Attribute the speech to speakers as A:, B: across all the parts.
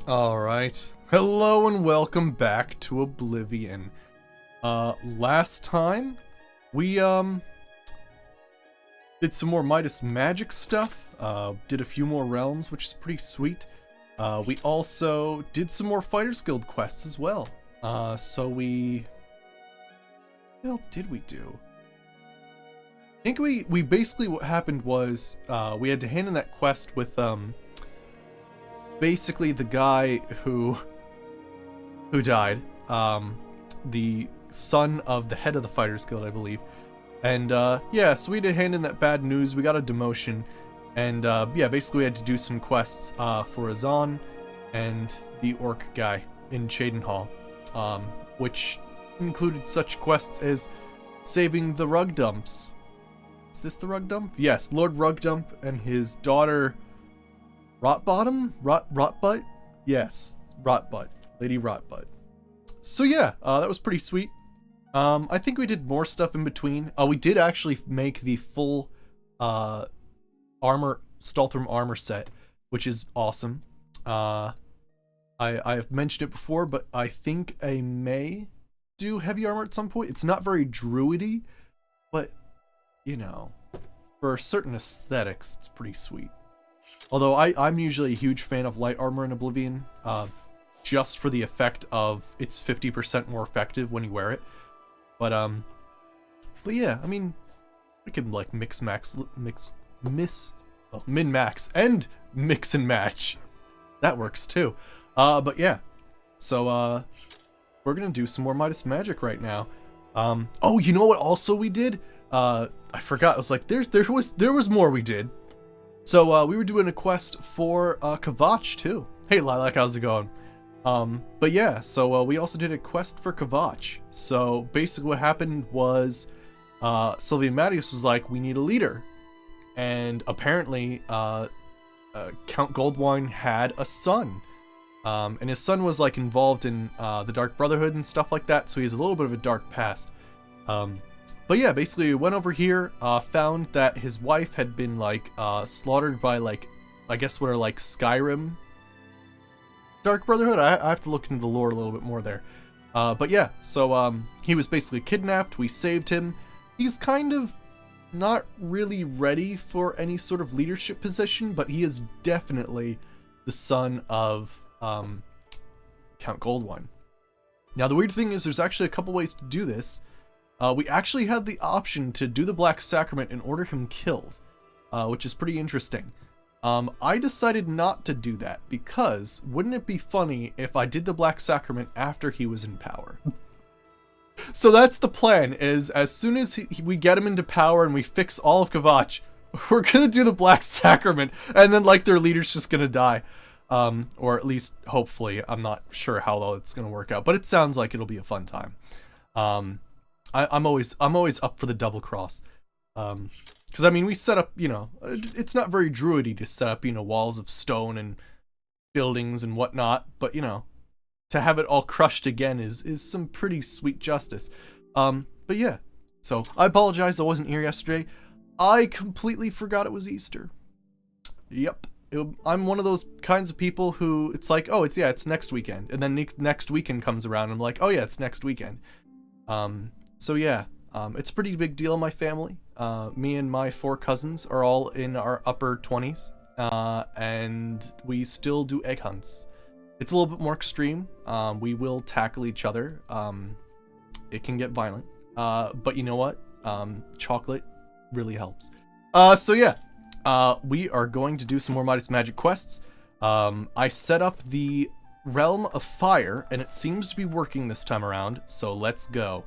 A: Alright. Hello and welcome back to Oblivion. Last time, we, did some more Midas magic stuff, did a few more realms, which is pretty sweet. We also did some more Fighters Guild quests as well. What the hell did we do? I think we basically, what happened was, we had to hand in that quest with, basically the guy who died, the son of the head of the Fighters Guild, I believe. And yeah, so we had to hand in that bad news. We got a demotion, and yeah, basically we had to do some quests for Azan and the orc guy in Cheydinhal, which included such quests as saving the rug dumps. Is this the rug dump? Yes, Lord Rugdump and his daughter Rotbottom? Rotbutt? Yes, Rotbutt. Lady Rotbutt. So yeah, that was pretty sweet. I think we did more stuff in between. We did actually make the full Stalthram armor set, which is awesome. I've mentioned it before, but I think I may do heavy armor at some point. It's not very druidy, but you know, for certain aesthetics, it's pretty sweet. Although I'm usually a huge fan of light armor in Oblivion, just for the effect of it's 50% more effective when you wear it. But yeah, I mean, we can like min-max and mix and match. That works too. But yeah, so we're gonna do some more Midas magic right now. Oh, you know what? Also we did. I forgot. I was like, there was more we did. So we were doing a quest for Kavach too. Hey Lilac, how's it going? But yeah, so we also did a quest for Kavach. So basically what happened was Sylvian Mattius was like, we need a leader. And apparently Count Goldwine had a son. And his son was like involved in the Dark Brotherhood and stuff like that, so he has a little bit of a dark past. But yeah, basically we went over here, found that his wife had been like slaughtered by like, I guess what are like Skyrim Dark Brotherhood. I have to look into the lore a little bit more there. But yeah, so he was basically kidnapped. We saved him. He's kind of not really ready for any sort of leadership position, but he is definitely the son of Count Goldwine. Now the weird thing is there's actually a couple ways to do this. We actually had the option to do the Black Sacrament and order him killed, which is pretty interesting. I decided not to do that because wouldn't it be funny if I did the Black Sacrament after he was in power? So that's the plan, is as soon as we get him into power and we fix all of Kavach, we're gonna do the Black Sacrament, and then like their leader's just gonna die. Or at least hopefully. I'm not sure how well it's gonna work out, but it sounds like it'll be a fun time. I'm always up for the double cross. Because I mean, we set up, you know, it's not very druidy to set up, you know, walls of stone and buildings and whatnot, but you know, to have it all crushed again is some pretty sweet justice. But yeah, so I apologize I wasn't here yesterday. I completely forgot it was Easter. Yep. I'm one of those kinds of people who it's like, oh, it's next weekend, and then next weekend comes around and I'm like, oh yeah, it's next weekend. So yeah, it's a pretty big deal in my family. Me and my 4 cousins are all in our upper 20s, and we still do egg hunts. It's a little bit more extreme. We will tackle each other. It can get violent, but you know what? Chocolate really helps. So yeah, we are going to do some more Midas Magic quests. I set up the Realm of Fire, and it seems to be working this time around, so let's go.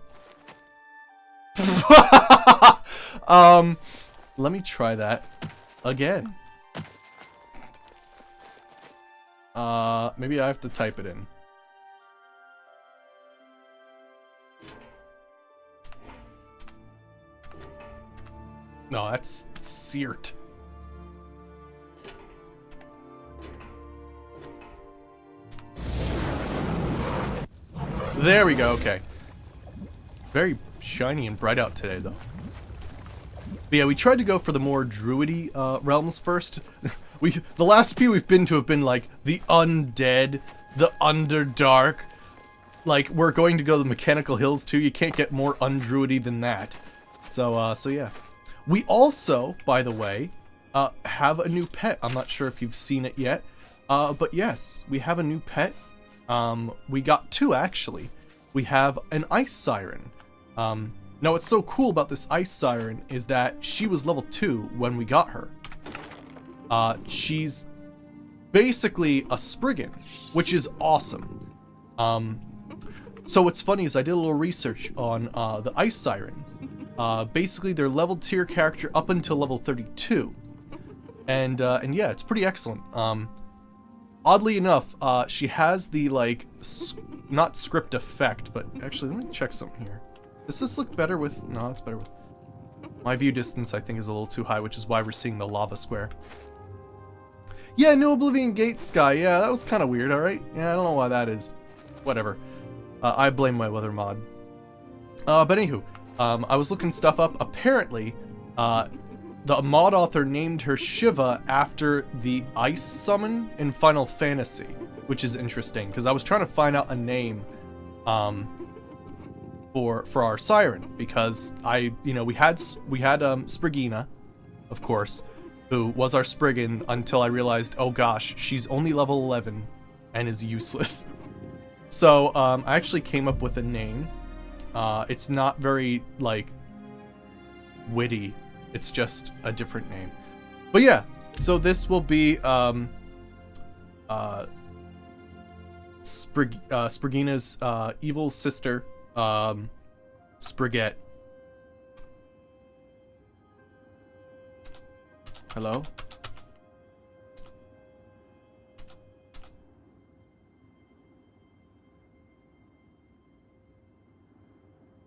A: Let me try that again. Maybe I have to type it in. No, that's Seert. There we go, okay. Very shiny and bright out today, though. But yeah, we tried to go for the more druidy realms first. The last few we've been to have been like the undead, the underdark. Like, we're going to go to the Mechanical Hills too. You can't get more undruidy than that. So yeah. We also, by the way, have a new pet. I'm not sure if you've seen it yet. But yes, we have a new pet. We got two, actually. We have an ice siren. Now, what's so cool about this ice siren is that she was level 2 when we got her. She's basically a Spriggan, which is awesome. So what's funny is I did a little research on the ice sirens. Basically, they're level tier character up until level 32. And yeah, it's pretty excellent. Oddly enough, she has the, like, not script effect, but actually, let me check something here. Does this look better with... No, it's better with... My view distance, I think, is a little too high, which is why we're seeing the lava square. Yeah, no Oblivion Gate Sky. Yeah, that was kind of weird, alright? Yeah, I don't know why that is. Whatever. I blame my weather mod. But anywho, I was looking stuff up. Apparently, the mod author named her Shiva after the ice summon in Final Fantasy, which is interesting, because I was trying to find out a name for our siren, because we had Spriggina, of course, who was our Spriggan until I realized, oh gosh, she's only level 11 and is useless. So I actually came up with a name. It's not very, like, witty. It's just a different name. But yeah, so this will be Spriggina's evil sister, Spriggette. Hello?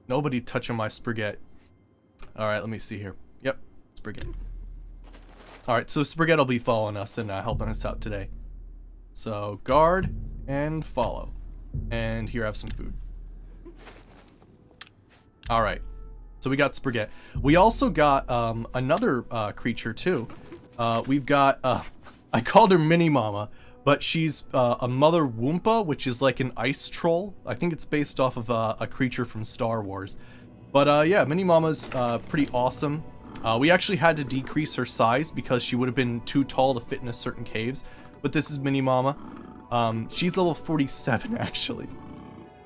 A: Nobody touching my Spriggette. Alright, let me see here. Yep, Spriggette. Alright, so Spriggette will be following us and helping us out today. So, guard and follow. And here, have some food. Alright, so we got Spriggette. We also got another creature too. We've got, I called her Mini Mama, but she's a Mother Wumpa, which is like an ice troll. I think it's based off of a creature from Star Wars. But yeah, Mini Mama's pretty awesome. We actually had to decrease her size because she would have been too tall to fit in certain caves. But this is Mini Mama. She's level 47 actually.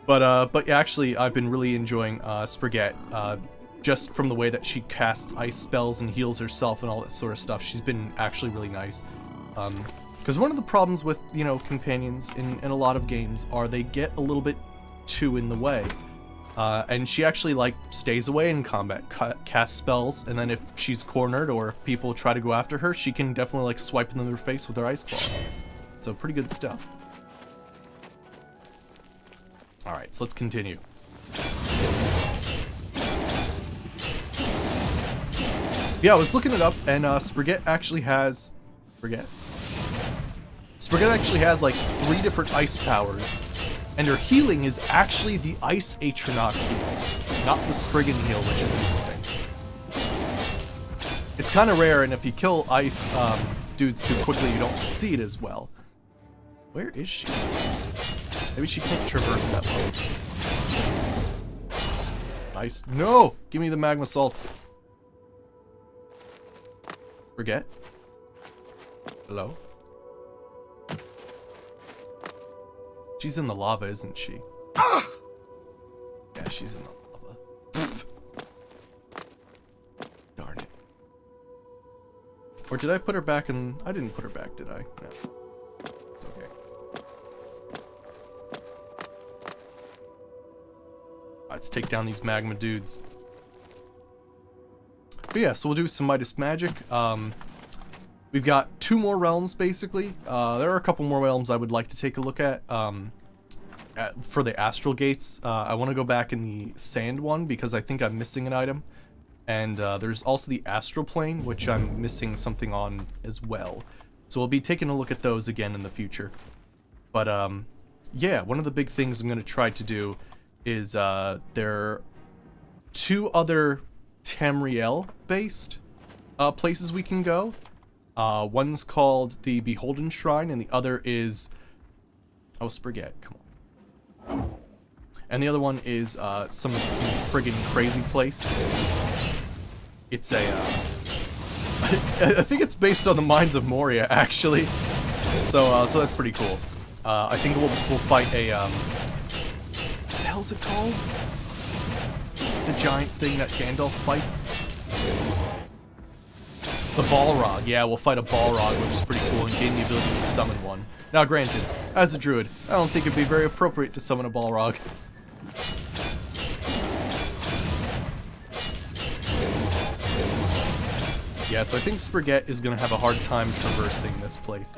A: But actually, I've been really enjoying Spriggette. Just from the way that she casts ice spells and heals herself and all that sort of stuff. She's been actually really nice. Because one of the problems with, companions in a lot of games are they get a little bit too in the way. And she actually, like, stays away in combat, casts spells, and then if she's cornered or if people try to go after her, she can definitely, like, swipe them in their face with her ice claws. So, pretty good stuff. Alright, so let's continue. Yeah, I was looking it up, and Spriggette actually has... Spriggette actually has, like, 3 different ice powers. And her healing is actually the Ice Atronach heal, not the Spriggan heal, which is interesting. It's kind of rare, and if you kill ice dudes too quickly, you don't see it as well. Where is she? Maybe she can't traverse that well. Ice. No! Give me the magma salts. Forget. Hello? She's in the lava, isn't she? Ah! Yeah, she's in the lava. Darn it. Or did I put her back in... I didn't put her back, did I? No. It's okay. Let's take down these magma dudes. But yeah, so we'll do some Midas Magic. We've got 2 more realms, basically. There are a couple more realms I would like to take a look at. For the Astral Gates, I want to go back in the Sand one, because I think I'm missing an item. And there's also the Astral Plane, which I'm missing something on as well. So we'll be taking a look at those again in the future. But, yeah, one of the big things I'm going to try to do is, there are 2 other Tamriel-based places we can go. One's called the Beholden Shrine, and the other is... Oh, Spaghetti, come on. And the other one is some friggin' crazy place. It's a... I think it's based on the Mines of Moria, actually. So that's pretty cool. I think we'll fight a... what the hell's it called? The giant thing that Gandalf fights? The Balrog. Yeah, we'll fight a Balrog, which is pretty cool, and gain the ability to summon one. Now, granted, as a druid, I don't think it'd be very appropriate to summon a Balrog. Yeah, so I think Spaghetti is gonna have a hard time traversing this place.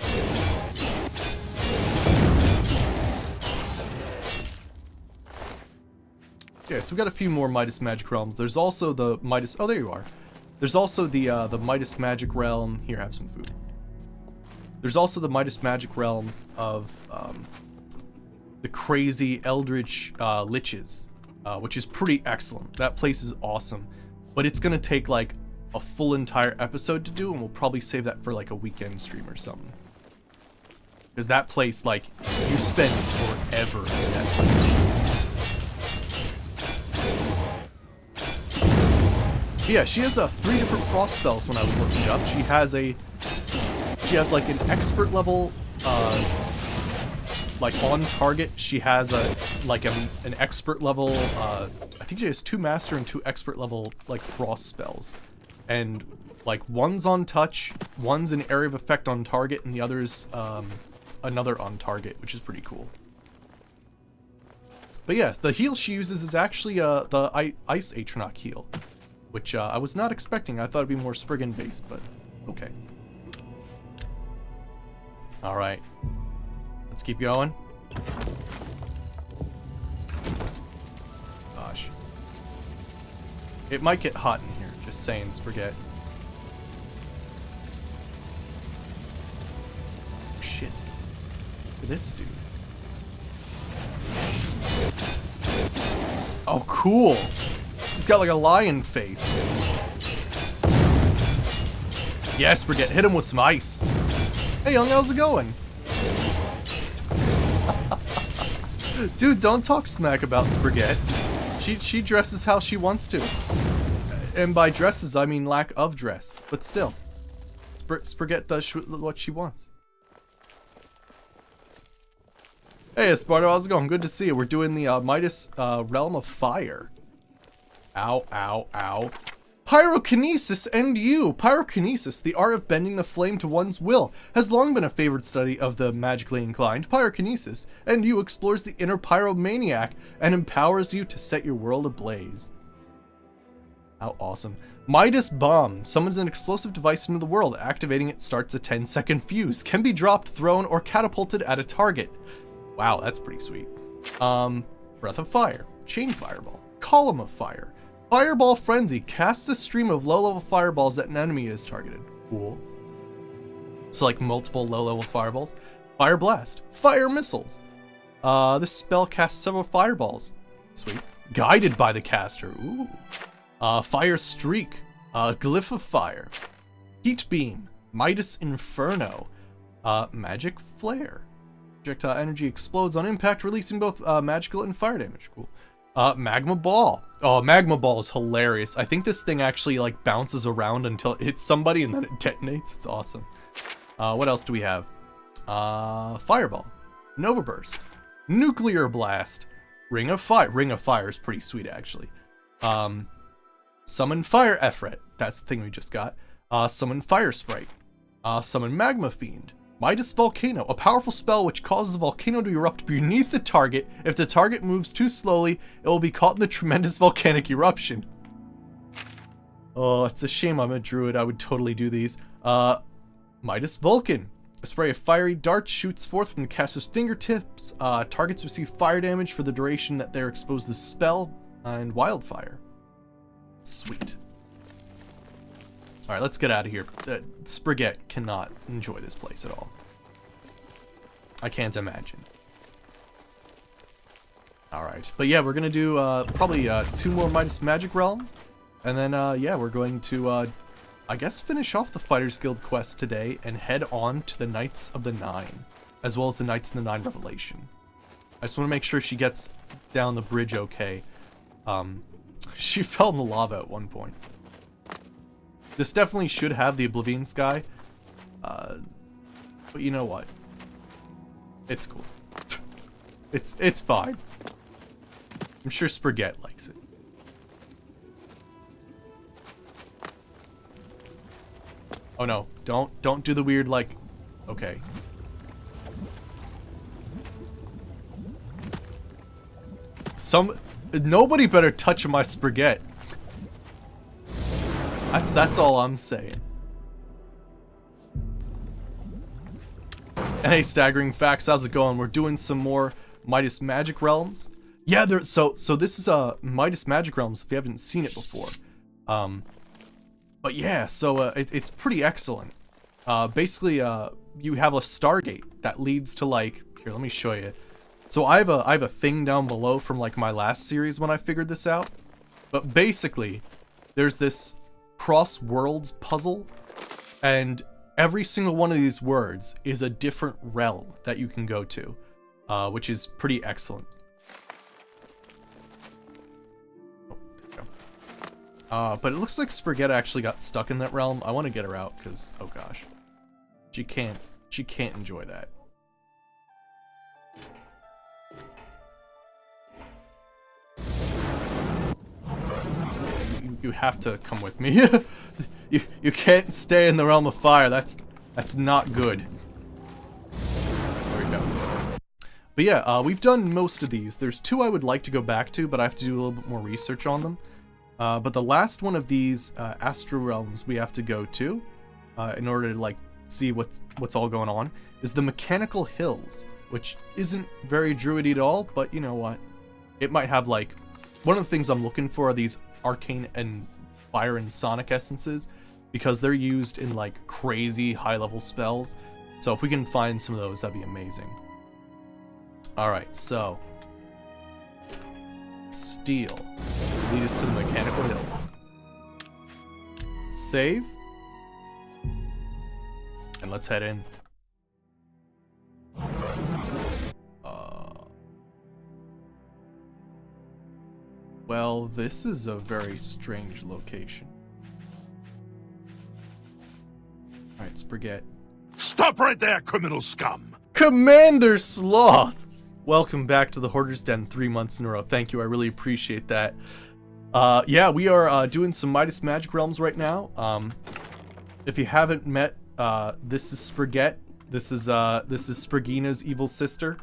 A: Yeah, so we've got a few more Midas Magic Realms. There's also the Midas... Oh, there you are. There's also the Midas Magic Realm... Here, have some food. There's also the Midas Magic Realm of the crazy Eldritch Liches, which is pretty excellent. That place is awesome. But it's going to take, like, a full entire episode to do, and we'll probably save that for, like, a weekend stream or something. Because that place, like, you spend forever in that place. Yeah, she has 3 different frost spells when I was looking it up. She has like an expert level, like on target. She has an expert level, I think she has 2 master and 2 expert level, like, frost spells. And, like, one's on touch, one's an area of effect on target, and the other's, another on target, which is pretty cool. But yeah, the heal she uses is actually, the Ice Atronach heal. Which, I was not expecting. I thought it'd be more Spriggan based, but okay. Alright. Let's keep going. Gosh. It might get hot in here, just saying, Spaghetti. Oh, shit. Look at this dude. Oh, cool! He's got like a lion face. Yes, Spaghetti, hit him with some ice. Hey, young, how's it going? Dude, don't talk smack about Spaghetti. She dresses how she wants to. And by dresses, I mean lack of dress. But still, Spaghetti does what she wants. Hey, Esparto, how's it going? Good to see you. We're doing the Midas Realm of Fire. Ow, ow, ow. Pyrokinesis and you! Pyrokinesis, the art of bending the flame to one's will, has long been a favored study of the magically inclined. Pyrokinesis and you explores the inner pyromaniac and empowers you to set your world ablaze. How awesome. Midas Bomb summons an explosive device into the world. Activating it starts a 10-second fuse. Can be dropped, thrown, or catapulted at a target. Wow, that's pretty sweet. Breath of Fire. Chain Fireball. Column of Fire. Fireball Frenzy casts a stream of low-level fireballs that an enemy is targeted. Cool. So like multiple low-level fireballs. Fire Blast. Fire Missiles. This spell casts several fireballs. Sweet. Guided by the caster. Ooh. Fire Streak. Glyph of Fire. Heat Beam. Midas Inferno. Magic Flare. Projectile energy explodes on impact, releasing both magical and fire damage. Cool. Magma Ball. Oh, Magma Ball is hilarious. I think this thing actually, like, bounces around until it hits somebody and then it detonates. It's awesome. What else do we have? Fireball. Nova Burst. Nuclear Blast. Ring of Fire. Ring of Fire is pretty sweet, actually. Summon Fire Efret. That's the thing we just got. Summon Fire Sprite. Summon Magma Fiend. Midas Volcano, a powerful spell which causes a volcano to erupt beneath the target. If the target moves too slowly, it will be caught in the tremendous volcanic eruption. Oh, it's a shame I'm a druid. I would totally do these. Midas Vulcan. A spray of fiery darts shoots forth from the caster's fingertips. Targets receive fire damage for the duration that they're exposed to the spell. And Wildfire. Sweet. Alright, let's get out of here. Spaghetti cannot enjoy this place at all. I can't imagine. Alright, but yeah, we're gonna do probably 2 more Midas Magic Realms. And then, yeah, we're going to I guess finish off the Fighters Guild quest today and head on to the Knights of the Nine, as well as the Knights of the Nine Revelation. I just want to make sure she gets down the bridge okay. She fell in the lava at one point. This definitely should have the Oblivion Sky, but you know what? It's cool. It's fine. I'm sure Spaghetti likes it. Oh no, don't do the weird, like, okay. Nobody better touch my spaghetti. That's all I'm saying. And hey, Staggering Facts, how's it going? We're doing some more Midas Magic Realms. Yeah, so this is Midas Magic Realms if you haven't seen it before. But yeah, so it's pretty excellent. Basically, you have a Stargate that leads to, like, here, let me show you. So I have a thing down below from, like, my last series when I figured this out. But basically, there's this cross worlds puzzle, and every single one of these words is a different realm that you can go to, which is pretty excellent. But it looks like Spaghetti actually got stuck in that realm. I want to get her out because, oh gosh, she can't enjoy that. You have to come with me. you can't stay in the realm of fire. That's not good. There we go. But yeah, we've done most of these. There's two I would like to go back to, but I have to do a little bit more research on them. But the last one of these Astral Realms we have to go to in order to, like, see what's all going on is the Mechanical Hills, which isn't very druidy at all, but you know what? It might have, like, one of the things I'm looking for are these arcane and fire and sonic essences, because they're used in, like, crazy high-level spells. So if we can find some of those, that'd be amazing. Alright, so Steel. Lead us to the Mechanical Hills. Save. And let's head in. Well, this is a very strange location. Alright, Spaghetti.
B: Stop right there, criminal scum!
A: Commander Sloth! Welcome back to the Hoarder's Den 3 months in a row. Thank you, I really appreciate that. Yeah, we are doing some Midas Magic Realms right now. If you haven't met, this is Spaghetti. This is Spragina's evil sister.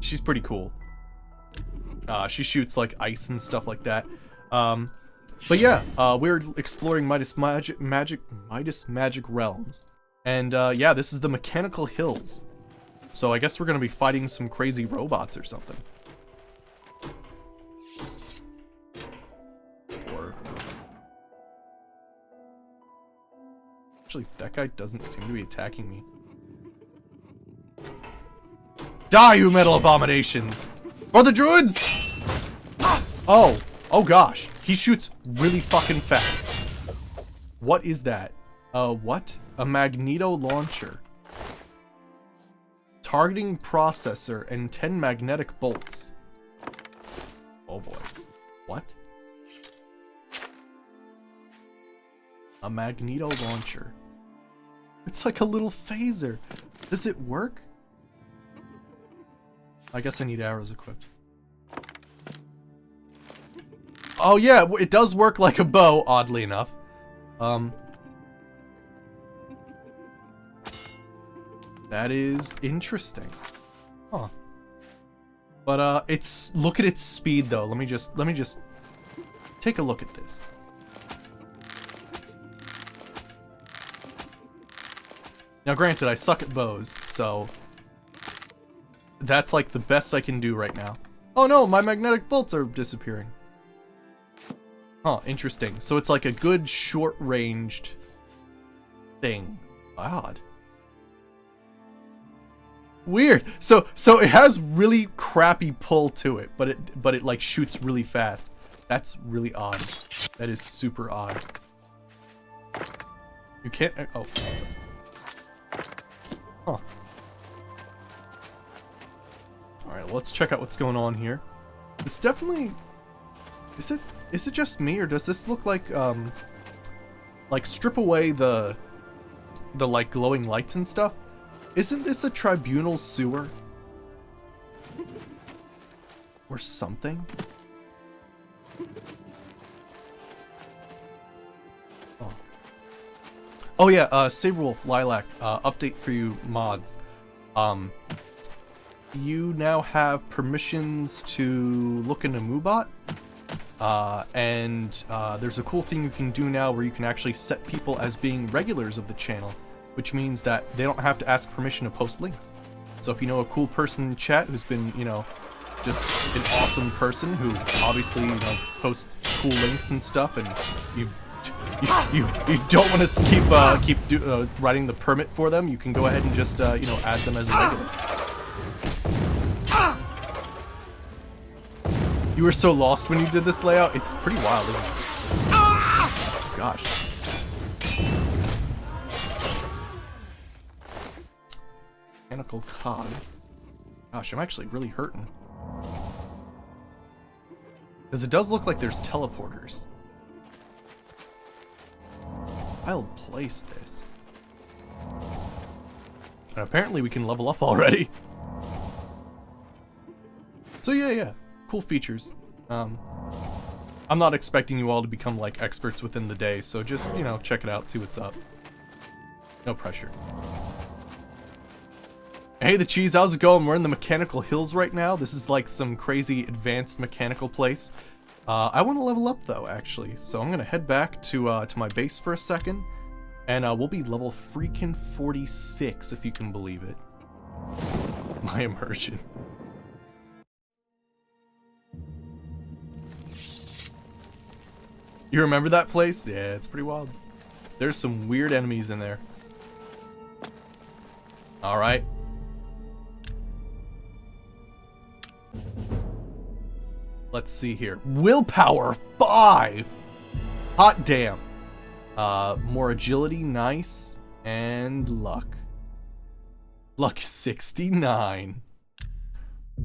A: She's pretty cool. She shoots, like, ice and stuff like that. But yeah, we're exploring Midas Magic Realms. And yeah, this is the Mechanical Hills. So I guess we're gonna be fighting some crazy robots or something. Or actually, that guy doesn't seem to be attacking me. Die, you metal abominations! Or the druids! Oh gosh, he shoots really fucking fast. What is that? What? A magneto launcher. Targeting processor and 10 magnetic bolts. Oh boy. What? A magneto launcher. It's like a little phaser. Does it work? I guess I need arrows equipped. Oh yeah, it does work like a bow, oddly enough. That is interesting. Huh. But look at its speed though. Let me just take a look at this. Now granted, I suck at bows, so that's like the best I can do right now. Oh no, my magnetic bolts are disappearing. Huh, interesting. So it's like a good short-ranged thing. Odd. Weird. So it has really crappy pull to it, but it like shoots really fast. That's really odd. That is super odd. You can't... Oh, sorry. Huh. Alright, let's check out what's going on here. This definitely... Is it just me, or does this look like strip away the like glowing lights and stuff? Isn't this a tribunal sewer? Or something? Oh. Oh yeah, Saberwolf, Lilac, update for you mods. You now have permissions to look into Moobot. And there's a cool thing you can do now where you can actually set people as being regulars of the channel, which means that they don't have to ask permission to post links. So if you know a cool person in chat who's been, you know, just an awesome person who obviously, you know, posts cool links and stuff, and you don't want to keep writing the permit for them, you can go ahead and just you know, add them as a regular. You were so lost when you did this layout. It's pretty wild, isn't it? Oh, gosh. Mechanical cog. Gosh, I'm actually really hurting. Because it does look like there's teleporters. I'll place this. And apparently we can level up already. So yeah. Cool features. I'm not expecting you all to become like experts within the day, so just, you know, check it out, see what's up. No pressure. Hey, the cheese, how's it going? We're in the Mechanical Hills right now. This is like some crazy advanced mechanical place. I want to level up though, actually, so I'm gonna head back to my base for a second, and we'll be level freaking 46 if you can believe it. My immersion. You remember that place? Yeah, it's pretty wild. There's some weird enemies in there. Alright. Let's see here. Willpower 5! Hot damn. More agility, nice. And luck. Luck 69.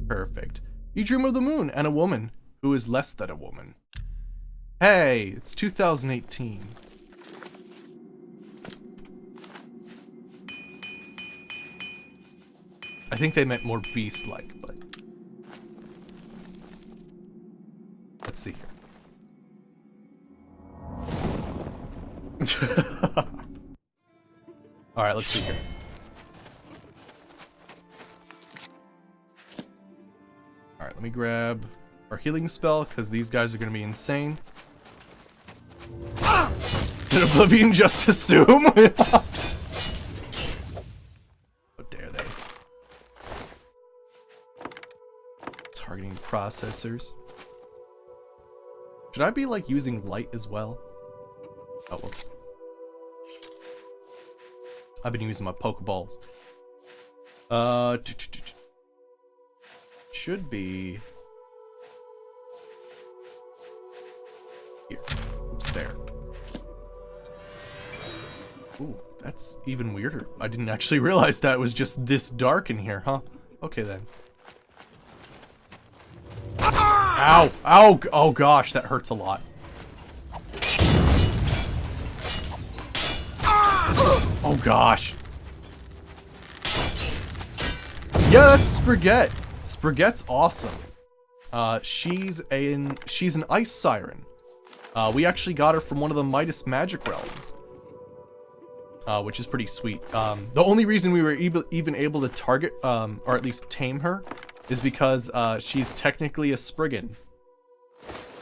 A: Perfect. You dream of the moon and a woman who is less than a woman. Hey, it's 2018. I think they meant more beast-like, but... Let's see here. Alright, let's see here. Alright, let me grab our healing spell, because these guys are going to be insane. Did Oblivion just assume? How dare they? Targeting processors. Should I be like using light as well? Oh, whoops. I've been using my Pokeballs. Should be here. Oops, there. Ooh, that's even weirder. I didn't actually realize that it was just this dark in here, huh? Okay then. Ow! Ow! Oh gosh, that hurts a lot. Oh gosh. Yeah, that's Spaghetti. Spaghetti's awesome. She's an ice siren. We actually got her from one of the Midas Magic Realms. Which is pretty sweet. The only reason we were even able to target, or at least tame her, is because she's technically a Spriggan.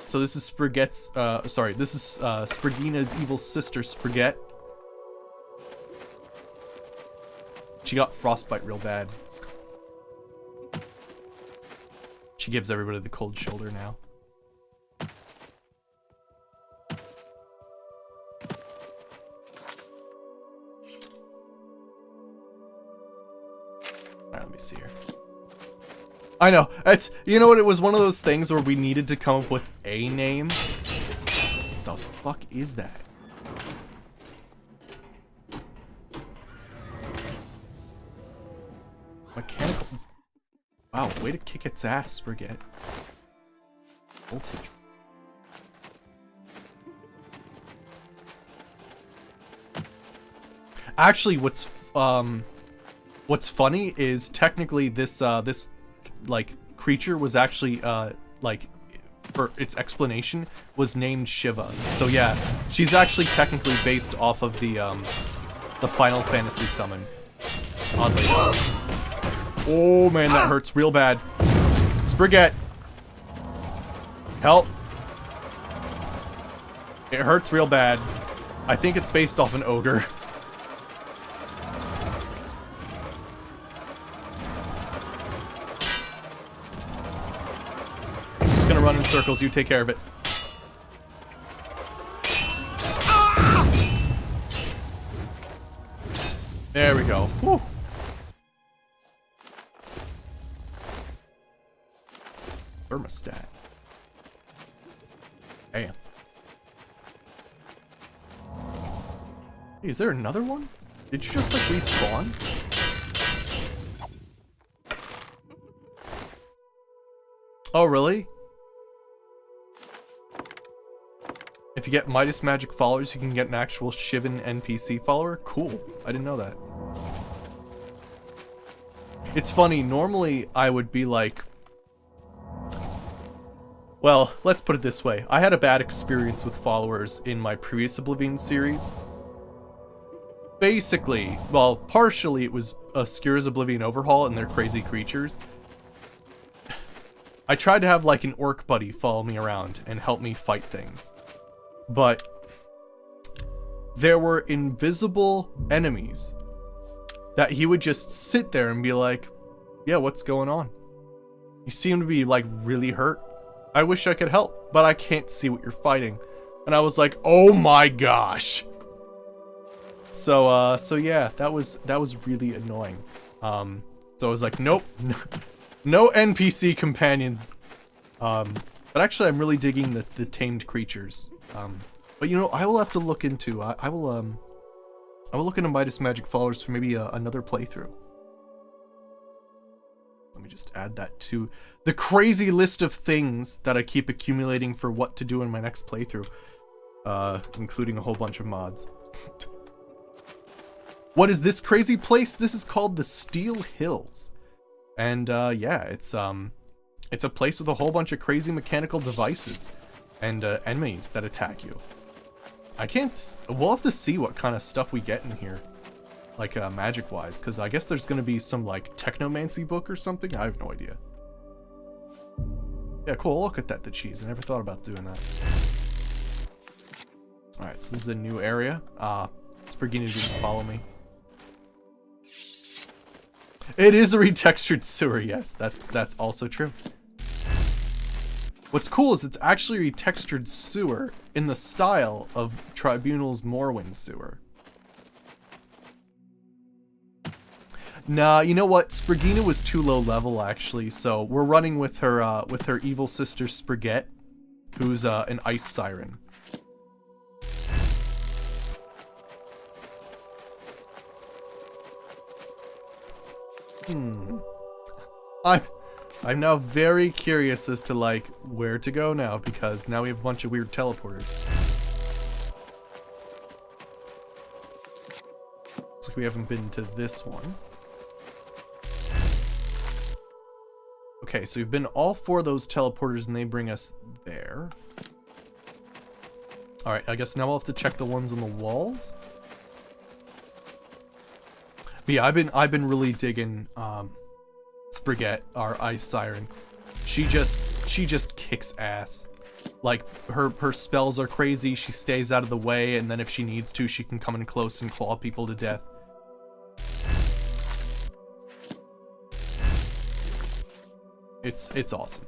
A: So this is Spaghetti's, sorry, this is Sprigina's evil sister, Spaghetti. She got frostbite real bad. She gives everybody the cold shoulder now. Alright, let me see here. I know. It's, you know what, it was one of those things where we needed to come up with a name. What the fuck is that? Mechanical. Wow, way to kick its ass, Spaghetti. Voltage. Actually, what's funny is technically this this like creature was actually like, for its explanation, was named Shiva. So yeah, she's actually technically based off of the Final Fantasy summon. Oddly enough. Oh man, that hurts real bad. Spaghetti. Help. It hurts real bad. I think it's based off an ogre. I'm just gonna run in circles, you take care of it. There we go. Whew. Thermostat. Damn. Hey, is there another one? Did you just like respawn? Oh, really? If you get Midas Magic followers, you can get an actual Shivan NPC follower? Cool. I didn't know that. It's funny, normally I would be like... Well, let's put it this way. I had a bad experience with followers in my previous Oblivion series. Basically, well, partially it was Skira's Oblivion Overhaul and their crazy creatures. I tried to have like an orc buddy follow me around and help me fight things. But there were invisible enemies that he would just sit there and be like, yeah, what's going on? You seem to be like really hurt. I wish I could help, but I can't see what you're fighting. And I was like, oh my gosh. So yeah, that was really annoying. So I was like, nope, no NPC companions. But actually I'm really digging the tamed creatures. But you know, I will have to look into, I will look into Midas Magic followers for maybe another playthrough. Let me just add that to the crazy list of things that I keep accumulating for what to do in my next playthrough, including a whole bunch of mods. What is this crazy place? This is called the Steel Hills. And yeah, it's a place with a whole bunch of crazy mechanical devices and enemies that attack you. We'll have to see what kind of stuff we get in here. Like, magic-wise, because I guess there's gonna be some, like, technomancy book or something? I have no idea. Yeah, cool, look at that, the cheese. I never thought about doing that. Alright, so this is a new area. Spaghetti didn't follow me. It is a retextured sewer, yes, that's also true. What's cool is it's actually a retextured sewer in the style of Tribunal's Morrowind sewer. Nah, you know what? Sprigina was too low level, actually, so we're running with her evil sister Spaghetti, who's an ice siren. I'm now very curious as to like where to go now, because now we have a bunch of weird teleporters. Looks like we haven't been to this one. Okay, so we've been all 4 of those teleporters and they bring us there. Alright, I guess now we'll have to check the ones on the walls. But yeah, I've been really digging Spaghetti, our ice siren. She just kicks ass. Like her spells are crazy, she stays out of the way, and then if she needs to, she can come in close and claw people to death. It's awesome.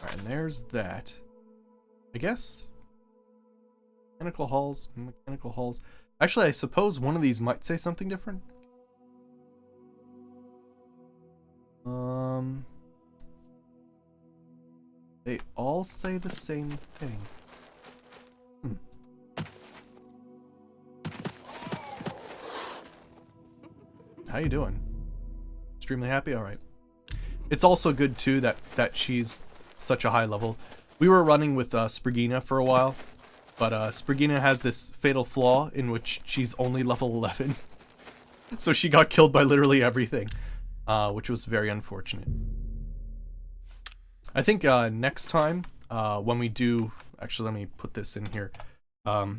A: Alright, and there's that. I guess. Mechanical halls. Actually, I suppose one of these might say something different. They all say the same thing. How you doing? Extremely happy? Alright. It's also good, too, that she's such a high level. We were running with Sprigina for a while, but Sprigina has this fatal flaw in which she's only level 11. So she got killed by literally everything, which was very unfortunate. I think next time, when we do... Actually, let me put this in here. For,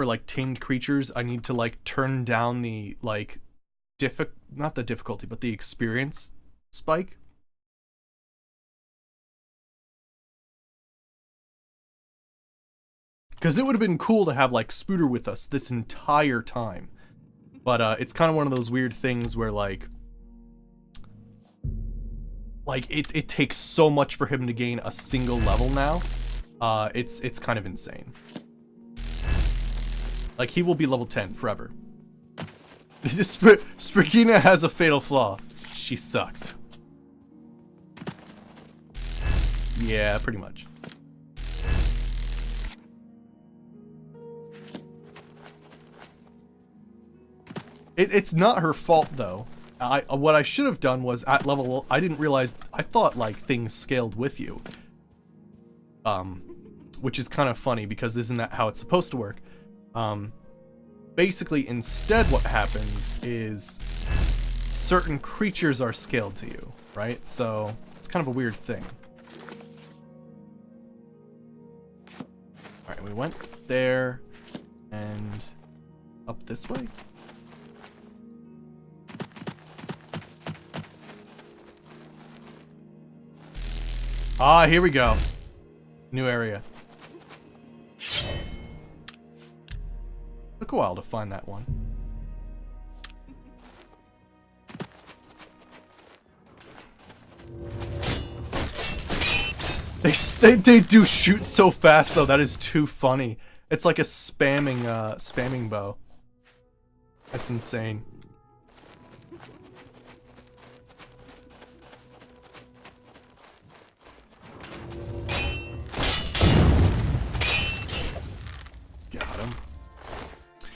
A: like, tamed creatures, I need to, like, turn down the, like, not the difficulty, but the experience spike. Because it would have been cool to have, like, Spooter with us this entire time. But, it's kind of one of those weird things where, like, it takes so much for him to gain a single level now. It's kind of insane. Like, he will be level 10 forever. Sprigina has a fatal flaw. She sucks. Yeah, pretty much. It's not her fault, though. What I should have done was, at level... I didn't realize... I thought, like, things scaled with you. Which is kind of funny, because isn't that how it's supposed to work? Basically, instead what happens is certain creatures are scaled to you, right? So, it's kind of a weird thing. Alright, we went there, and up this way? Ah, here we go. New area. Took a while to find that one. They do shoot so fast though. That is too funny. It's like a spamming bow. That's insane.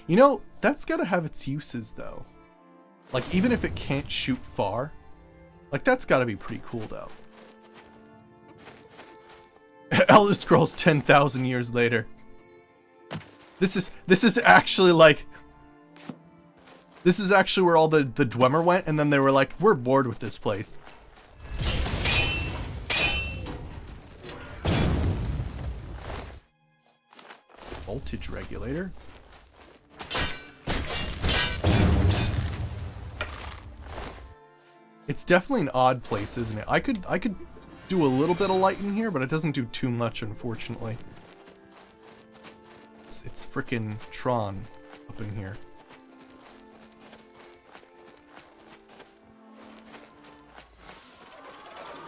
A: You know, that's gotta have its uses, though. Like, even if it can't shoot far, like, that's gotta be pretty cool, though. Elder Scrolls 10,000 years later. This is actually, like... This is actually where all the Dwemer went, and then they were like, we're bored with this place. Voltage regulator? It's definitely an odd place, isn't it? I could do a little bit of light in here, but it doesn't do too much, unfortunately. It's frickin' Tron up in here.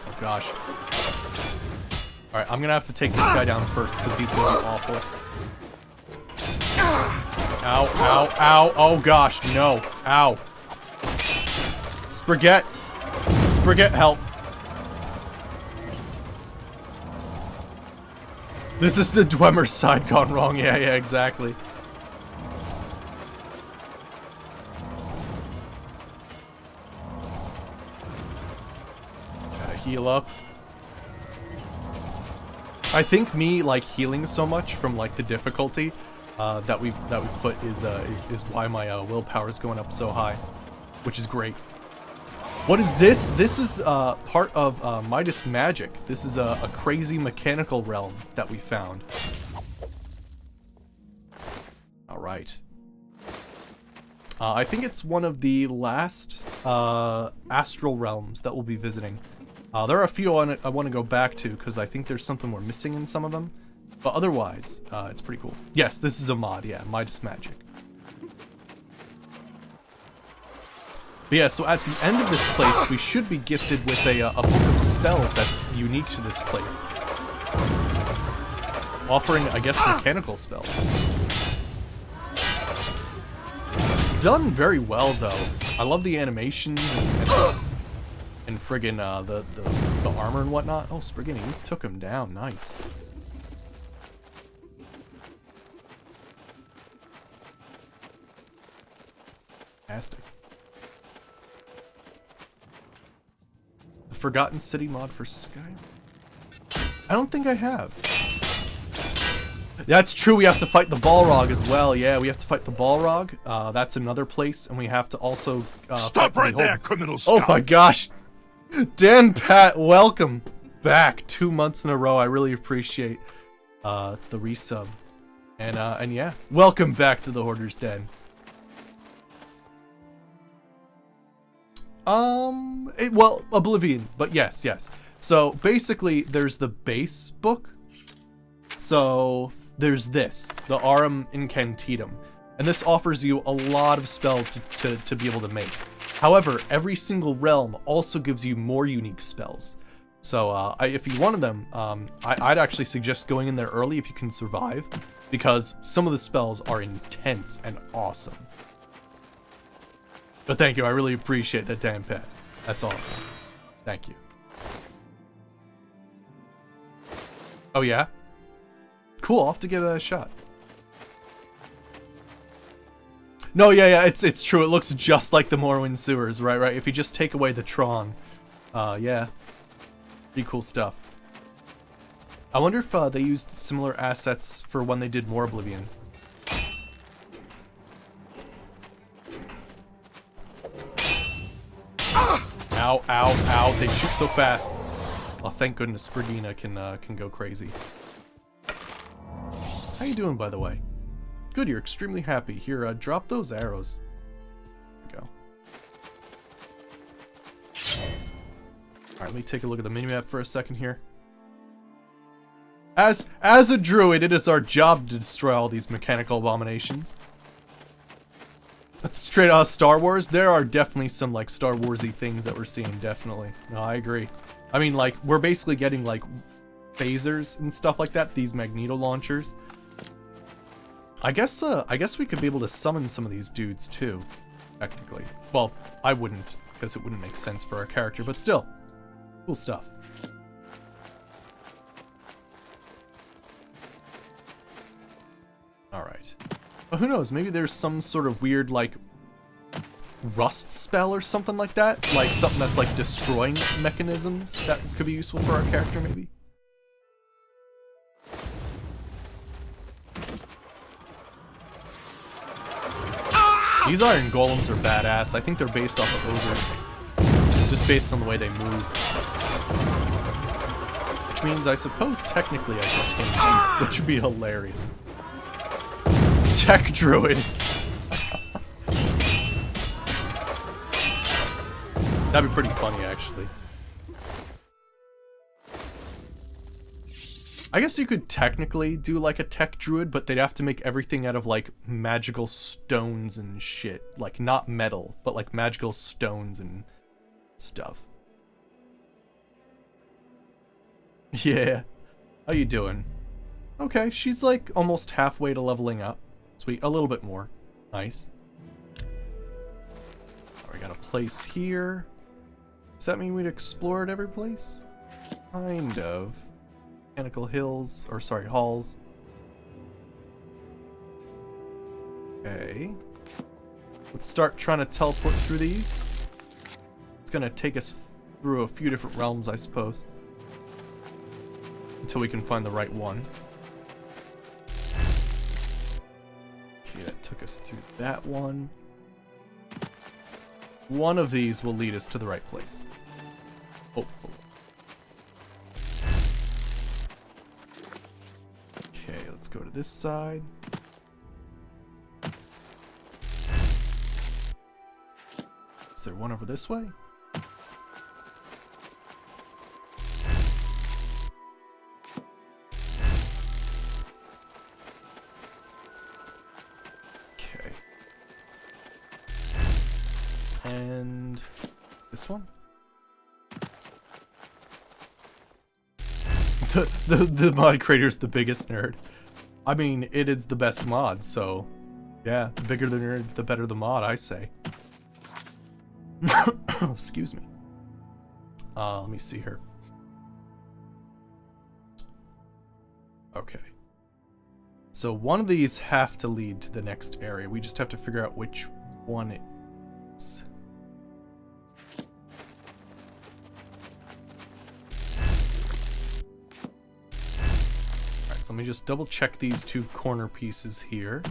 A: Oh gosh. Alright, I'm gonna have to take this guy down first, because he's gonna be awful. Ow, ow, ow, oh gosh, no. Ow. Spaghetti. Spaghetti, help. This is the Dwemer side gone wrong. Yeah, exactly. Gotta heal up. I think me, like, healing so much from, like, the difficulty that we put is why my willpower is going up so high, which is great. What is this? This is part of Midas magic. This is a crazy mechanical realm that we found. Alright. I think it's one of the last astral realms that we'll be visiting. There are a few I want to go back to because I think there's something we're missing in some of them. But otherwise, it's pretty cool. Yes, this is a mod, yeah, Midas magic. But yeah, so at the end of this place, we should be gifted with a book of spells that's unique to this place. Offering, I guess, mechanical spells. It's done very well, though. I love the animations and and friggin' the armor and whatnot. Oh, Spriggany, you took him down. Nice. Fantastic. The Forgotten City mod for Skyrim? I don't think I have. That's true, we have to fight the Balrog as well. Yeah, we have to fight the Balrog. That's another place, and we have to also
B: Stop right there, criminal scum!
A: Oh my gosh! Dan Pat, welcome back. 2 months in a row. I really appreciate the resub. And yeah, welcome back to the Hoarder's Den. Well, Oblivion, but yes. So basically, there's the base book. So there's this, the Aurum Incantatem, and this offers you a lot of spells to be able to make. However, every single realm also gives you more unique spells. So if you wanted them, I'd actually suggest going in there early if you can survive, because some of the spells are intense and awesome. But thank you, I really appreciate that, Dan Pat. That's awesome. Thank you. Oh yeah? Cool, I'll have to give that a shot. No, yeah, it's true. It looks just like the Morrowind sewers, right? If you just take away the Tron. Yeah. Pretty cool stuff. I wonder if they used similar assets for when they did more Oblivion. Ow, ow, ow. They shoot so fast. Oh, thank goodness Spriggina can go crazy. How you doing, by the way? Good, you're extremely happy. Here, drop those arrows. There we go. Alright, let me take a look at the minimap for a second here. As a druid, it is our job to destroy all these mechanical abominations. But straight out of Star Wars, there are definitely some, like, Star Wars-y things that we're seeing, definitely. No, I agree. I mean, like, we're basically getting, like, phasers and stuff like that, these magneto launchers. I guess we could be able to summon some of these dudes, too, technically. Well, I wouldn't, because it wouldn't make sense for our character, but still. Cool stuff. Alright. But who knows, maybe there's some sort of weird, like, rust spell or something like that? Like, something that's, like, destroying mechanisms that could be useful for our character, maybe? These iron golems are badass. I think they're based off of ogres. Just based on the way they move. Which means I suppose technically I could tame them, which would be hilarious. Tech Druid. That'd be pretty funny, actually. I guess you could technically do like a tech druid, but they'd have to make everything out of like magical stones and shit. Like not metal, but like magical stones and stuff. Yeah. How you doing? Okay, she's like almost halfway to leveling up. Sweet, a little bit more. Nice. We got a place here. Does that mean we'd explored every place? Kind of. Mechanical hills, or sorry, halls. Okay. Let's start trying to teleport through these. It's gonna take us through a few different realms, I suppose. Until we can find the right one. Okay, that took us through that one. One of these will lead us to the right place. Hopefully. Okay, let's go to this side. Is there one over this way? Okay. And this one? The mod creator's the biggest nerd. I mean, it is the best mod, so yeah, the bigger the nerd, the better the mod, I say. Excuse me. Let me see here. Okay. So one of these have to lead to the next area. We just have to figure out which one it is. Alright, so let me just double check these two corner pieces here.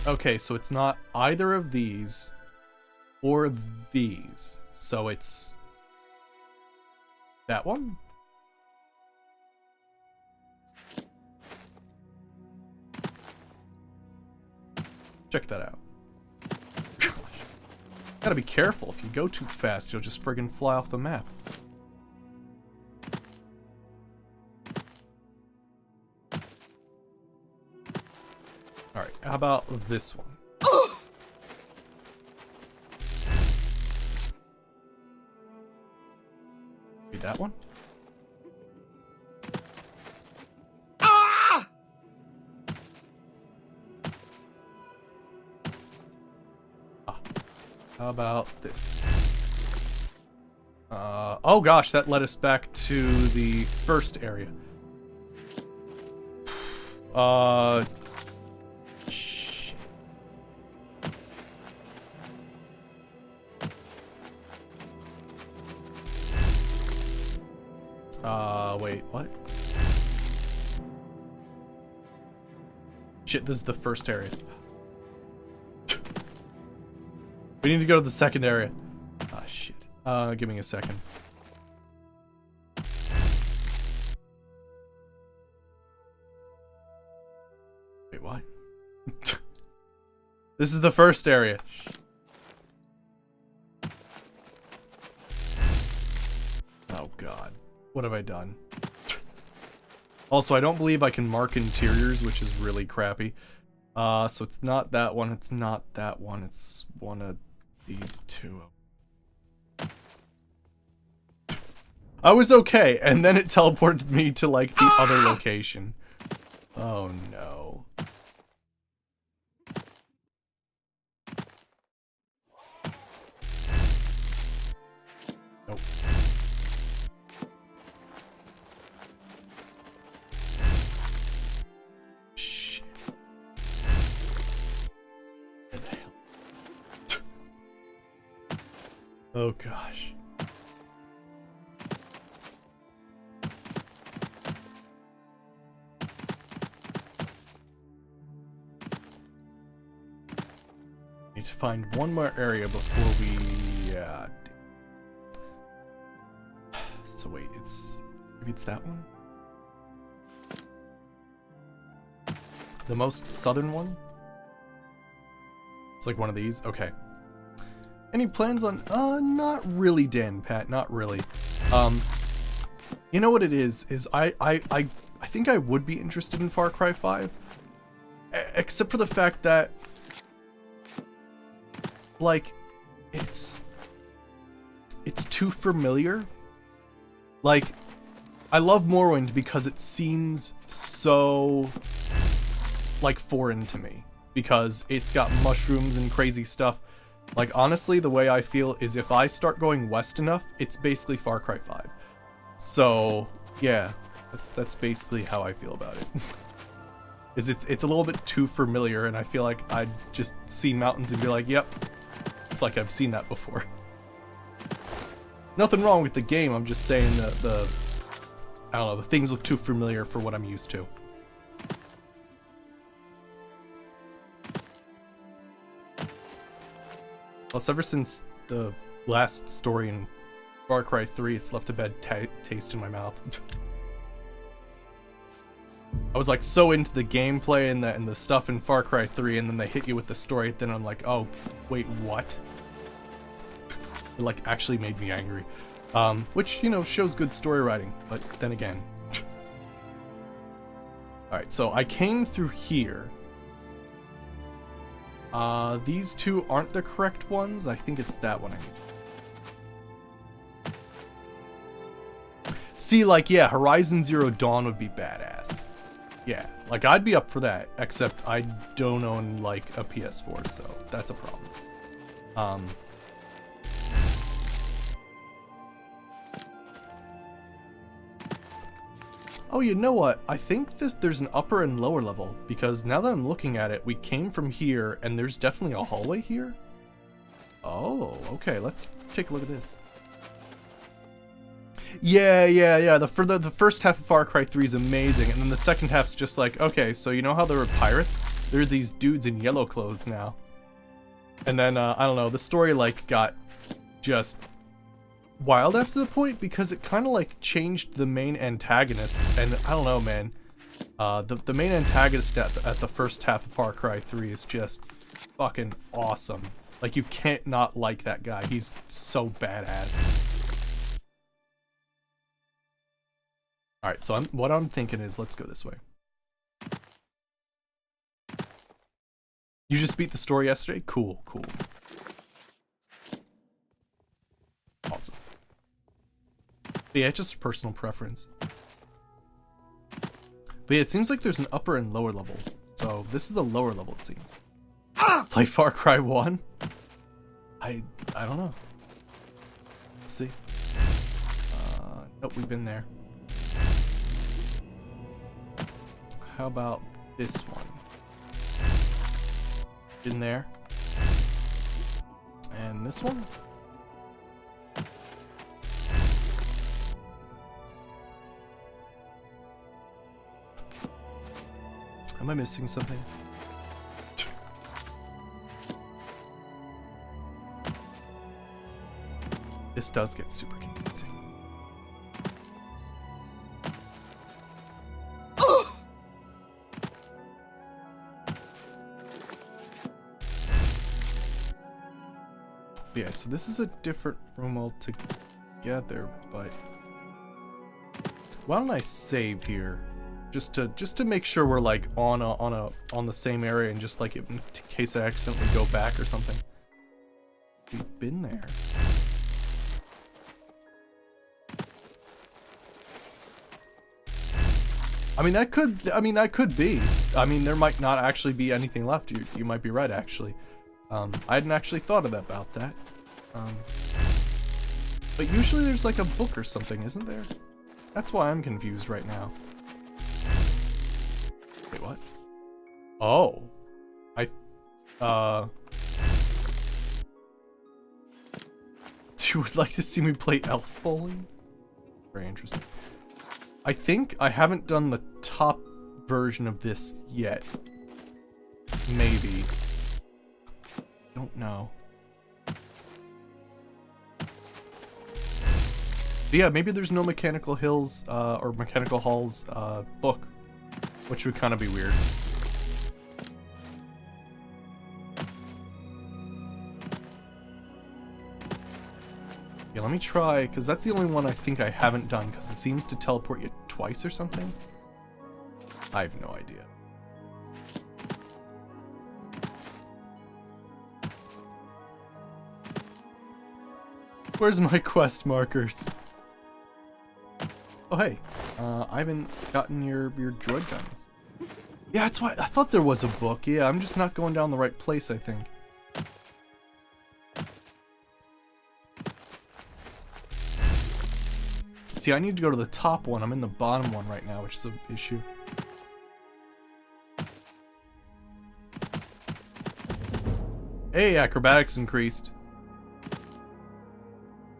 A: Okay, so it's not either of these or these. So it's that one? Check that out. Gosh. Gotta be careful. If you go too fast, you'll just friggin' fly off the map. Alright, how about this one? Maybe that one?
B: Ah!
A: How about this? Oh gosh, that led us back to the first area. Shit. Wait, what? Shit, this is the first area. We need to go to the second area. Ah, shit. Give me a second. Wait, what? This is the first area. Oh, God. What have I done? Also, I don't believe I can mark interiors, which is really crappy. So it's not that one, it's not that one, it's one of these two. I was okay, and then it teleported me to, like, the other location. Oh, no. Nope. Shit. Where the hell? Oh, gosh. Need to find one more area before we, yeah. So wait, maybe it's that one? The most southern one? It's like one of these? Okay. Any plans on, not really, Dan, Pat, not really. You know what it is I think I would be interested in Far Cry 5. Except for the fact that, like, it's too familiar. Like, I love Morrowind because it seems so, like, foreign to me. Because it's got mushrooms and crazy stuff. Like, honestly, the way I feel is if I start going west enough, it's basically Far Cry 5. So, yeah, that's basically how I feel about it. It's a little bit too familiar, and I feel like I'd just see mountains and be like, yep. It's like I've seen that before. Nothing wrong with the game, I'm just saying that I don't know, the things look too familiar for what I'm used to. Plus, ever since the last story in Far Cry 3, it's left a bad taste in my mouth. I was like so into the gameplay and the stuff in Far Cry 3, and then they hit you with the story, then I'm like, oh, wait, what? It like actually made me angry. Which, you know, shows good story writing, but then again. Alright, so I came through here. These two aren't the correct ones. I think it's that one I need. See, like, yeah, Horizon Zero Dawn would be badass. Yeah, like I'd be up for that, except I don't own like a PS4, so that's a problem. Oh, you know what? I think there's an upper and lower level, because now that I'm looking at it, we came from here, and there's definitely a hallway here. Oh, okay, let's take a look at this. Yeah. The first half of Far Cry 3 is amazing, and then the second half's just like, okay, so you know how there were pirates? There are these dudes in yellow clothes now. And then, I don't know, the story, like, got just wild after the point, because it kind of, like, changed the main antagonist, and I don't know, man. The main antagonist at the first half of Far Cry 3 is just fucking awesome. Like, you can't not like that guy. He's so badass. Alright, so what I'm thinking is, let's go this way. You just beat the story yesterday? Cool. Awesome. But yeah, it's just personal preference. But yeah, it seems like there's an upper and lower level. So this is the lower level, it seems. Play Far Cry 1? I don't know. Let's see. Nope, we've been there. How about this one? In there. And this one? Am I missing something? This does get super confusing. Yeah, so this is a different room altogether, but why don't I save here, just to make sure we're like on the same area, and just like in case I accidentally go back or something. We've been there. I mean that could be. I mean there might not actually be anything left. You might be right actually. I hadn't actually thought about that. But usually there's like a book or something, isn't there? That's why I'm confused right now. Wait, what? Oh. You would like to see me play elf bowling? Very interesting. I think I haven't done the top version of this yet. Maybe. Don't know. But yeah, maybe there's no Mechanical Hills or Mechanical Halls book, which would kind of be weird. Yeah, let me try, because that's the only one I think I haven't done, because it seems to teleport you twice or something. I have no idea. Where's my quest markers? Oh hey, I haven't gotten your Druid guns. Yeah, that's why I thought there was a book. Yeah, I'm just not going down the right place, I think. See, I need to go to the top one. I'm in the bottom one right now, which is an issue. Hey, acrobatics increased.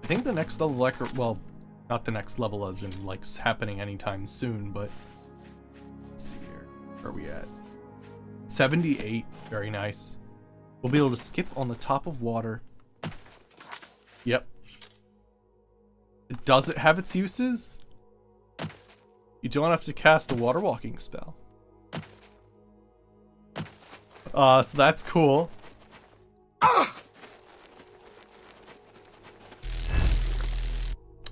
A: I think the next level, well, not the next level as in, like, happening anytime soon, but... Let's see here. Where are we at? 78. Very nice. We'll be able to skip on the top of water. Yep. Does it have its uses? You don't have to cast a water walking spell. So that's cool.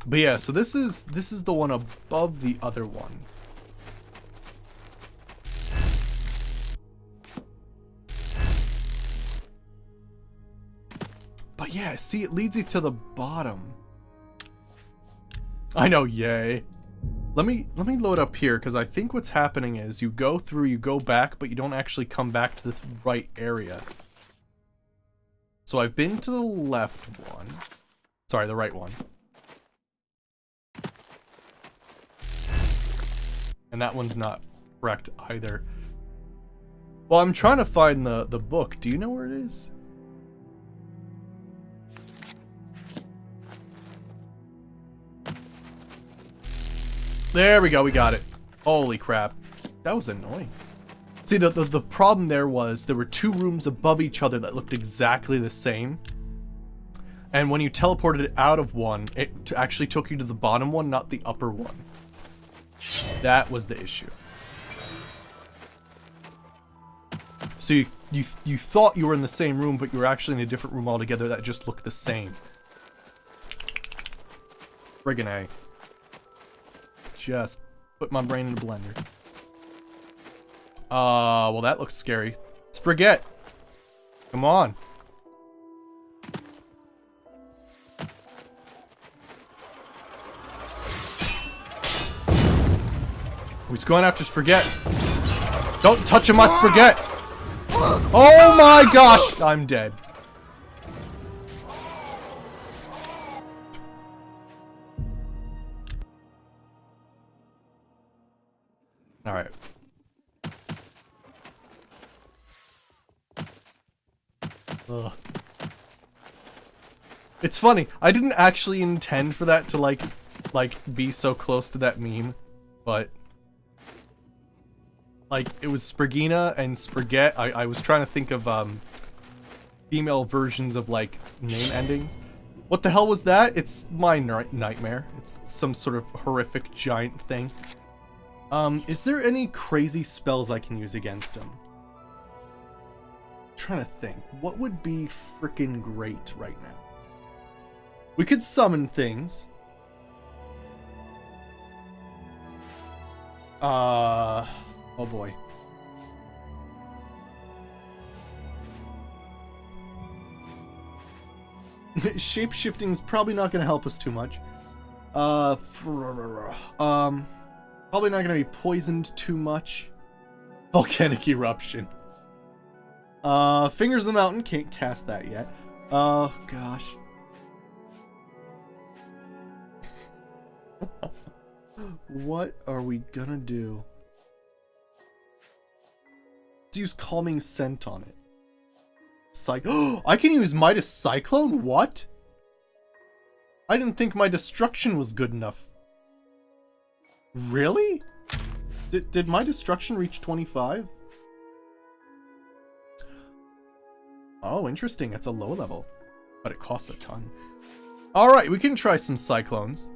A: But yeah, so this is the one above the other one. But yeah, see, it leads you to the bottom. I know, yay. Let me load up here, because I think what's happening is you go through, you go back, but you don't actually come back to the right area. So I've been to the left one. Sorry, the right one. And that one's not correct either. Well, I'm trying to find the book. Do you know where it is? There we go, we got it. Holy crap. That was annoying. See, the problem there was there were two rooms above each other that looked exactly the same. And when you teleported out of one, it actually took you to the bottom one, not the upper one. That was the issue. So you thought you were in the same room, but you were actually in a different room altogether that just looked the same. Friggin' A. Just put my brain in a blender. Well that looks scary. Spaghetti! Come on. He's going after spaghetti. Don't touch my spaghetti! Oh my gosh! I'm dead. Alright. Ugh. It's funny. I didn't actually intend for that to like be so close to that meme, but like it was Sprigina and Spaghetti. I was trying to think of female versions of like name endings. What the hell was that? It's my nightmare. It's some sort of horrific giant thing. Is there any crazy spells I can use against him? I'm trying to think. What would be freaking great right now? We could summon things. Oh boy. Shape-shifting is probably not going to help us too much. Probably not going to be poisoned too much. Volcanic eruption. Fingers of the Mountain, can't cast that yet. Oh gosh. What are we gonna do? Let's use Calming Scent on it. I can use Midas Cyclone? What? I didn't think my destruction was good enough. Really? Did my destruction reach 25? Oh, interesting. It's a low level, but it costs a ton. Alright, we can try some Cyclones.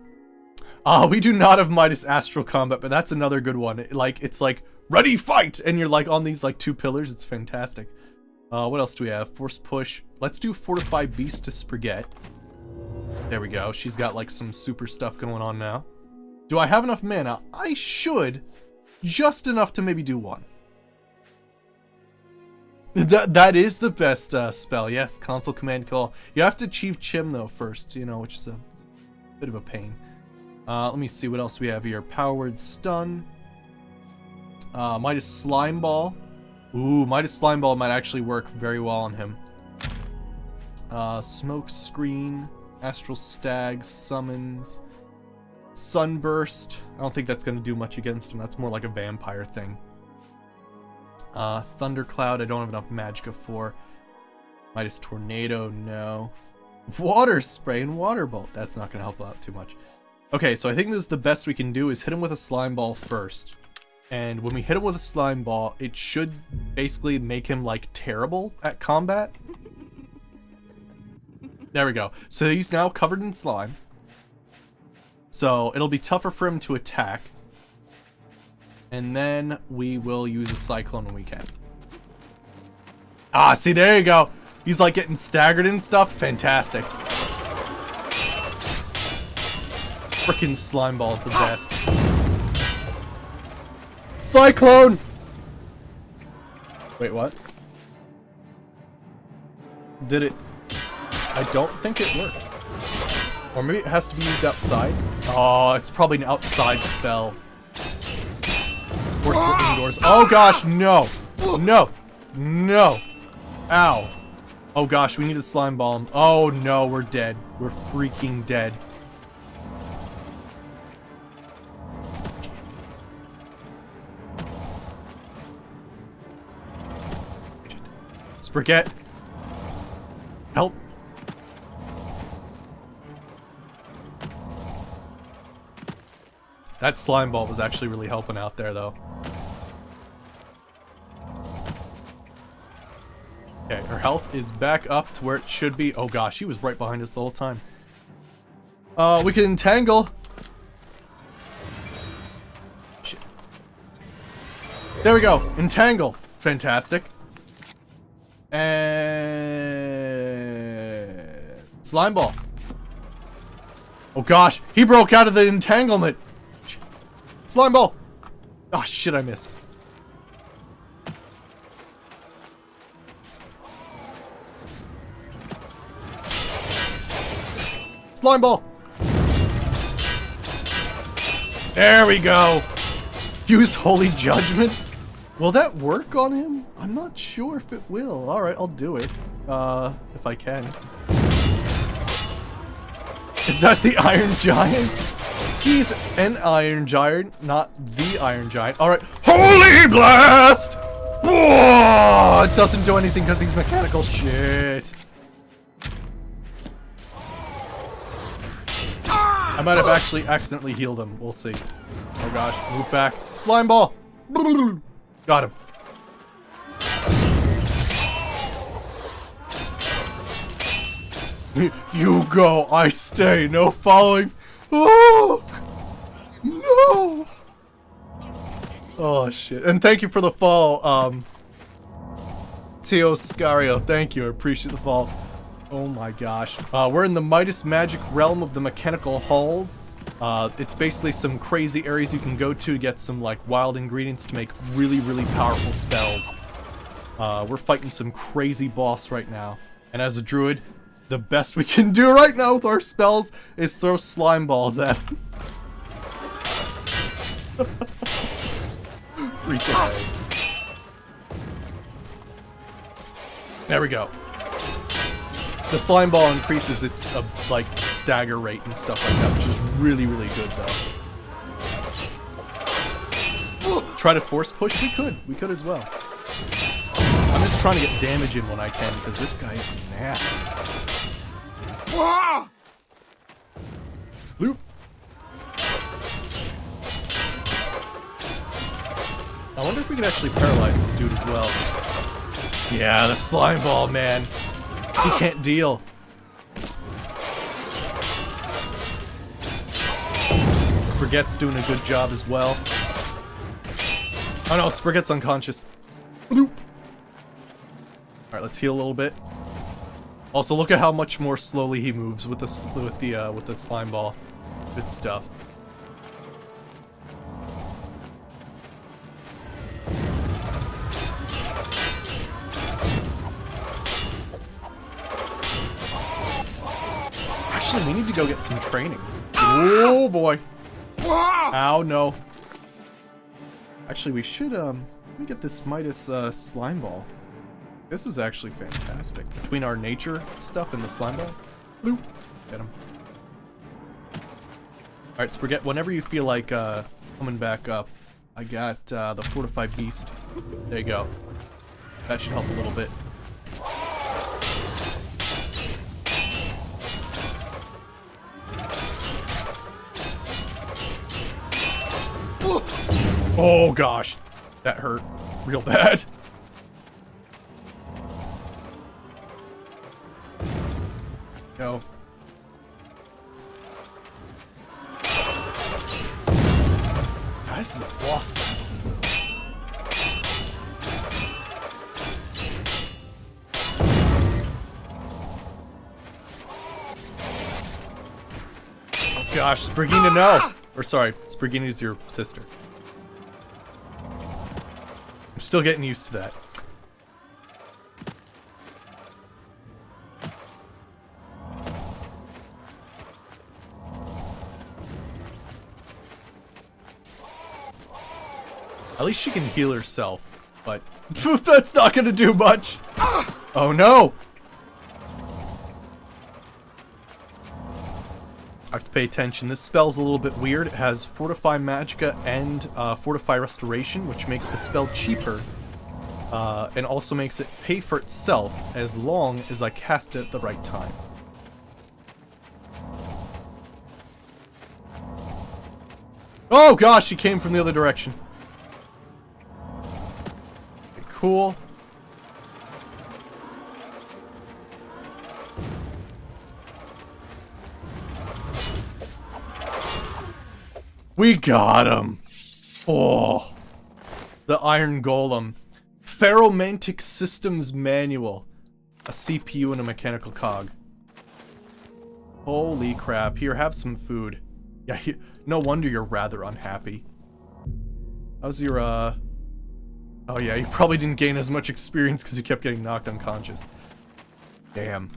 A: We do not have Midas Astral Combat, but that's another good one. It's like, ready, fight! And you're like on these like two pillars. It's fantastic. What else do we have? Force Push. Let's do Fortify Beast to Spaghetti. There we go. She's got like some super stuff going on now. Do I have enough mana? I should. Just enough to maybe do one. That is the best spell. Yes, Console Command Call. You have to achieve Chim though first, you know, which is a bit of a pain. Let me see what else we have here. Power Word Stun. Midas Slime Ball. Ooh, Midas Slime Ball might actually work very well on him. Smoke Screen. Astral Stag. Summons. Sunburst. I don't think that's going to do much against him. That's more like a vampire thing. Thundercloud. I don't have enough Magicka for. Midas Tornado. No. Water Spray and Water Bolt. That's not going to help out too much. Okay, so I think this is the best we can do is hit him with a Slime Ball first. And when we hit him with a Slime Ball, it should basically make him, like, terrible at combat. There we go. So he's now covered in slime. So it'll be tougher for him to attack. And then we will use a Cyclone when we can. Ah, see, there you go. He's, like, getting staggered and stuff. Fantastic. Frickin' Slime Ball's the best. Cyclone! Wait, what? Did it? I don't think it worked. Or maybe it has to be used outside. Oh, it's probably an outside spell. Or indoors. Oh gosh, no. No. No. Ow. Oh gosh, we need a slime bomb. Oh no, we're dead. We're freaking dead. Spaghetti. Help. That slime ball was actually really helping out there, though. Okay, her health is back up to where it should be. Oh gosh, he was right behind us the whole time. We can entangle. Shit. There we go. Entangle. Fantastic. And slime ball. Oh gosh, he broke out of the entanglement. Slime ball. Oh shit, I missed. Slime ball. There we go. Use Holy Judgment. Will that work on him? I'm not sure if it will. Alright, I'll do it. If I can. Is that the Iron Giant? He's an Iron Giant, not the Iron Giant. Alright. Holy Blast! Oh, it doesn't do anything because he's mechanical. Shit. I might have actually accidentally healed him. We'll see. Oh gosh. Move back. Slime ball! Got him. You go, I stay, no following. Oh! No! Oh shit. And thank you for the fall, Tio Scario. Thank you, I appreciate the fall. Oh my gosh. We're in the Midas Magic realm of the mechanical halls. It's basically some crazy areas you can go to get some like wild ingredients to make really, really powerful spells. We're fighting some crazy boss right now. And as a druid, the best we can do right now with our spells is throw slime balls at him. Freaking A. There we go. The slime ball increases its like stagger rate and stuff like that, which is really, really good though. Try to force push? We could as well. I'm just trying to get damage in when I can because this guy is nasty. Loop. I wonder if we could actually paralyze this dude as well. Yeah, the slime ball, man. He can't deal. Spaghetti's doing a good job as well. Oh no, Spaghetti's unconscious. Bloop. Alright, let's heal a little bit. Also, look at how much more slowly he moves with the slime ball. Good stuff. Actually, we need to go get some training. Oh boy. Ow, no. Actually, we should, let me get this Midas, slime ball. This is actually fantastic. Between our nature stuff and the slime ball. Bloop. Get him. Alright, Spaghetti, whenever you feel like, coming back up, I got, the Fortified Beast. There you go. That should help a little bit. Oh gosh, that hurt real bad. Go. This is a boss battle. Oh gosh, Sprigina, no! Or sorry, Sprigina's your sister. I'm still getting used to that. At least she can heal herself, but that's not gonna do much. Oh no! I have to pay attention. This spell's a little bit weird. It has Fortify Magicka and Fortify Restoration, which makes the spell cheaper. And also makes it pay for itself as long as I cast it at the right time. Oh gosh, she came from the other direction. Okay, cool. We got him. Oh, the Iron Golem. Ferromantic Systems Manual. A CPU and a mechanical cog. Holy crap. Here, have some food. Yeah, no wonder you're rather unhappy. How's your, Oh yeah, you probably didn't gain as much experience because you kept getting knocked unconscious. Damn.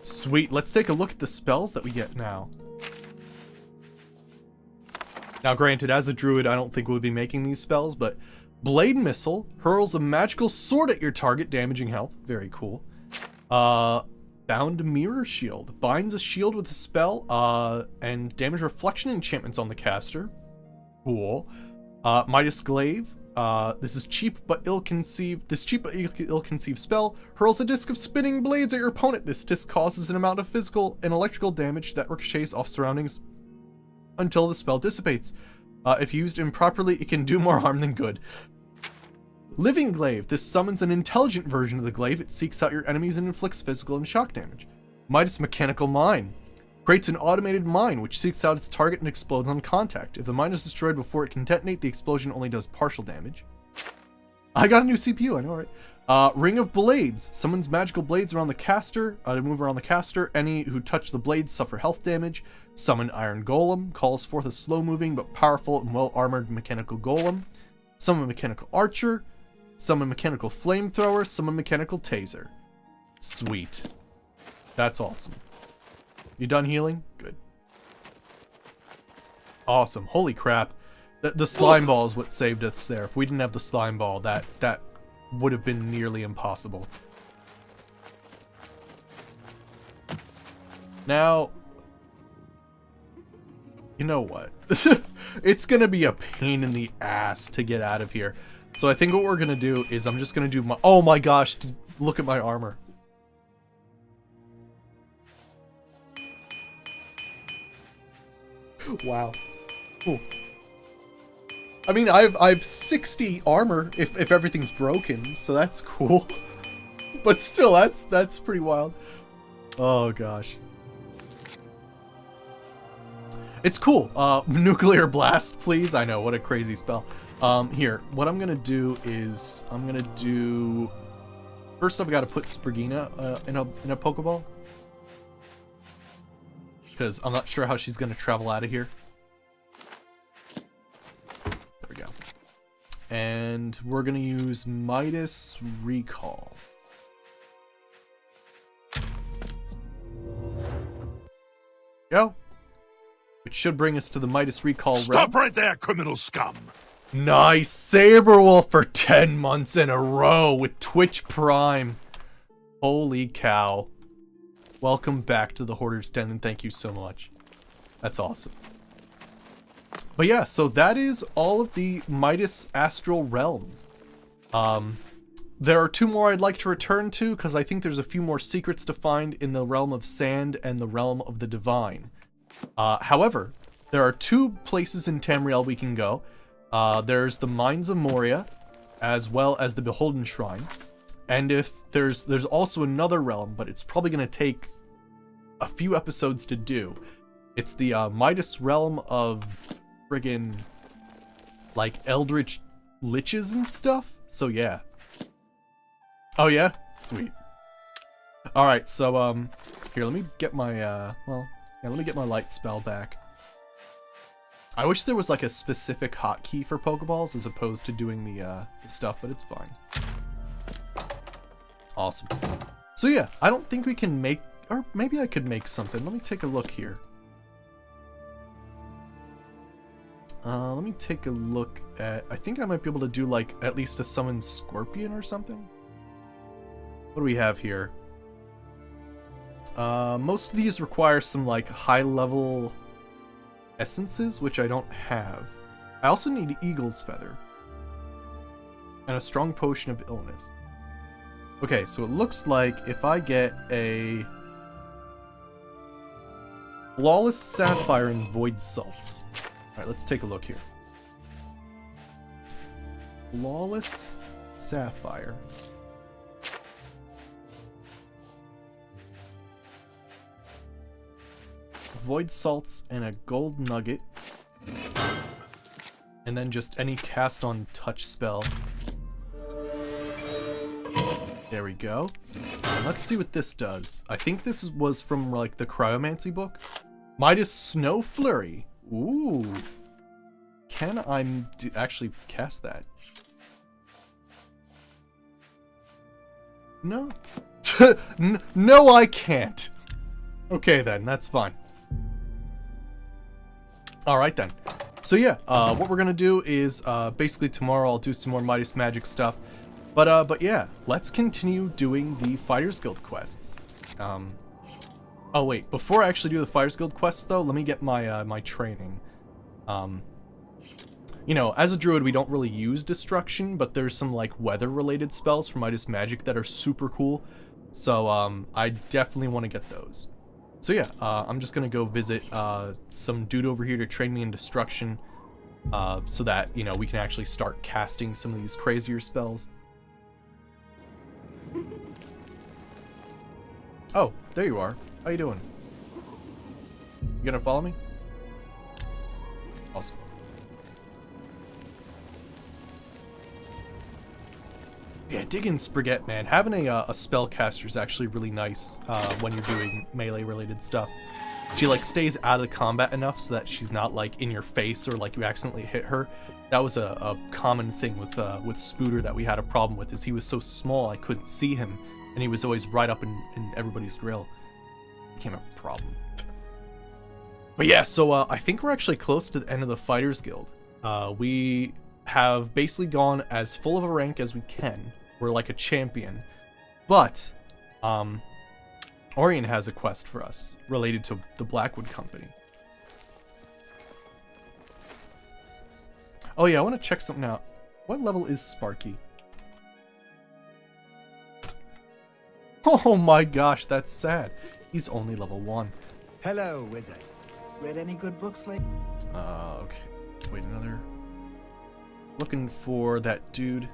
A: Sweet, let's take a look at the spells that we get now. Now granted, as a druid, I don't think we'll be making these spells, but Blade Missile hurls a magical sword at your target, damaging health. Very cool. Bound Mirror Shield binds a shield with a spell, and damage reflection enchantments on the caster. Cool. Midas Glaive. This is cheap but ill-conceived. This cheap but ill-conceived spell hurls a disc of spinning blades at your opponent. This disc causes an amount of physical and electrical damage that ricochets off surroundings until the spell dissipates. If used improperly, it can do more harm than good. Living Glaive. This summons an intelligent version of the glaive. It seeks out your enemies and inflicts physical and shock damage. Midas Mechanical Mine. Creates an automated mine which seeks out its target and explodes on contact. If the mine is destroyed before it can detonate, the explosion only does partial damage. I got a new CPU, I know, right? Ring of Blades. Summons magical blades around the caster. To move around the caster. Any who touch the blades suffer health damage. Summon Iron Golem. Calls forth a slow-moving but powerful and well-armored mechanical golem. Summon Mechanical Archer. Summon Mechanical Flamethrower. Summon Mechanical Taser. Sweet. That's awesome. You done healing? Good. Awesome. Holy crap. The slime ball is what saved us there. If we didn't have the slime ball, that would have been nearly impossible. Now, you know what? It's gonna be a pain in the ass to get out of here. So I think what we're gonna do is I'm just gonna do my... Oh my gosh, look at my armor. Wow. Cool. I mean, I've 60 armor if everything's broken, so that's cool. But still, that's pretty wild. Oh gosh. It's cool. Nuclear Blast, please. I know, what a crazy spell. Here, what I'm gonna do is I'm gonna do... First I've got to put Sprigina in a Pokeball. Because I'm not sure how she's gonna travel out of here. There we go. And we're gonna use Midas Recall. Go. Which should bring us to the Midas Recall realm.
B: Stop right there, criminal scum!
A: Nice! Saberwolf for 10 months in a row with Twitch Prime. Holy cow. Welcome back to the Hoarder's Den, and thank you so much. That's awesome. But yeah, so that is all of the Midas Astral Realms. There are 2 more I'd like to return to, because I think there's a few more secrets to find in the Realm of Sand and the Realm of the Divine. However, there are 2 places in Tamriel we can go. There's the Mines of Moria, as well as the Beholden Shrine. And if there's also another realm, but it's probably going to take a few episodes to do. It's the Midas realm of friggin' like Eldritch Liches and stuff. So yeah. Oh yeah? Sweet. Alright, so here, let me get my let me get my light spell back. I wish there was like a specific hotkey for Pokeballs as opposed to doing the stuff, but it's fine. Awesome. So yeah, I don't think we can make, or maybe I could make something. Let me take a look here. Let me take a look at... I think I might be able to do, like, at least a summon scorpion or something. What do we have here? Most of these require some, like, high-level essences, which I don't have. I also need Eagle's Feather. And a strong potion of illness. Okay, so it looks like if I get a Flawless Sapphire and Void Salts. Alright, let's take a look here. Flawless Sapphire. Void Salts and a Gold Nugget. And then just any cast on touch spell. There we go. And let's see what this does. I think this was from like the Cryomancy book. Midas Snow Flurry. Ooh. Can I actually cast that? No. No, I can't. Okay then, that's fine. Alright then. So yeah, what we're gonna do is basically tomorrow I'll do some more Midas Magic stuff. But yeah, let's continue doing the Fighters Guild quests. Oh wait, before I actually do the Fighters Guild quests though, let me get my my training. You know, as a druid we don't really use destruction, but there's some like weather related spells from Midas Magic that are super cool. So I definitely want to get those. So yeah, I'm just gonna go visit some dude over here to train me in destruction, so that, you know, we can actually start casting some of these crazier spells. Oh, there you are. How you doing? You gonna follow me? Awesome. Yeah, dig in Spaghetti, man. Having a spellcaster is actually really nice when you're doing melee-related stuff. She, like, stays out of the combat enough so that she's not, like, in your face or, like, you accidentally hit her. That was a common thing with Spooter that we had a problem with, is he was so small I couldn't see him, and he was always right up in everybody's grill. It became a problem. But yeah, so I think we're actually close to the end of the Fighters Guild. We have basically gone as full of a rank as we can. We're like a champion. But Orion has a quest for us related to the Blackwood Company. Oh yeah, I want to check something out. What level is Sparky? Oh my gosh, that's sad. He's only level 1.
C: Hello, wizard. Read any good books lately?
A: Okay. Let's wait another. Looking for that dude.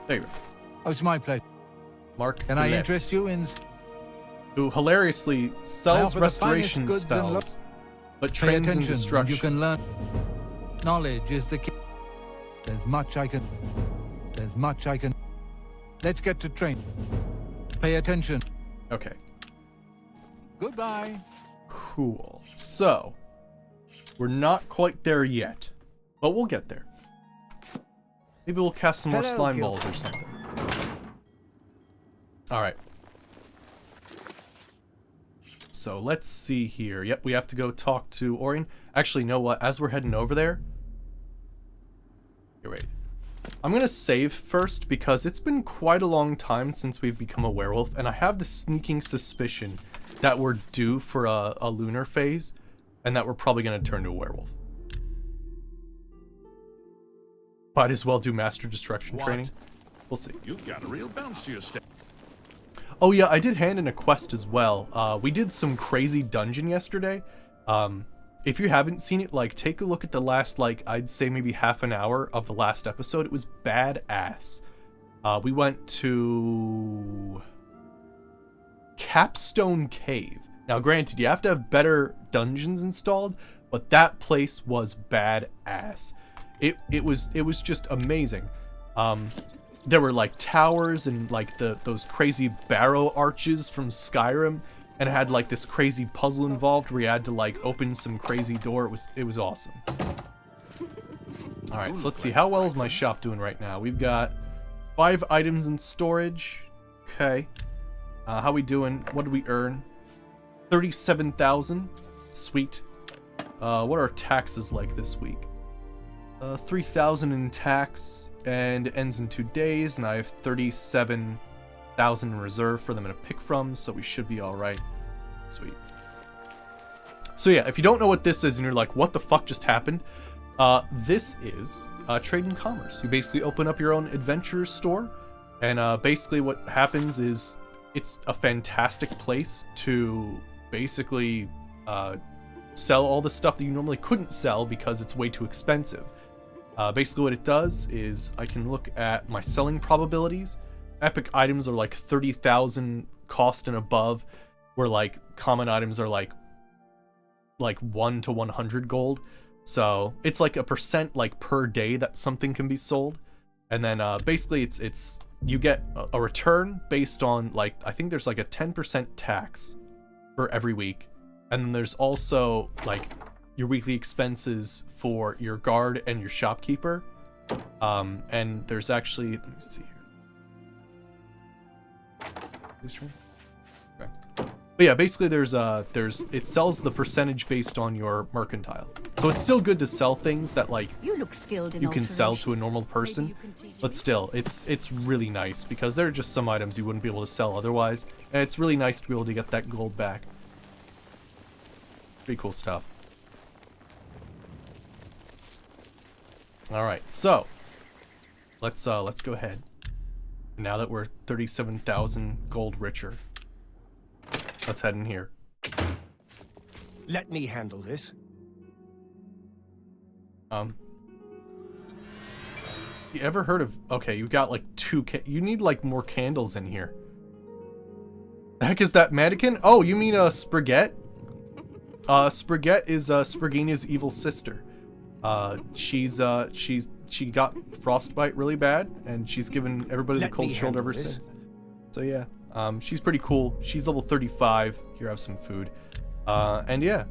A: There you go.
C: Oh, it's my pleasure.
A: Mark.
C: Can I interest you in...
A: Who hilariously sells restoration spells, but trains in destruction.
C: You can learn. Knowledge is the key. There's much I can... Let's get to train. Pay attention.
A: Okay.
C: Goodbye.
A: Cool. So, we're not quite there yet, but we'll get there. Maybe we'll cast some more slime balls or something. Alright. So let's see here. Yep, we have to go talk to Orion. Actually, you know what? As we're heading over there... Here, wait. I'm gonna save first because it's been quite a long time since we've become a werewolf, and I have the sneaking suspicion that we're due for a lunar phase, and that we're probably gonna turn to a werewolf. Might as well do Master Destruction training. We'll see.
B: You've got a real bounce to your step.
A: Oh yeah, I did hand in a quest as well. We did some crazy dungeon yesterday. If you haven't seen it, like, take a look at the last, like, I'd say maybe half an hour of the last episode. It was badass. We went to Capstone Cave. Now, granted, you have to have better dungeons installed, but that place was badass. It was just amazing. There were like towers and like those crazy barrow arches from Skyrim, and it had like this crazy puzzle involved where you had to like open some crazy door. It was awesome. All right, so let's see, how well is my shop doing right now? We've got 5 items in storage. Okay. How we doing? What did we earn? 37,000. Sweet. What are taxes like this week? 3,000 in tax, and it ends in 2 days, and I have 37,000 in reserve for them to pick from, so we should be alright. Sweet. So yeah, if you don't know what this is and you're like, what the fuck just happened? This is trade and commerce. You basically open up your own adventure store, and basically what happens is it's a fantastic place to basically sell all the stuff that you normally couldn't sell because it's way too expensive. Basically what it does is I can look at my selling probabilities. Epic items are like 30,000 cost and above, where like common items are like 1 to 100 gold. So it's like a percent like per day that something can be sold. And then basically it's you get a return based on like, I think there's like a 10% tax for every week. And then there's also like your weekly expenses for your guard and your shopkeeper. And there's actually, let me see here. Okay. But yeah, basically it sells the percentage based on your mercantile. So it's still good to sell things that like
D: You look skilled in
A: you can sell to a
D: alteration.
A: normal person, but still it's really nice because there are just some items you wouldn't be able to sell otherwise, and it's really nice to be able to get that gold back. Pretty cool stuff. All right, so let's go ahead. Now that we're 37,000 gold richer, let's head in here.
E: Let me handle this.
A: You ever heard of? Okay, you got like you need like more candles in here. The heck is that mannequin? Oh, you mean Sprigette? Sprigette is Spriginia's evil sister. She got frostbite really bad, and she's given everybody the cold shoulder ever since. So yeah, she's pretty cool. She's level 35. Here, have some food. And yeah,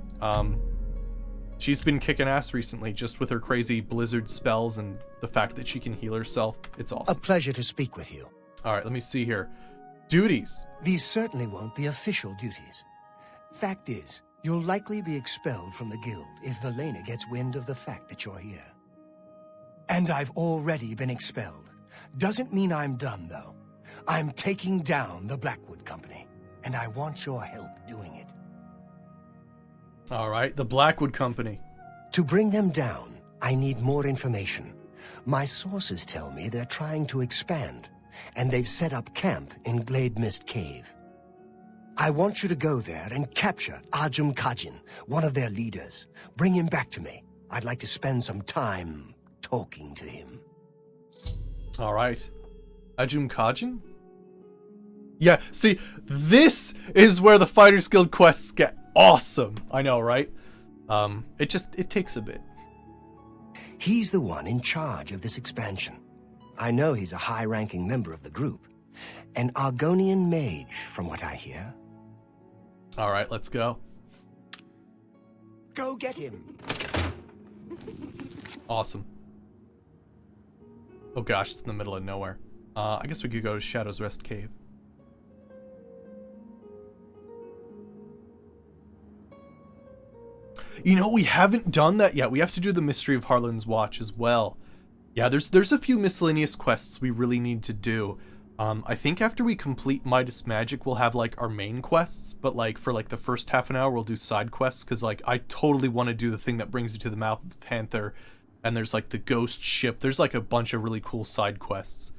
A: she's been kicking ass recently, just with her crazy blizzard spells and the fact that she can heal herself. It's awesome.
E: A pleasure to speak with you.
A: All right, let me see here. Duties.
E: These certainly won't be official duties. Fact is, you'll likely be expelled from the guild if Velena gets wind of the fact that you're here. And I've already been expelled. Doesn't mean I'm done, though. I'm taking down the Blackwood Company, and I want your help doing it.
A: All right, the Blackwood Company.
E: To bring them down, I need more information. My sources tell me they're trying to expand, and they've set up camp in Glade Mist Cave. I want you to go there and capture Ajum Kajin, one of their leaders. Bring him back to me. I'd like to spend some time talking to him.
A: All right. Ajum Kajin? Yeah, see, this is where the Fighters Guild quests get awesome. I know, right? It takes a bit.
E: He's the one in charge of this expansion. I know he's a high-ranking member of the group. An Argonian mage, from what I hear.
A: All right, let's go.
E: Go get him.
A: Awesome. Oh gosh, it's in the middle of nowhere. I guess we could go to Shadow's Rest Cave. You know, we haven't done that yet. We have to do the Mystery of Harlan's Watch as well. Yeah, there's a few miscellaneous quests we really need to do. I think after we complete Midas Magic, we'll have like our main quests, but like for like the first half an hour, we'll do side quests, because like I totally want to do the thing that brings you to the mouth of the Panther, and there's like the ghost ship. There's like a bunch of really cool side quests.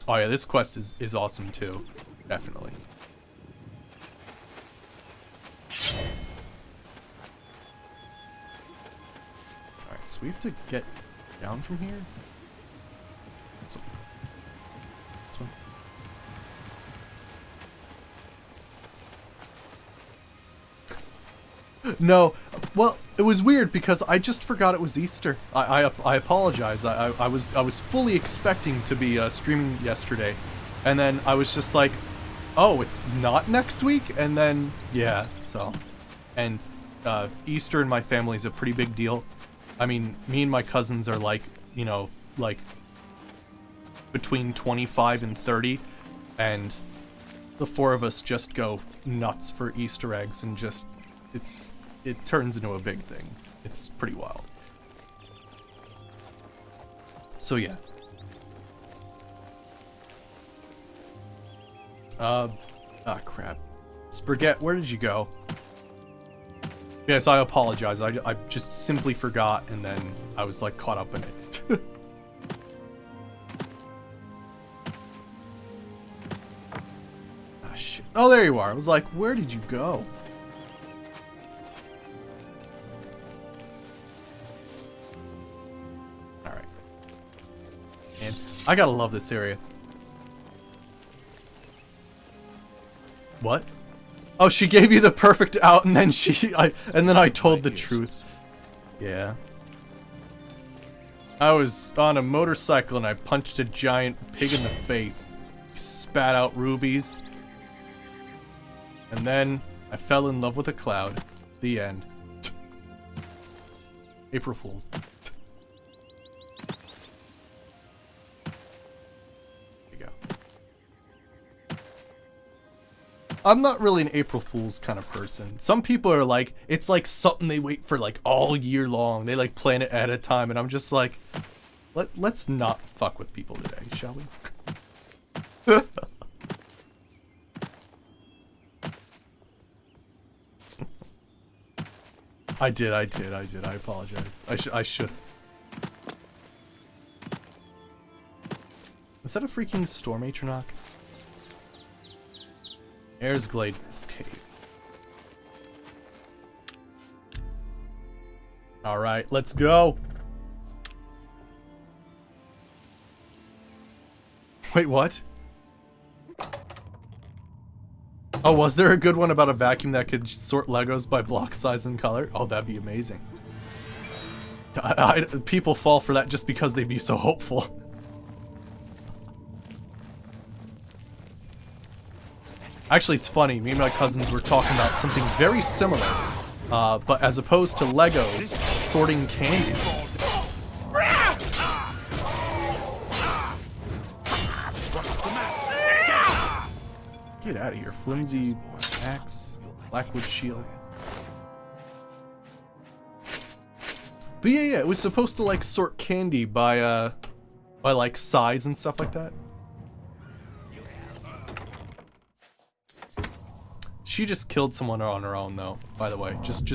A: Oh yeah, this quest is awesome too, definitely. Alright, so we have to get down from here? This one. No, well, it was weird because I just forgot it was Easter. I apologize. I was fully expecting to be streaming yesterday, and then I was just like, oh, it's not next week? And then, yeah, so. And Easter in my family is a pretty big deal. I mean, me and my cousins are like, you know, like between 25 and 30, and the four of us just go nuts for Easter eggs and just it turns into a big thing. It's pretty wild. So yeah. Crap. Spaghetti, where did you go? Yes, I apologize. I just simply forgot, and then I was like caught up in it. Ah, shit. Oh, there you are. I was like, where did you go? Alright. And I gotta love this area. What? Oh, she gave you the perfect out, and then I told the truth. Yeah. I was on a motorcycle and I punched a giant pig in the face. He spat out rubies. And then I fell in love with a cloud. The end. April Fools. I'm not really an April Fool's kind of person. Some people are like, it's like something they wait for like all year long. They like plan it at a time, and I'm just like, let's not fuck with people today, shall we? I did. I apologize. I should. Is that a freaking storm atronach? There's Glade Mist Cave. Alright, let's go. Wait, what? Oh, was there a good one about a vacuum that could sort Legos by block size and color? Oh, that'd be amazing. People fall for that just because they'd be so hopeful. Actually, it's funny. Me and my cousins were talking about something very similar, but as opposed to Legos, sorting candy. Get out of here, flimsy axe, blackwood shield. But yeah, it was supposed to like sort candy by like size and stuff like that. She just killed someone on her own, though. By the way, just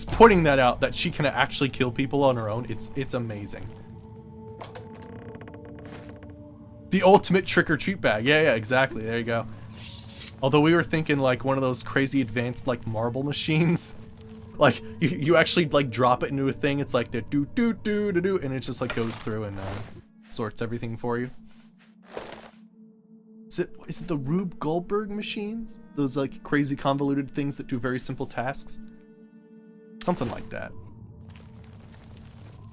A: pointing that out, that she can actually kill people on her own. It's amazing. The ultimate trick-or-treat bag. Yeah, exactly. There you go. Although we were thinking like one of those crazy advanced like marble machines. Like you actually like drop it into a thing. It's like the do do do do do, and it just like goes through and sorts everything for you. Is it the Rube Goldberg machines? Those like crazy convoluted things that do very simple tasks? Something like that.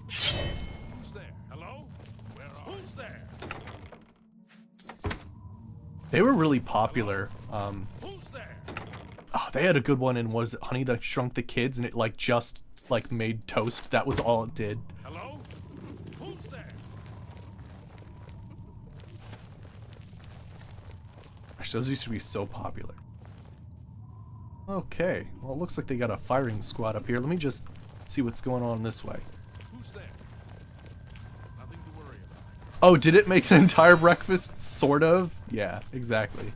B: Who's there? Hello? Who's there?
A: They were really popular.
B: Who's there?
A: Oh, they had a good one in, was it Honey That Shrunk the Kids, and it like just like made toast. That was all it did.
B: Hello? Who's there?
A: Gosh, those used to be so popular. Okay, well it looks like they got a firing squad up here. Let me just see what's going on this way.
B: Who's there? Nothing to worry about.
A: Oh, did it make an entire breakfast? Sort of? Yeah, exactly.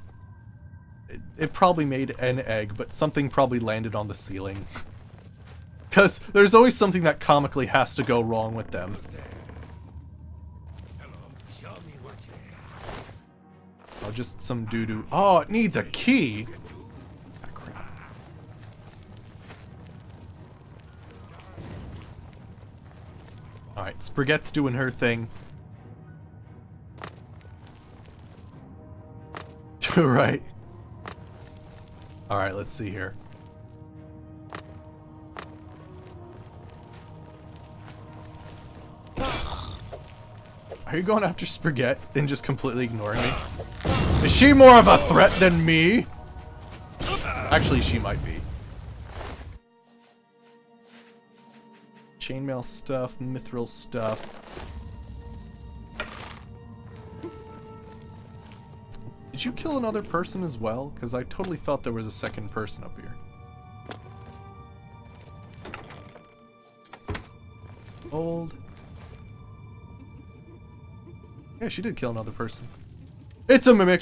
A: It probably made an egg, but something probably landed on the ceiling. Because there's always something that comically has to go wrong with them. Oh, just some doo-doo. Oh, it needs a key! Ah, crap. Alright, Spaghetti's doing her thing. Right. Alright, let's see here. Are you going after Spaghetti and just completely ignoring me? Is she more of a threat than me? Actually, she might be. Chainmail stuff, mithril stuff. Did did you kill another person as well? Because I totally felt there was a second person up here. Old. Yeah, she did kill another person. It's a mimic!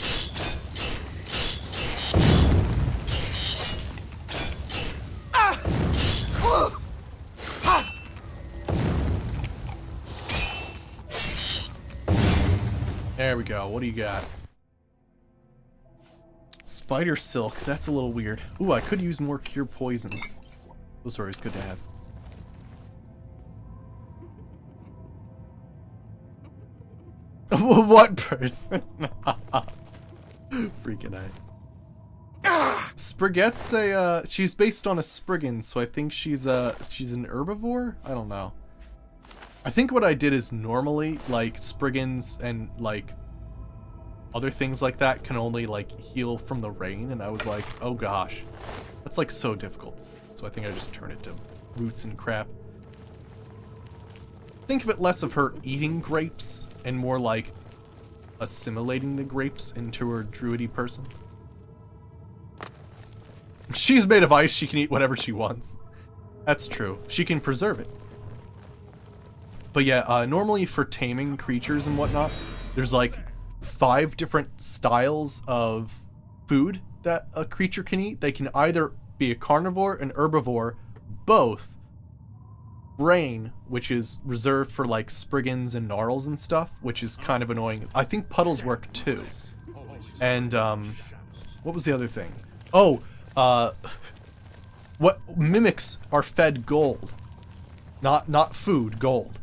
A: There we go. What do you got? Spider silk. That's a little weird. Ooh, I could use more cure poisons. Those are always good to have. What person? Freaking A. Sprigette's a, she's based on a Spriggan, so I think she's an herbivore? I don't know. I think what I did is normally, like, Spriggans and, like, other things like that can only, like, heal from the rain, and I was like, oh gosh. That's, like, so difficult. So I think I just turn it to roots and crap. Think of it less of her eating grapes and more like assimilating the grapes into her druidy person. She's made of ice, she can eat whatever she wants. That's true. She can preserve it. But yeah, normally for taming creatures and whatnot, there's like 5 different styles of food that a creature can eat. They can either be a carnivore, an herbivore, both. Rain, which is reserved for like Spriggans and Gnarls and stuff, which is kind of annoying. I think puddles work too. And what was the other thing? Oh, what mimics are fed gold. Not food, gold.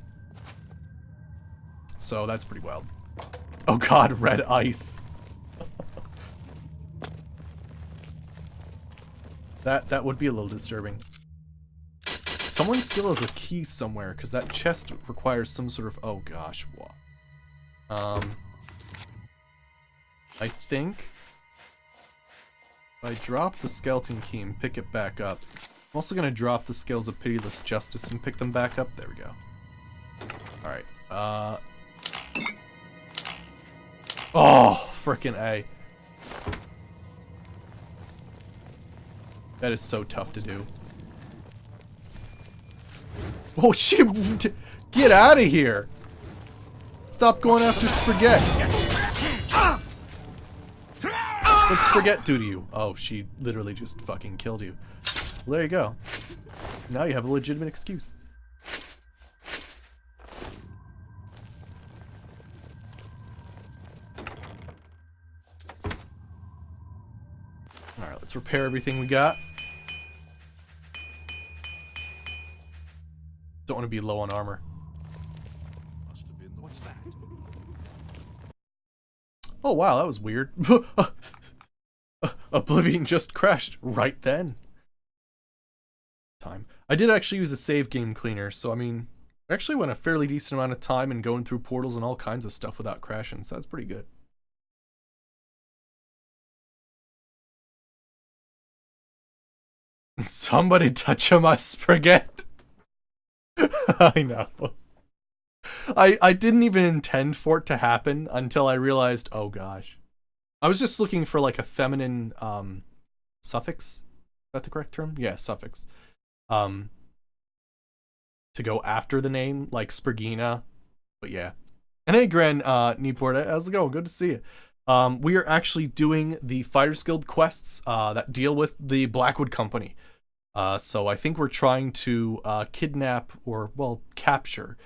A: So that's pretty wild. Oh god, red ice. That would be a little disturbing. Someone still has a key somewhere, because that chest requires some sort of... Oh gosh, what? I think... if I drop the skeleton key and pick it back up... I'm also going to drop the Scales of Pitiless Justice and pick them back up. There we go. Alright, oh, frickin' A. That is so tough to do. Oh shit! Get out of here! Stop going after Spaghetti. What'd Spaghetti do to you? Oh, she literally just fucking killed you. Well, there you go. Now you have a legitimate excuse. Alright, let's repair everything we got. Don't want to be low on armor.
B: Must have been. What's that?
A: Oh wow, that was weird. Oblivion just crashed right then. Time. I did actually use a save game cleaner, so I mean, I actually went a fairly decent amount of time and going through portals and all kinds of stuff without crashing, so that's pretty good. Somebody touch my spaghetti. I know. I didn't even intend for it to happen until I realized, oh gosh. I was just looking for like a feminine suffix. Is that the correct term? Yeah, suffix. To go after the name, like Sprigina. But yeah. And hey Gran Newport, how's it going? Good to see you. We are actually doing the Fighters Guild quests that deal with the Blackwood Company. So I think we're trying to kidnap or, well, capture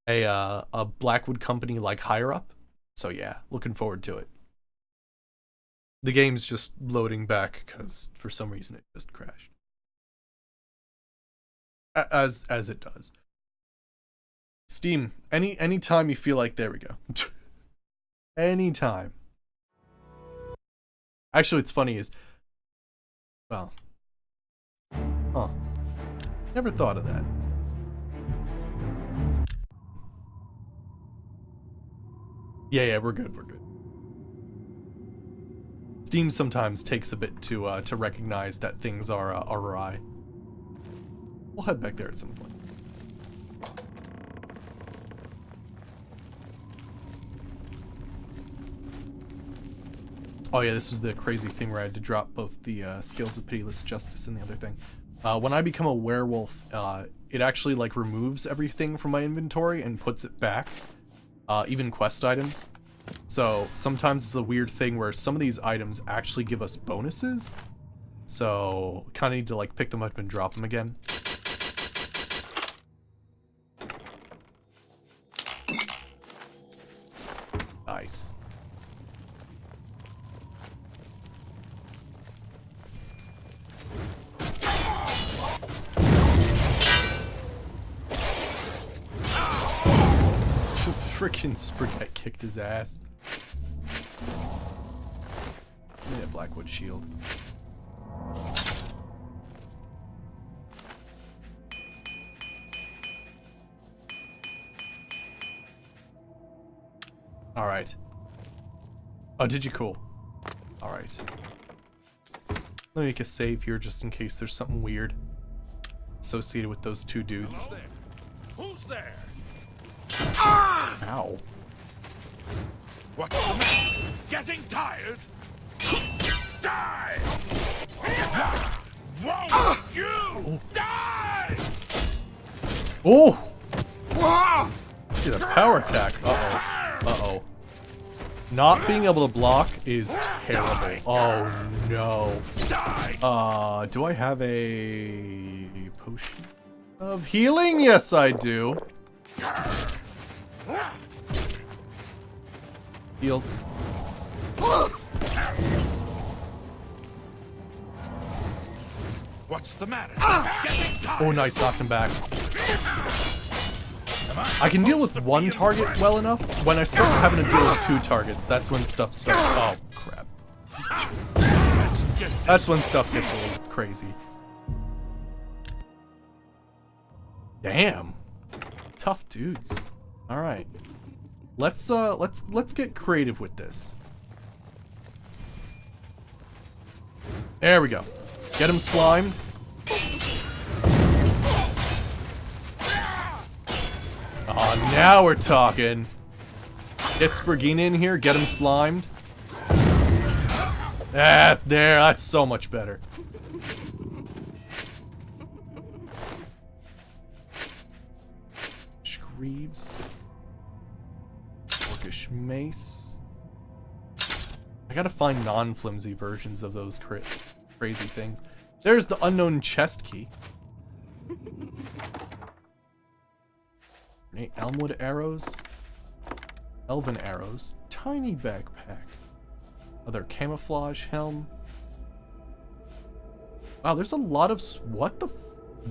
A: a Blackwood Company like higher up. So yeah, looking forward to it. The game's just loading back because for some reason it just crashed. As it does. Steam, any time you feel like, there we go. Anytime. Actually, what's funny is, well, huh. Never thought of that. Yeah, we're good, we're good. Steam sometimes takes a bit to recognize that things are awry. We'll head back there at some point. Oh yeah, this was the crazy thing where I had to drop both the Scales of Pitiless Justice and the other thing. When I become a werewolf, it actually like removes everything from my inventory and puts it back, even quest items. So sometimes it's a weird thing where some of these items actually give us bonuses. So kind of need to like pick them up and drop them again. Nice. Freaking Spaghetti kicked his ass. Give me a Blackwood shield. Alright. Oh, did you? Cool. Alright. Let me make a save here just in case there's something weird associated with those two dudes.
B: Who's there? Who's there?
A: Ow.
B: What's the matter? Getting tired? Die! Won't you die?
A: Oh! Get a power attack. Uh-oh. Uh-oh. Not being able to block is terrible. Oh, no.
B: Die!
A: Do I have a potion of healing? Yes, I do. Heals.
B: What's the matter? Getting tired?
A: Oh, nice. Knocked him back. I can deal with one target well enough. When I start having to deal with two targets, that's when stuff starts. Oh, crap. That's when stuff gets a little crazy. Damn. Tough dudes. All right. Let's get creative with this. There we go. Get him slimed. Oh, now we're talking. Get Sprigina in here, get him slimed. There, that's so much better. Greaves. Orcish mace. I gotta find non-flimsy versions of those crazy things. There's the unknown chest key. Elmwood arrows. Elven arrows. Tiny backpack. Other camouflage helm. Wow, there's a lot of... What the...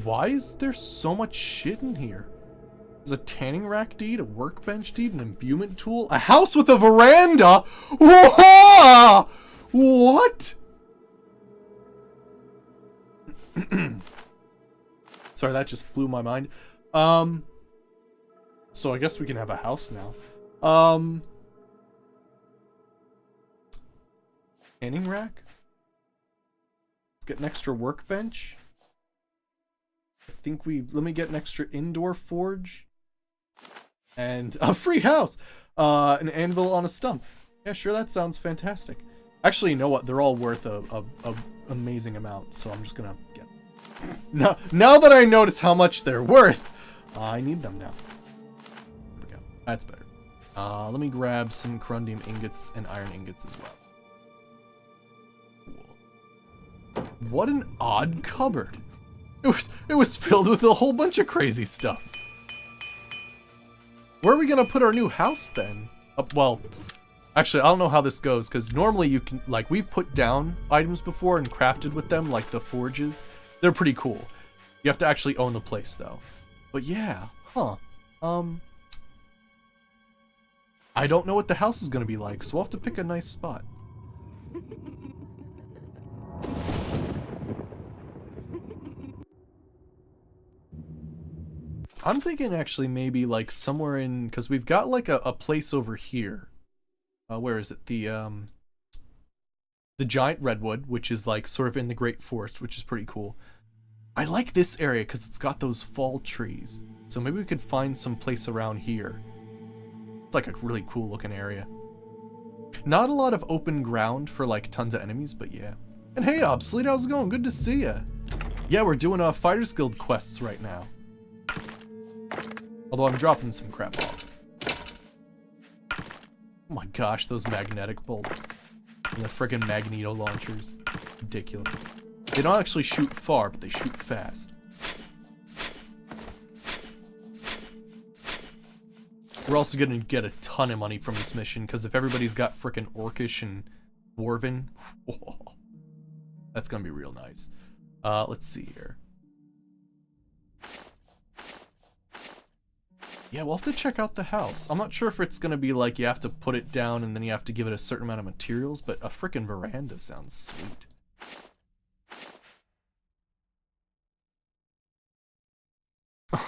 A: Why is there so much shit in here? There's a tanning rack deed, a workbench deed, an imbuement tool, a house with a veranda! Whoa! What? Sorry, that just blew my mind. So I guess we can have a house now. Tanning rack? Let's get an extra workbench. I think let me get an extra indoor forge. And a free house! An anvil on a stump. Yeah, sure, that sounds fantastic. Actually, you know what? They're all worth a amazing amount, so I'm just gonna get them. Now that I notice how much they're worth, I need them now. There we go. That's better. Let me grab some corundium ingots and iron ingots as well. Cool. What an odd cupboard. It was filled with a whole bunch of crazy stuff. Where are we gonna put our new house then? Well, actually, I don't know how this goes, because normally you can, like, we've put down items before and crafted with them, like the forges. They're pretty cool. You have to actually own the place, though. But yeah, huh. I don't know what the house is gonna be like, so we'll have to pick a nice spot. I'm thinking actually maybe like somewhere in, because we've got like a place over here. Where is it? The giant redwood, which is like sort of in the Great Forest, which is pretty cool. I like this area because it's got those fall trees. So maybe we could find some place around here. It's like a really cool looking area. Not a lot of open ground for like tons of enemies, but yeah. And hey, Obsolete, how's it going? Good to see ya. Yeah, we're doing Fighters Guild quests right now. Although I'm dropping some crap off. Oh my gosh, those magnetic bolts. And the frickin' magneto launchers. Ridiculous. They don't actually shoot far, but they shoot fast. We're also gonna get a ton of money from this mission, because if everybody's got frickin' Orcish and Dwarven, that's gonna be real nice. Let's see here. Yeah, we'll have to check out the house. I'm not sure if it's gonna be like you have to put it down and then you have to give it a certain amount of materials, but a frickin' veranda sounds sweet.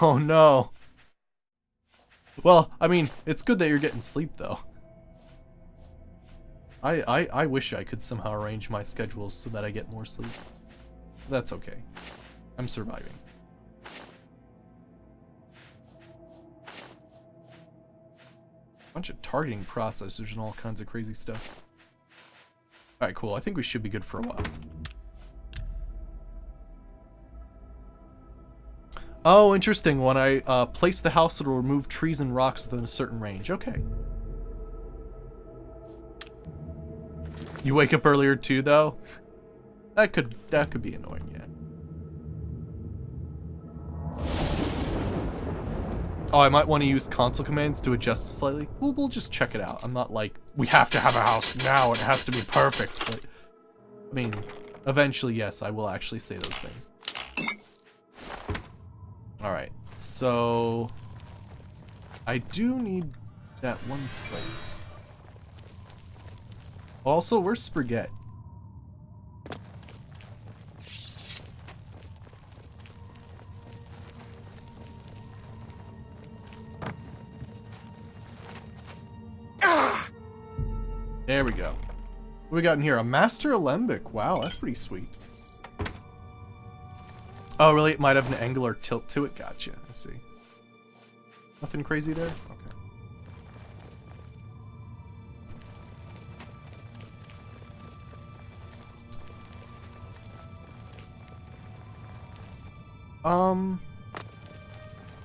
A: Oh no. Well, I mean, it's good that you're getting sleep though. I wish I could somehow arrange my schedules so that I get more sleep. That's okay. I'm surviving. Bunch of targeting processors and all kinds of crazy stuff. Alright, cool. I think we should be good for a while. Oh, interesting. When I place the house, it'll remove trees and rocks within a certain range. Okay. You wake up earlier too, though? That could be annoying, yeah. Oh, I might want to use console commands to adjust it slightly. We'll just check it out. I'm not like, we have to have a house now, it has to be perfect. But, I mean, eventually, yes, I will actually say those things. Alright, so... I do need that one place. Also, where's Spaghetti? There we go. What we got in here? A Master Alembic. Wow, that's pretty sweet. Oh, really? It might have an angular tilt to it? Gotcha. I see. Nothing crazy there? Okay.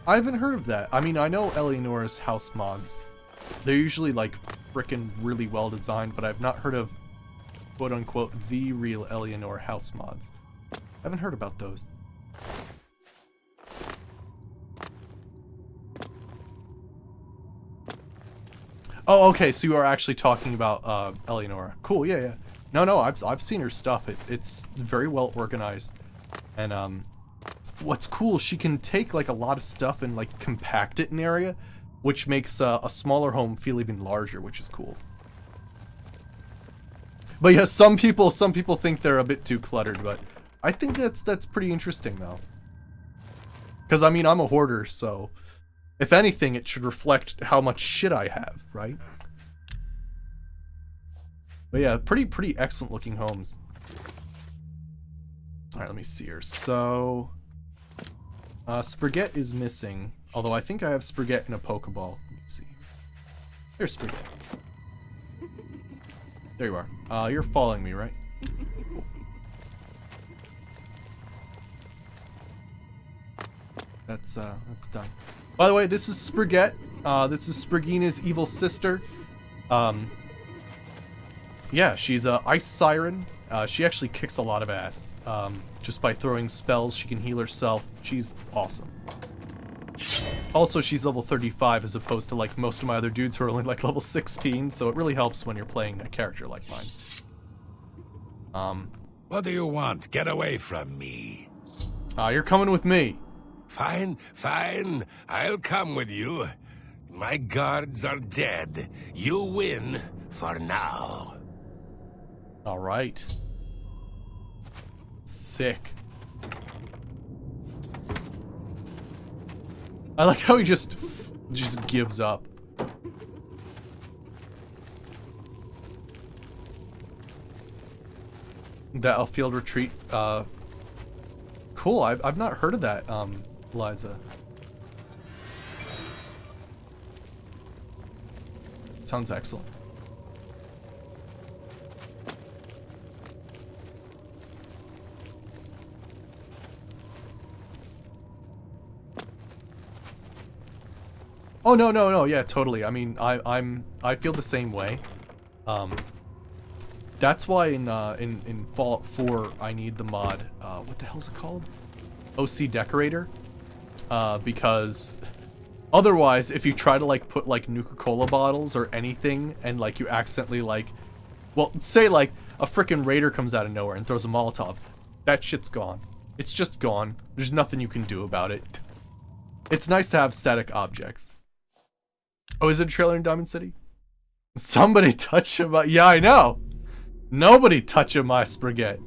A: I haven't heard of that. I mean, I know Eleanor's house mods. They're usually like frickin' really well designed, but I've not heard of quote unquote the real Eleanor house mods. I haven't heard about those. Oh, okay, so you are actually talking about Eleanor. Cool, yeah, yeah. No, I've seen her stuff. It's very well organized. And what's cool, she can take like a lot of stuff and like compact it in an area, which makes a smaller home feel even larger, which is cool. But yeah, some people think they're a bit too cluttered, but I think that's pretty interesting though. Because I mean, I'm a hoarder, so if anything, it should reflect how much shit I have, right? But yeah, pretty excellent looking homes. All right, let me see here. So, Spaghetti is missing. Although I think I have Spaghetti in a Pokeball. Let me see. There's Spaghetti. There you are. You're following me, right? Cool. That's done. By the way, this is Spaghetti. This is Sprigina's evil sister. Yeah, she's a ice siren. She actually kicks a lot of ass. Just by throwing spells, she can heal herself. She's awesome. Also, she's level 35 as opposed to like most of my other dudes who are only like level 16, so it really helps when you're playing a character like mine.
B: What do you want? Get away from me.
A: You're coming with me.
B: Fine, fine. I'll come with you. My guards are dead. You win for now.
A: All right. Sick. I like how he just gives up. That field retreat. Cool. I've not heard of that, Liza. Sounds excellent. Oh no, yeah, totally. I mean, I feel the same way. That's why in Fallout 4 I need the mod. What the hell's it called? OC Decorator. Because otherwise, if you try to like put like Nuka-Cola bottles or anything, and like you accidentally like, well, say like a frickin' raider comes out of nowhere and throws a Molotov, that shit's gone. It's just gone. There's nothing you can do about it. It's nice to have static objects. Oh, is it a trailer in Diamond City? Somebody touch him. Yeah, I know. Nobody touching my spaghetti.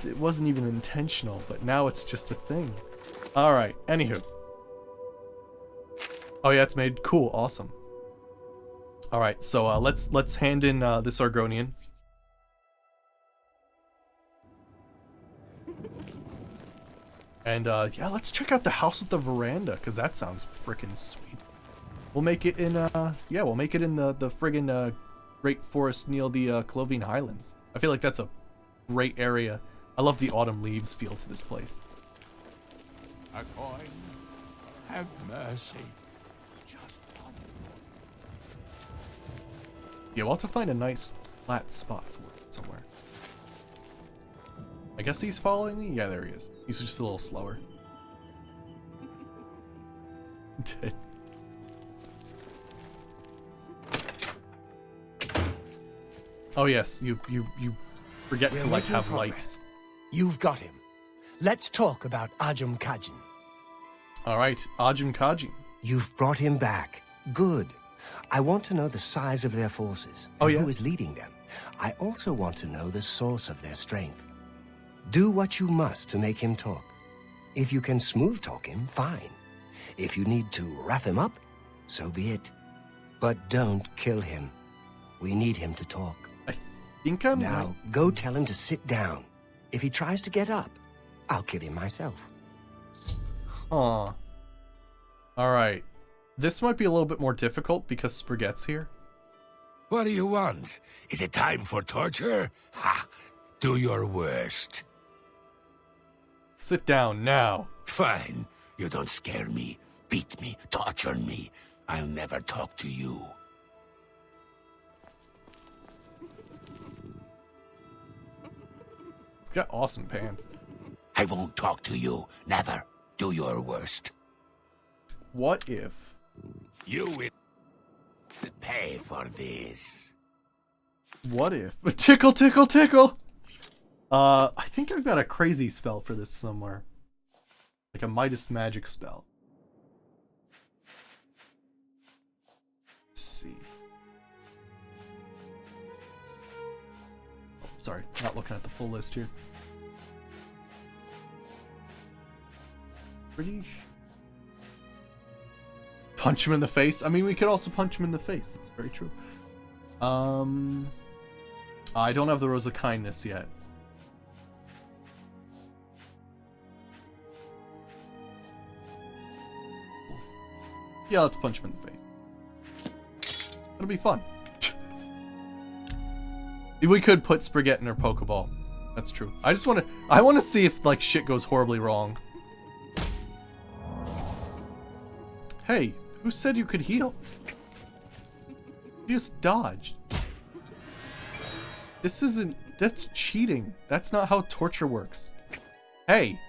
A: It wasn't even intentional, but now it's just a thing. Alright, anywho. Oh yeah, it's made. Cool, awesome. Alright, so let's hand in this Argonian. And yeah, let's check out the house with the veranda, because that sounds freaking sweet. We'll make it in yeah, we'll make it in the friggin' Great Forest near the Clovian Highlands. I feel like that's a great area. I love the autumn leaves feel to this place.
B: A coin. Have mercy. Just one.
A: Yeah, we'll have to find a nice flat spot for it somewhere. I guess he's following me? Yeah, there he is. He's just a little slower. Oh yes, you forget to like have light.
E: You've got him. Let's talk about Ajum Kajin.
A: Alright, Ajum Kajin.
E: You've brought him back. Good. I want to know the size of their forces.
A: Oh,
E: and
A: yeah?
E: who is leading them. I also want to know the source of their strength. Do what you must to make him talk. If you can smooth talk him, fine. If you need to wrap him up, so be it. But don't kill him. We need him to talk.
A: I think I'm
E: Now,
A: right.
E: go tell him to sit down. If he tries to get up, I'll kill him myself.
A: Aw. Alright. This might be a little bit more difficult because Spaghetti's here.
B: What do you want? Is it time for torture? Ha! Do your worst.
A: Sit down now.
B: Fine. You don't scare me, beat me, torture me. I'll never talk to you.
A: He's got awesome pants.
B: I won't talk to you. Never. Do your worst.
A: What if...
B: You will pay for this.
A: What if... Tickle, tickle, tickle! I think I've got a crazy spell for this somewhere. Like a Midas magic spell. Let's see. Oh, sorry, not looking at the full list here. British. Punch him in the face. I mean, we could also punch him in the face. That's very true. I don't have the Rose of Kindness yet. Yeah, let's punch him in the face. It'll be fun. We could put Spaghetti in her Pokeball. That's true. I want to see if like shit goes horribly wrong. Hey, who said you could heal? You just dodged. This isn't... That's cheating. That's not how torture works. Hey.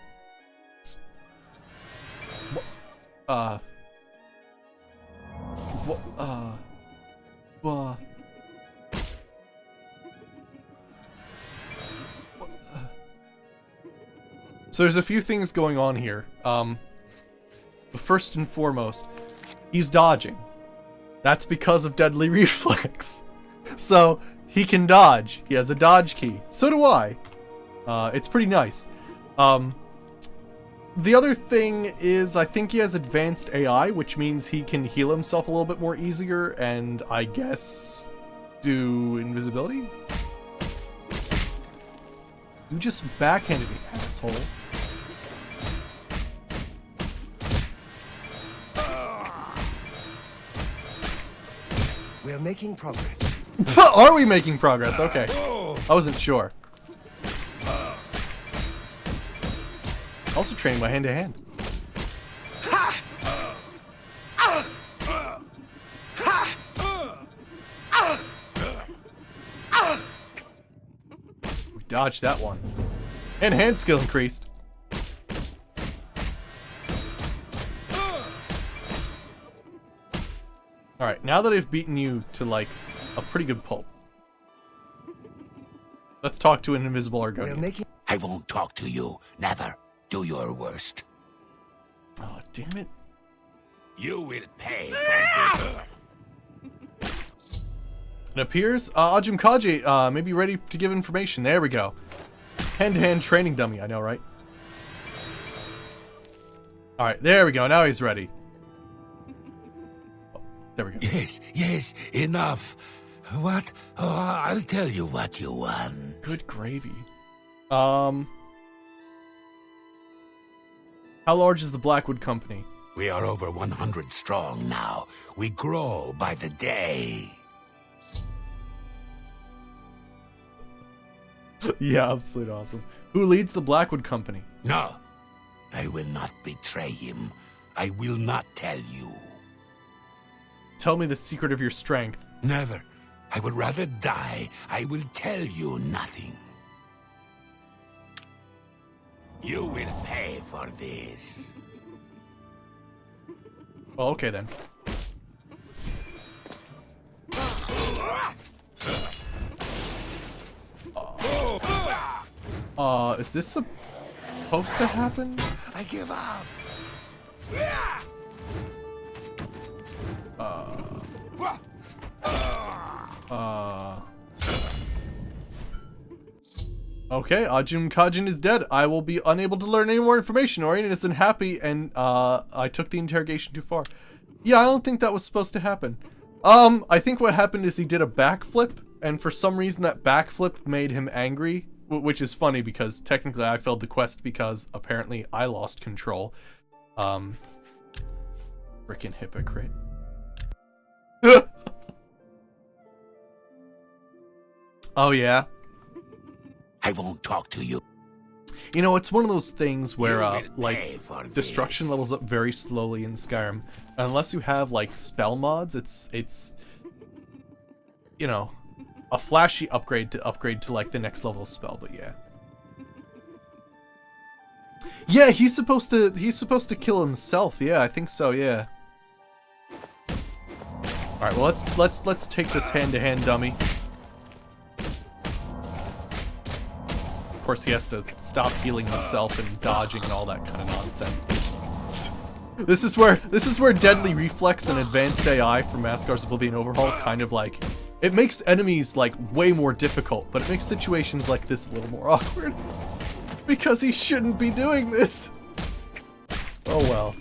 A: So there's a few things going on here. But first and foremost, he's dodging. That's because of Deadly Reflex. So he can dodge. He has a dodge key. So do I. It's pretty nice. The other thing is I think he has advanced AI, which means he can heal himself a little bit more easier and I guess do invisibility? You just backhanded me, asshole.
E: We're making progress.
A: Are we making progress? Okay. I wasn't sure. Also training my hand-to-hand. We dodged that one. And hand skill increased. Alright, now that I've beaten you to, like, a pretty good pulp, let's talk to an invisible Argonian.
B: I won't talk to you. Never. Do your worst.
A: Oh, damn it.
B: You will pay for this.
A: It appears Ajum Kaji may be ready to give information. There we go. Hand-to-hand training dummy, I know, right? Alright, there we go. Now he's ready. Oh, there we go.
B: Yes, yes, enough. What? Oh, I'll tell you what you want.
A: Good gravy. How large is the Blackwood Company?
B: We are over 100 strong now. We grow by the day.
A: Yeah, absolutely awesome. Who leads the Blackwood Company?
B: No, I will not betray him. I will not tell you.
A: Tell me the secret of your strength.
B: Never. I would rather die. I will tell you nothing. You will pay for this.
A: Well, okay then. Is this supposed to happen?
B: I give up. Okay, Ajum Kajin is dead. I will be unable to learn any more information. Orion isn't happy, and I took the interrogation too far. Yeah, I don't think that was supposed to happen. I think what happened is he did a backflip, and for some reason that backflip made him angry, which is funny because technically I failed the quest because apparently I lost control. Frickin' hypocrite. Oh yeah? I won't talk to you.
A: You know, it's one of those things where,
B: You will pay
A: like,
B: for
A: destruction
B: this.
A: levels up very slowly in Skyrim. Unless you have, like, spell mods, it's, you know, a flashy upgrade to, like, the next level spell, but yeah. Yeah, he's supposed to kill himself, yeah, I think so, yeah. Alright, well, let's take this hand-to-hand dummy. Of course, he has to stop healing himself and dodging and all that kind of nonsense. This is where Deadly Reflex and Advanced AI from Maskar's Oblivion Overhaul kind of like, it makes enemies like way more difficult, but it makes situations like this a little more awkward. Because he shouldn't be doing this. Oh well.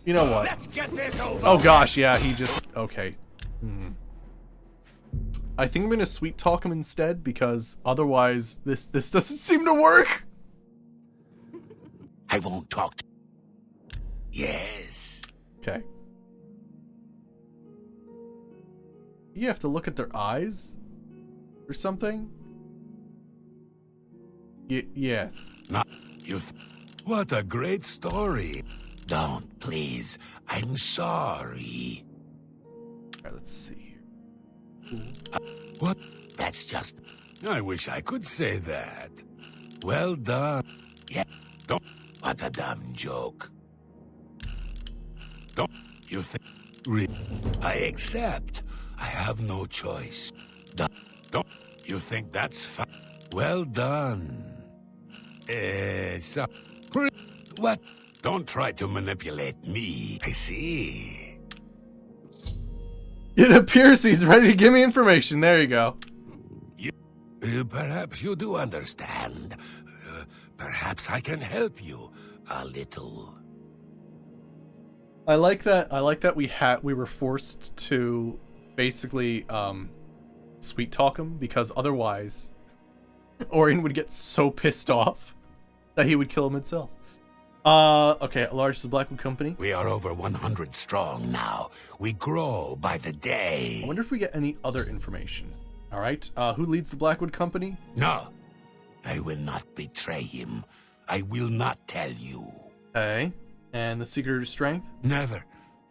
A: You know what?
B: Let's get this over.
A: Oh gosh, yeah, he just, okay. I think I'm gonna sweet talk him instead because otherwise this doesn't seem to work.
B: I won't talk to Yes.
A: Okay. You have to look at their eyes or something? Yes.
B: Not you. What a great story. Don't, please. I'm sorry.
A: Alright, let's see here.
B: What? That's just... I wish I could say that. Well done. Yeah. Don't... What a dumb joke. Don't you think... I accept. I have no choice. Don't you think that's fine? Well done. What? Don't try to manipulate me. I see.
A: It appears he's ready to give me information. There you go.
B: Perhaps you do understand. Perhaps I can help you a little.
A: I like that we were forced to basically sweet talk him because otherwise Orion would get so pissed off that he would kill him himself. Okay, at large is the Blackwood Company.
B: We are over 100 strong now. We grow by the day.
A: I wonder if we get any other information. Alright, who leads the Blackwood Company?
B: No, I will not betray him.
D: I will not tell you.
A: Okay. And the secret of strength?
D: Never.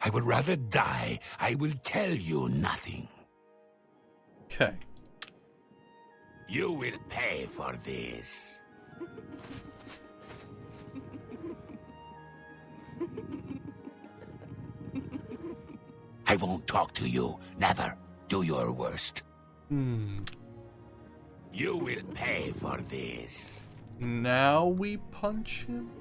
D: I would rather die. I will tell you nothing.
A: Okay.
D: You will pay for this. I won't talk to you. Never. Do your worst. You will pay for this.
A: Now we punch him?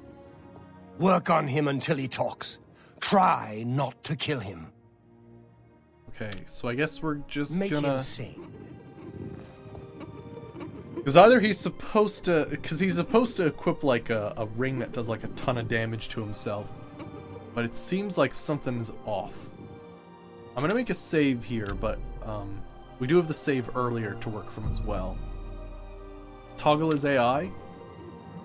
E: Work on him until he talks. Try not to kill him.
A: Okay, so I guess we're just
E: Make
A: gonna...
E: him sing.
A: Because either he's supposed to... Because he's supposed to equip, like, a ring that does, like, a ton of damage to himself. But it seems like something's off. I'm gonna make a save here, but, we do have the save earlier to work from as well. Toggle his AI?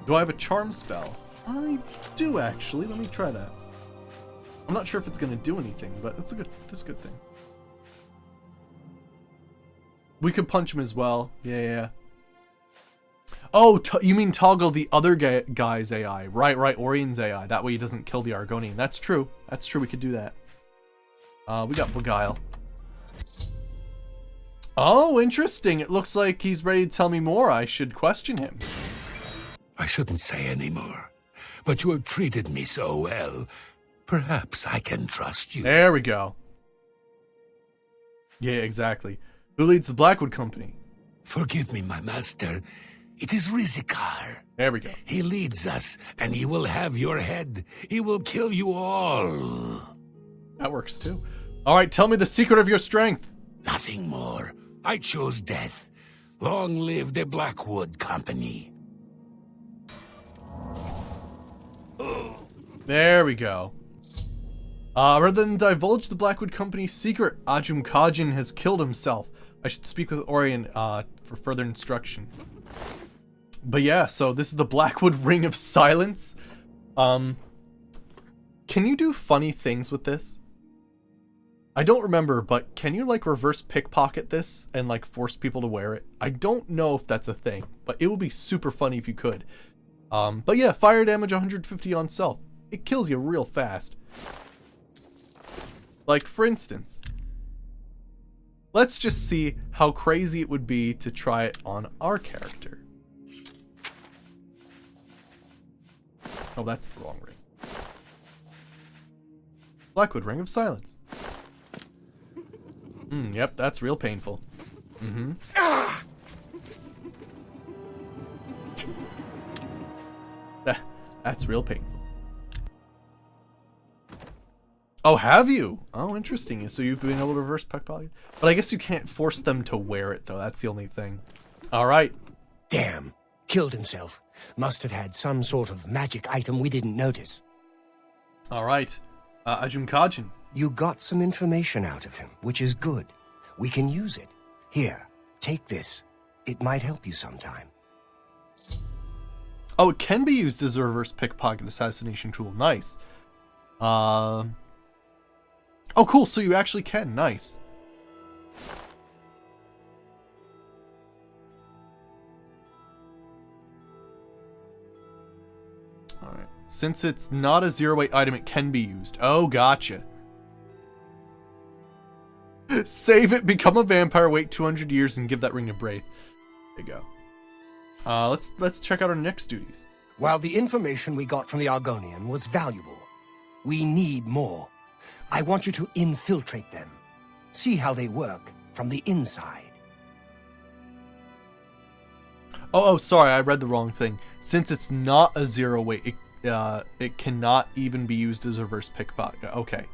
A: Do I have a charm spell? I do, actually. Let me try that. I'm not sure if it's gonna do anything, but that's a good thing. We could punch him as well. Yeah. Oh, you mean toggle the other guy's AI. Right, Orion's AI. That way he doesn't kill the Argonian. That's true. We could do that. We got Beguile. Oh, interesting. It looks like he's ready to tell me more. I should question him.
D: I shouldn't say any more, but you have treated me so well. Perhaps I can trust you.
A: There we go. Yeah, exactly. Who leads the Blackwood Company?
D: Forgive me, my master. It is Rizikar.
A: There we go.
D: He leads us, and he will have your head. He will kill you all.
A: That works too. All right, tell me the secret of your strength.
D: Nothing more. I chose death. Long live the Blackwood Company.
A: There we go. Rather than divulge the Blackwood Company's secret, Ajum Kajin has killed himself. I should speak with Orion for further instruction. But yeah, so this is the Blackwood Ring of Silence. Can you do funny things with this? I don't remember, but can you like reverse pickpocket this and like force people to wear it? I don't know if that's a thing, but it would be super funny if you could. But yeah, fire damage 150 on self. It kills you real fast. Like, for instance, let's just see how crazy it would be to try it on our character. Oh, that's the wrong ring. Blackwood Ring of Silence. Yep, that's real painful. That's real painful. Oh, have you? Oh, interesting. So you've been able to reverse pickpocket? But I guess you can't force them to wear it, though. That's the only thing. All right.
E: Damn. Killed himself. Must have had some sort of magic item we didn't notice.
A: All right. Ajum Kajin.
E: You got some information out of him, which is good. We can use it. Here, take this. It might help you sometime.
A: Oh, it can be used as a reverse pickpocket assassination tool. Nice. Oh, cool. So you actually can. Nice. All right. Since it's not a 0-weight item, it can be used. Oh, gotcha. Save it, become a vampire, wait 200 years, and give that ring a breath. There you go. Let's check out our next duties.
E: While the information we got from the Argonian was valuable, we need more. I want you to infiltrate them. See how they work from the inside.
A: Oh, sorry, I read the wrong thing. Since it's not a 0-weight, it cannot even be used as a reverse pickpocket. Okay.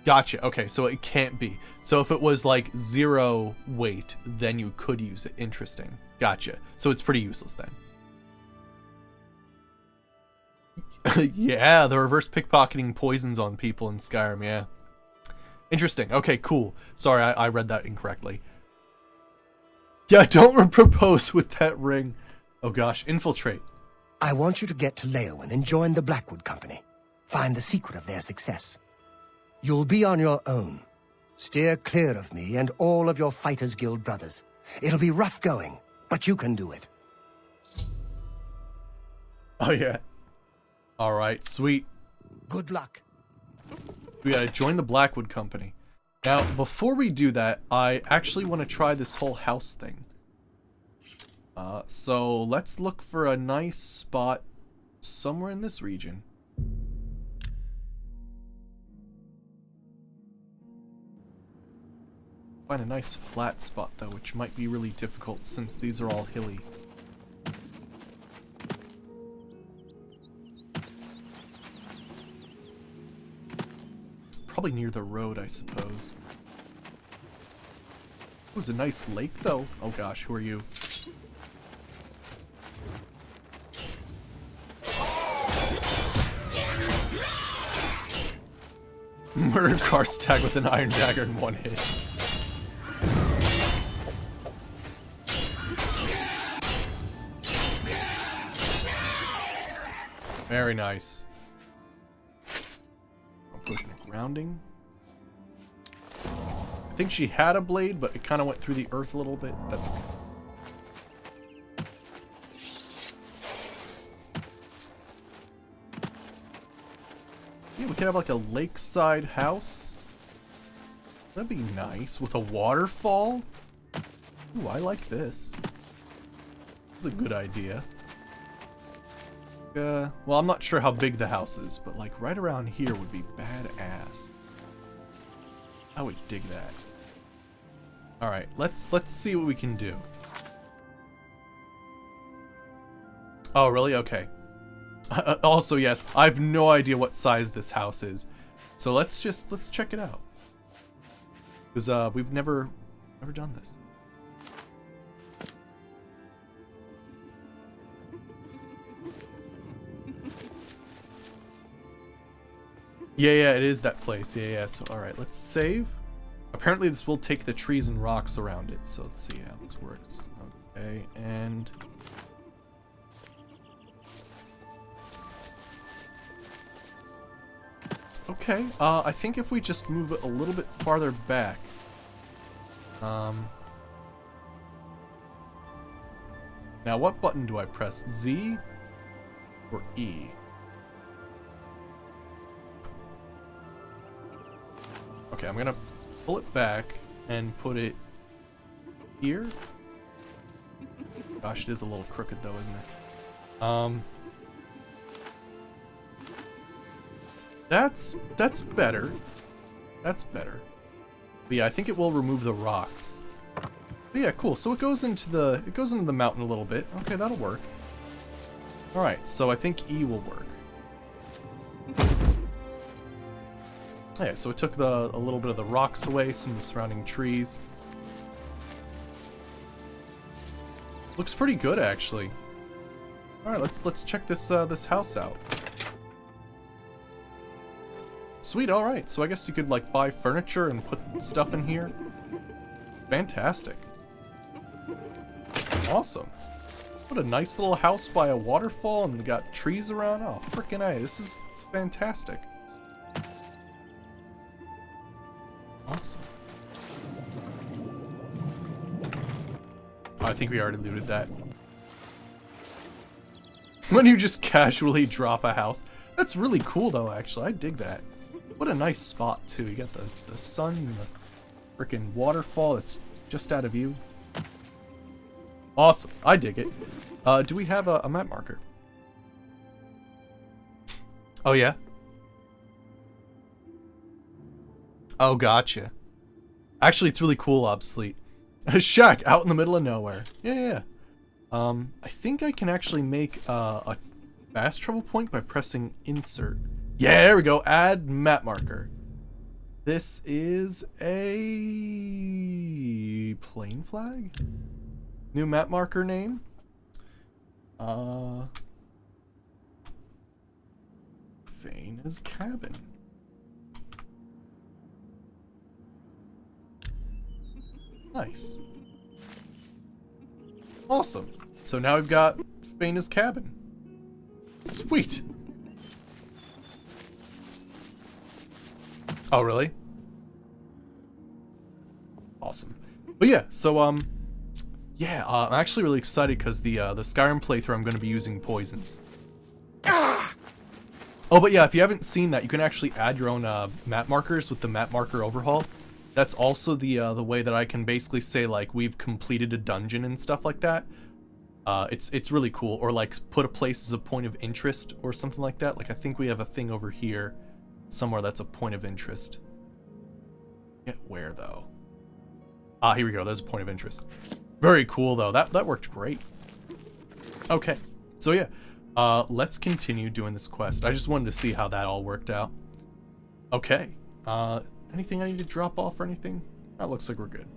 A: Gotcha. Okay, so it can't be. So if it was like 0 weight, then you could use it. Interesting. Gotcha. So it's pretty useless then. Yeah, the reverse pickpocketing poisons on people in Skyrim, yeah. Interesting. Okay, cool. Sorry, I read that incorrectly. Yeah, don't propose with that ring. Oh gosh, infiltrate.
E: I want you to get to Leowen and join the Blackwood Company. Find the secret of their success. You'll be on your own. Steer clear of me and all of your Fighters Guild brothers. It'll be rough going, but you can do it.
A: Oh, yeah. Alright, sweet.
E: Good luck.
A: We gotta join the Blackwood Company. Now, before we do that, I actually want to try this whole house thing. So let's look for a nice spot somewhere in this region. Find a nice flat spot though, which might be really difficult since these are all hilly. Probably near the road, I suppose. It was a nice lake though. Oh gosh, who are you? Murder Karstag with an iron dagger in one hit. Very nice. I'll put in grounding. I think she had a blade, but it kind of went through the earth a little bit. That's okay. Yeah, we could have like a lakeside house. That'd be nice with a waterfall. Ooh, I like this. That's a good idea. Well, I'm not sure how big the house is, but like right around here would be badass. I would dig that. All right, let's see what we can do. Oh, really? Okay. Also, yes, I have no idea what size this house is, so let's check it out. Because we've never done this. Yeah, it is that place. Yeah. So, all right, let's save. Apparently, this will take the trees and rocks around it. So let's see how this works. Okay, and okay. I think if we just move it a little bit farther back. Now, what button do I press? Z or E? Okay, I'm gonna pull it back and put it here. Gosh, it is a little crooked though, isn't it? That's better. That's better. But yeah, I think it will remove the rocks. But yeah, cool. So it goes into the mountain a little bit. Okay, that'll work. All right, so I think E will work. Yeah, so it took a little bit of the rocks away, some of the surrounding trees. Looks pretty good, actually. All right, let's check this this house out. Sweet. All right, so I guess you could like buy furniture and put stuff in here. Fantastic. Awesome. What a nice little house by a waterfall, and we got trees around. Oh, freaking A! This is fantastic. Awesome. Oh, I think we already looted that. When you just casually drop a house. That's really cool though, actually. I dig that. What a nice spot too. You got the sun and the freaking waterfall that's just out of view. Awesome. I dig it. Do we have a map marker? Oh yeah? Oh, gotcha. Actually, it's really cool, Obsolete. A shack out in the middle of nowhere. Yeah. I think I can actually make a fast travel point by pressing insert. Yeah, there we go. Add map marker. This is a plain flag. New map marker name. Faina's cabin. Nice. Awesome. So now we've got Faina's cabin. Sweet. Oh, really? Awesome. But yeah, so I'm actually really excited because the Skyrim playthrough I'm going to be using poisons. Oh, but yeah, if you haven't seen that, you can actually add your own map markers with the map marker overhaul. That's also the way that I can basically say, like, we've completed a dungeon and stuff like that. It's really cool. Or, like, put a place as a point of interest or something like that. Like, I think we have a thing over here somewhere that's a point of interest. Yeah, where, though? Ah, here we go. There's a point of interest. Very cool, though. That worked great. Okay. So, yeah. Let's continue doing this quest. I just wanted to see how that all worked out. Okay. Anything I need to drop off or anything? That looks like we're good.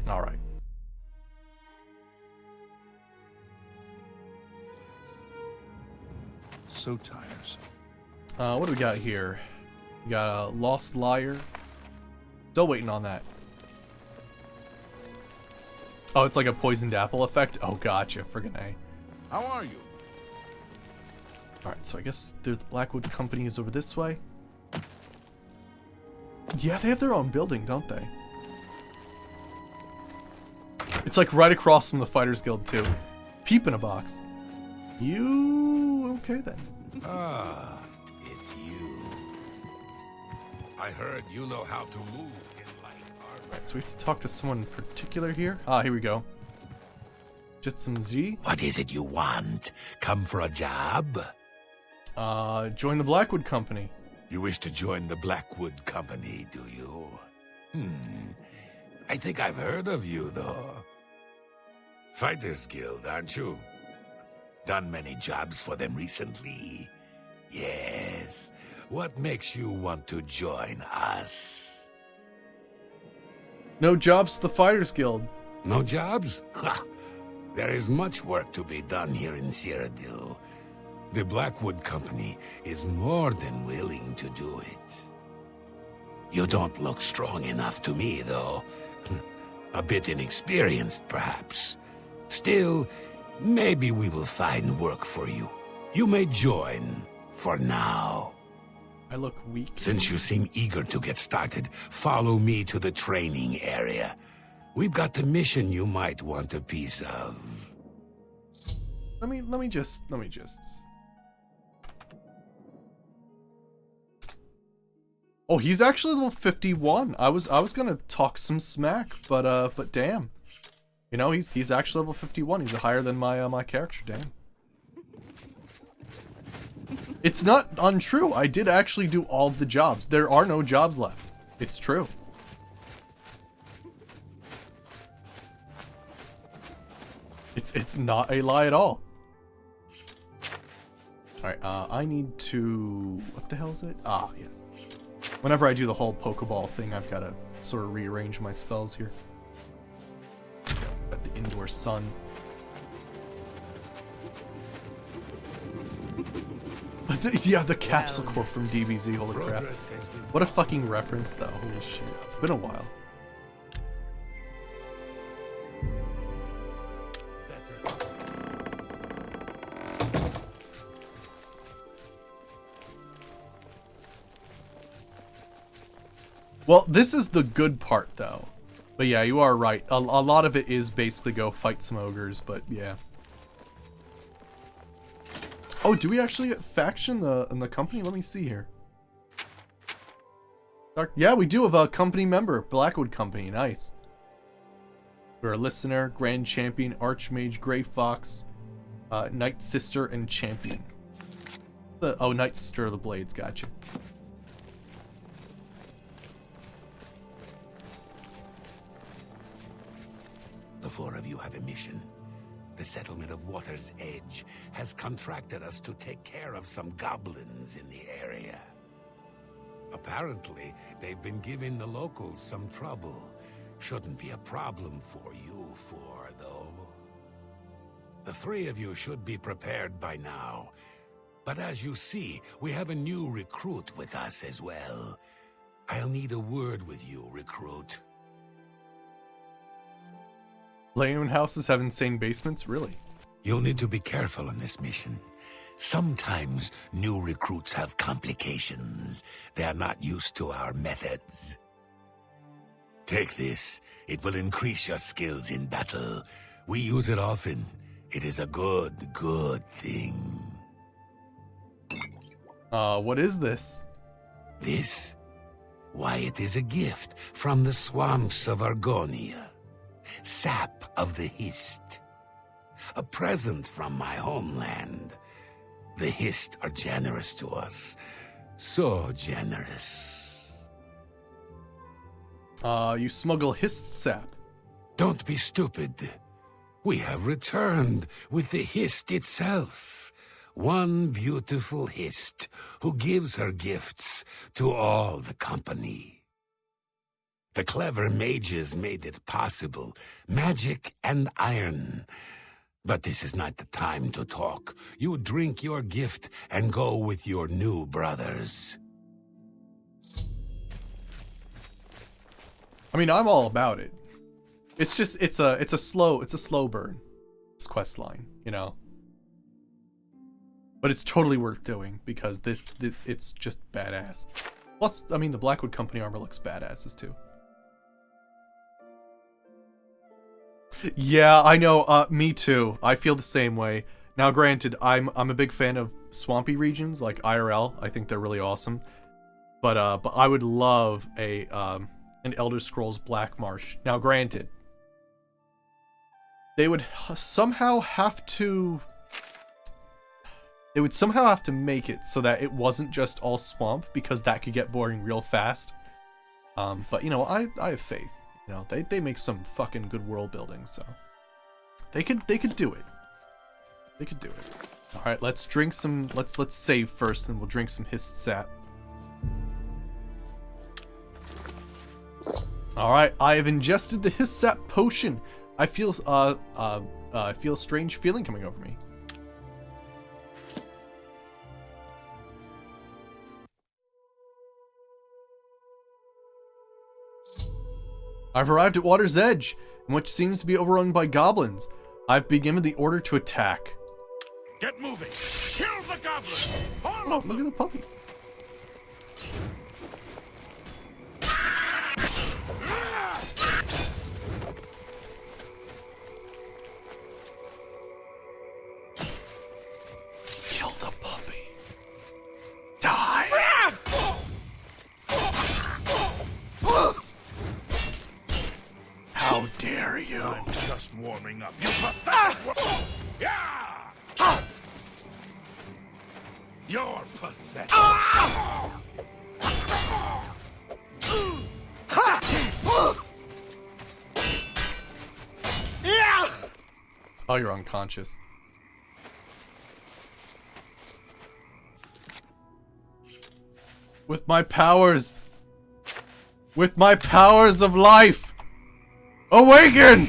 A: Alright.
F: So tiresome.
A: What do we got here? We got a Lost Lyre. Still waiting on that. Oh, it's like a poisoned apple effect? Oh, gotcha. Friggin' A.
F: How are you?
A: Alright, so I guess the Blackwood Company is over this way. Yeah, they have their own building, don't they? It's like right across from the Fighters Guild, too. Peep in a box. You... okay, then.
D: Ah, it's you. I heard you know how to move in light armor.
A: Alright, so we have to talk to someone in particular here. Ah, here we go. Jitsum Z.
D: What is it you want? Come for a job?
A: Join the Blackwood Company.
D: You wish to join the Blackwood Company, do you? I think I've heard of you, though. Fighters Guild, aren't you? Done many jobs for them recently? Yes. What makes you want to join us?
A: No jobs to the Fighters Guild.
D: No jobs? Ha! There is much work to be done here in Cyrodiil. The Blackwood Company is more than willing to do it. You don't look strong enough to me, though. A bit inexperienced, perhaps. Still, maybe we will find work for you. You may join, for now.
A: I look weak.
D: Since you seem eager to get started, follow me to the training area. We've got the mission you might want a piece of.
A: Let me just. Oh, he's actually level 51. I was gonna talk some smack, but damn. You know, he's actually level 51. He's higher than my character, damn. It's not untrue. I did actually do all of the jobs. There are no jobs left. It's true. It's not a lie at all. Alright, I need to... what the hell is it? Ah, yes. Whenever I do the whole Pokeball thing, I've got to sort of rearrange my spells here. Got the Indoor Sun. Yeah, the Capsule Corp from DBZ, holy crap. What a fucking reference, though. Holy shit. It's been a while. Well, this is the good part, though. But yeah, you are right. A lot of it is basically go fight some ogres, but yeah. Oh, do we actually get faction in the company? Let me see here. Yeah, we do have a company member, Blackwood Company. Nice. We're a listener, Grand Champion, Archmage, Grey Fox, Night Sister, and Champion. Oh, Night Sister of the Blades. Gotcha.
D: The four of you have a mission. The settlement of Water's Edge has contracted us to take care of some goblins in the area. Apparently, they've been giving the locals some trouble. Shouldn't be a problem for you four, though. The three of you should be prepared by now. But as you see, we have a new recruit with us as well. I'll need a word with you, recruit.
A: Layman houses have insane basements? Really?
D: You'll need to be careful on this mission. Sometimes new recruits have complications. They are not used to our methods. Take this. It will increase your skills in battle. We use it often. It is a good, good thing.
A: What is this?
D: This? Why, it is a gift from the swamps of Argonia. Sap of the Hist. A present from my homeland. The Hist are generous to us. So generous.
A: You smuggle Hist sap.
D: Don't be stupid. We have returned with the Hist itself. One beautiful Hist who gives her gifts to all the company. The clever mages made it possible. Magic and iron. But this is not the time to talk. You drink your gift and go with your new brothers.
A: I mean, I'm all about it. It's just it's a slow burn. This quest line, you know. But it's totally worth doing because it's just badass. Plus, I mean, the Blackwood Company armor looks badasses too. Yeah, I know. Me too. I feel the same way. Now, granted, I'm a big fan of swampy regions like IRL. I think they're really awesome. But I would love an Elder Scrolls Black Marsh. Now, granted, they would somehow have to. They would somehow have to make it so that it wasn't just all swamp, because that could get boring real fast. But you know, I have faith. You know, they make some fucking good world building, so they could do it. They could do it. All right, let's drink some. Let's save first, and we'll drink some Hist sap. All right, I have ingested the Hist sap potion. I feel I feel a strange feeling coming over me. I've arrived at Water's Edge, which seems to be overrun by goblins. I've been given the order to attack.
F: Get moving! Kill the goblins! All
A: Oh,
F: of
A: look at
F: them!
A: the puppy. Kill the puppy. Die. How dare you?
F: I'm just warming up. You pathetic! Yeah! You're pathetic.
A: Oh, you're unconscious. With my powers of life, awaken!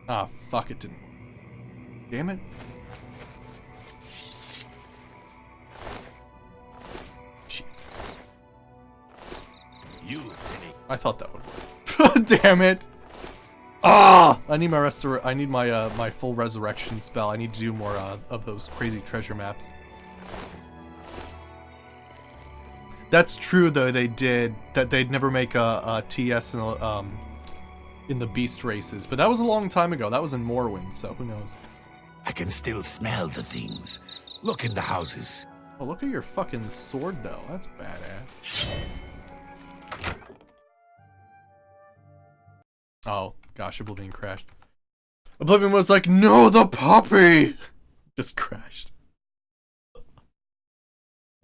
A: Ah, fuck, it didn't. Damn it. Shit.
F: You finished.
A: I thought that would work. Damn it. Ah! I need my my full resurrection spell. I need to do more of those crazy treasure maps. That's true, though. They did that. They'd never make a TS in the beast races, but that was a long time ago. That was in Morrowind, so who knows?
D: I can still smell the things. Look in the houses.
A: Oh, look at your fucking sword, though. That's badass. Oh gosh, Oblivion crashed. Oblivion was like, no, the puppy! Just crashed.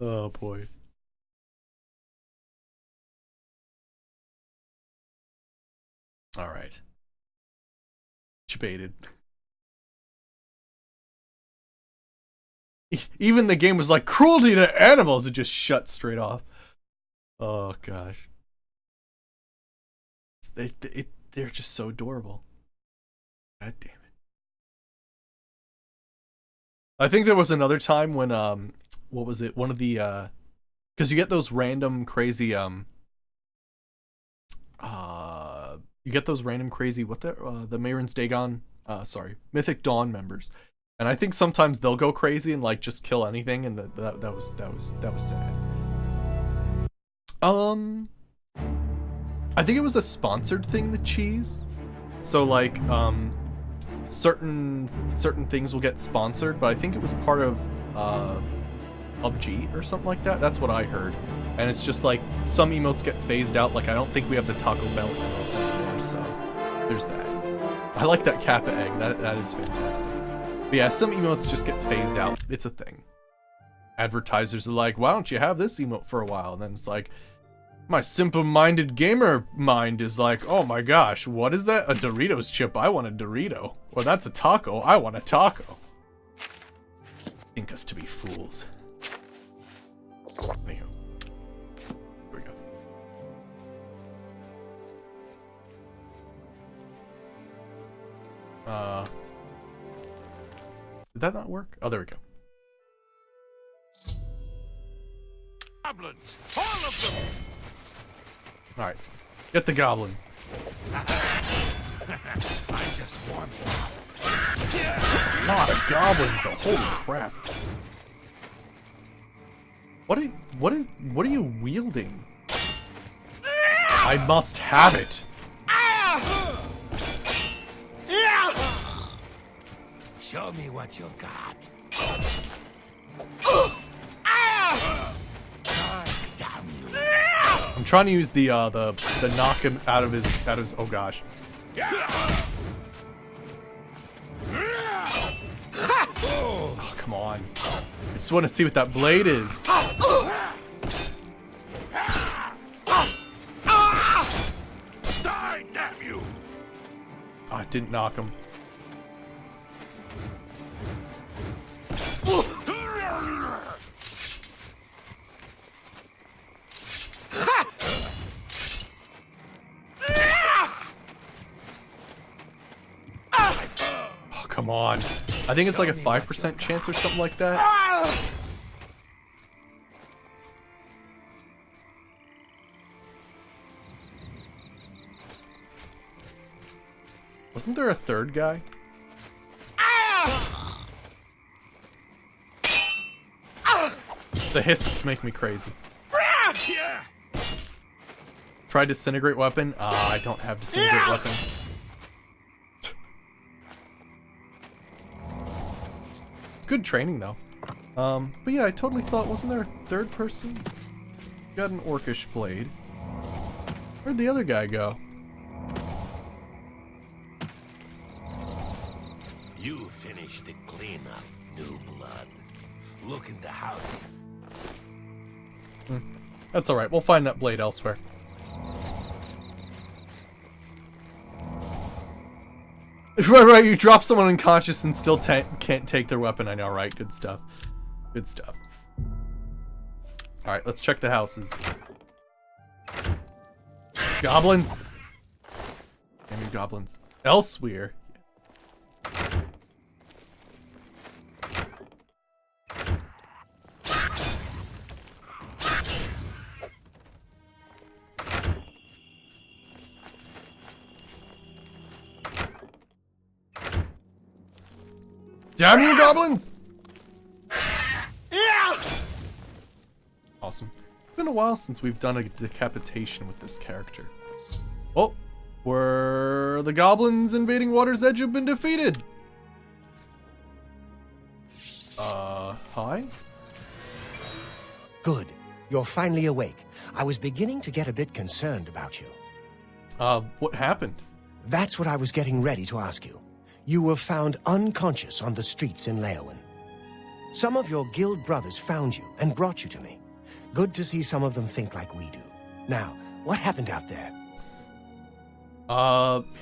A: Oh boy. Alright. Debated. Even the game was like, cruelty to animals! It just shut straight off. Oh gosh. They're just so adorable. God damn it. I think there was another time when, what was it? One of the, because you get those random crazy, you get those random crazy, the Mairon's Dagon, Mythic Dawn members. And I think sometimes they'll go crazy and like just kill anything, and that was sad. I think it was a sponsored thing, the cheese. So like, certain things will get sponsored, but I think it was part of PUBG or something like that. That's what I heard. And it's just like some emotes get phased out. Like I don't think we have the Taco Bell emotes anymore. So there's that. I like that Kappa egg. That is fantastic. But yeah, some emotes just get phased out. It's a thing. Advertisers are like, why don't you have this emote for a while? And then it's like, my simple-minded gamer mind is like, oh my gosh, what is that? A Doritos chip? I want a Dorito. Or that's a taco. I want a taco. Think us to be fools. Anywho. Here we go. Did that not work? Oh, there we go.
F: Goblins! All of them!
A: Alright. Get the goblins.
D: I'm just warming up.
A: A lot of goblins though. Holy crap. What are you wielding? I must have it.
D: Show me what you've got. Damn you.
A: I'm trying to use the knock him out of his oh gosh. Oh, come on. I just want to see what that blade is.
F: Die, damn you!
A: Oh, it didn't knock him. Oh, come on. I think it's like a 5% chance or something like that. Wasn't there a third guy? The hisses make me crazy. Try disintegrate weapon. I don't have disintegrate weapon. It's good training though. But yeah, I totally thought, wasn't there a third person? Got an orcish blade. Where'd the other guy go?
D: You finished the cleanup, new blood. Look in the house.
A: That's alright, we'll find that blade elsewhere. Right, you drop someone unconscious and still can't take their weapon. I know, right? Good stuff. Good stuff. Alright, let's check the houses. Goblins! Damn you, goblins. Elsewhere. Damn you, goblins! Awesome. It's been a while since we've done a decapitation with this character. Oh, were the goblins invading Water's Edge have been defeated? Hi?
E: Good. You're finally awake. I was beginning to get a bit concerned about you.
A: What happened?
E: That's what I was getting ready to ask you. You were found unconscious on the streets in Leowen. Some of your guild brothers found you and brought you to me. Good to see some of them think like we do. Now, what happened out there?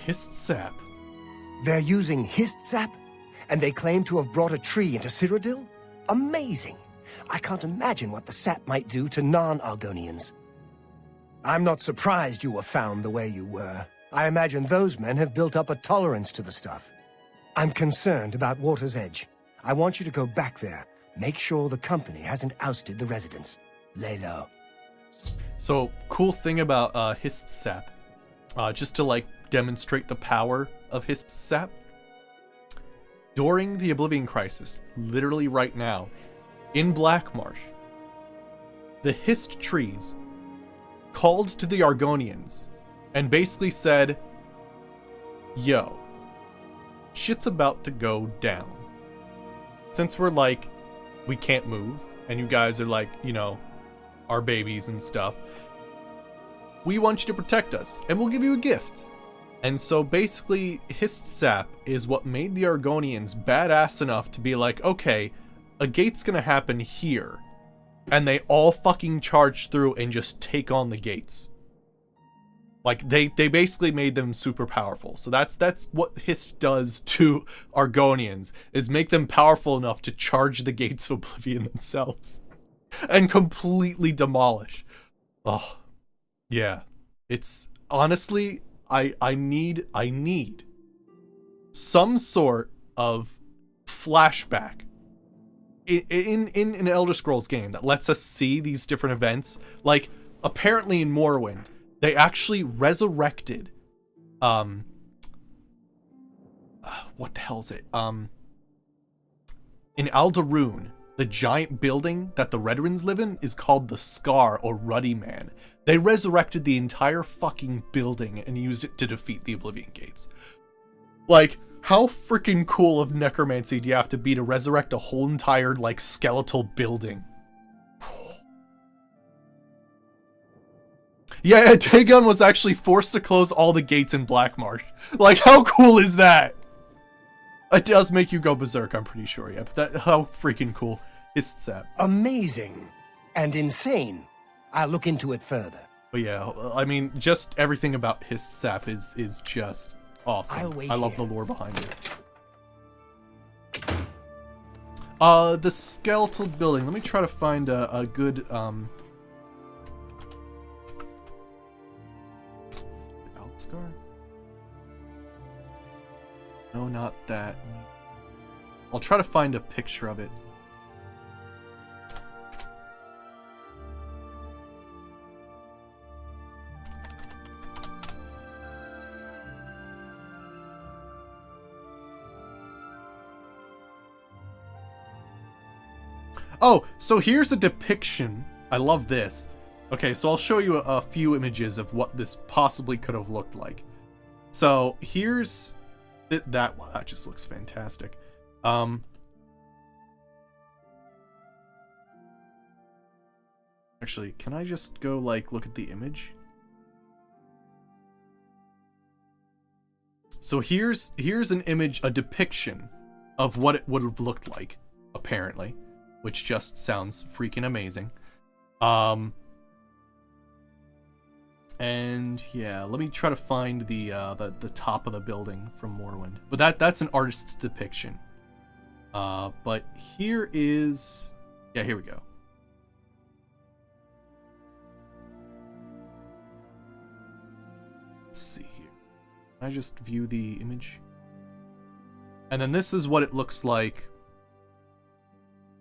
A: Hist sap.
E: They're using hist sap? And they claim to have brought a tree into Cyrodiil? Amazing! I can't imagine what the sap might do to non-Argonians. I'm not surprised you were found the way you were. I imagine those men have built up a tolerance to the stuff. I'm concerned about Water's Edge. I want you to go back there. Make sure the company hasn't ousted the residents. Lay low.
A: So, cool thing about Hist Sap, just to like demonstrate the power of Hist Sap. During the Oblivion Crisis, literally right now, in Blackmarsh, the Hist trees called to the Argonians and basically said, yo, shit's about to go down. Since we're like, we can't move, and you guys are like, you know, our babies and stuff, we want you to protect us, and we'll give you a gift. And so basically, Hist Sap is what made the Argonians badass enough to be like, okay, a gate's gonna happen here. And they all fucking charge through and just take on the gates. Like, they basically made them super powerful. So that's what Hist does to Argonians, is make them powerful enough to charge the gates of Oblivion themselves. And completely demolish. Oh, yeah. It's, honestly, I need some sort of flashback in an Elder Scrolls game that lets us see these different events. Like, apparently in Morrowind, they actually resurrected, what the hell is it? In Aldaroon, the giant building that the Redrins live in is called the Scar, or Ruddy Man. They resurrected the entire fucking building and used it to defeat the Oblivion Gates. Like, how freaking cool of necromancy do you have to be to resurrect a whole entire, like, skeletal building? Yeah, Dagon was actually forced to close all the gates in Blackmarsh. Like, how cool is that? It does make you go berserk, I'm pretty sure, yeah. But that, how freaking cool is that?
E: Amazing and insane. I'll look into it further.
A: But yeah, I mean, just everything about his sap is just awesome. I love the lore behind it. The skeletal building. Let me try to find a good Outscar? No, not that. I'll try to find a picture of it. Oh, so here's a depiction. I love this. Okay, so I'll show you a few images of what this possibly could have looked like. So here's that one. That just looks fantastic. Actually, can I just go like look at the image? So here's an image, a depiction of what it would have looked like, apparently, which just sounds freaking amazing. And yeah, let me try to find the top of the building from Morrowind. But that's an artist's depiction. But here is, yeah, here we go. Let's see here. Can I just view the image? And then this is what it looks like.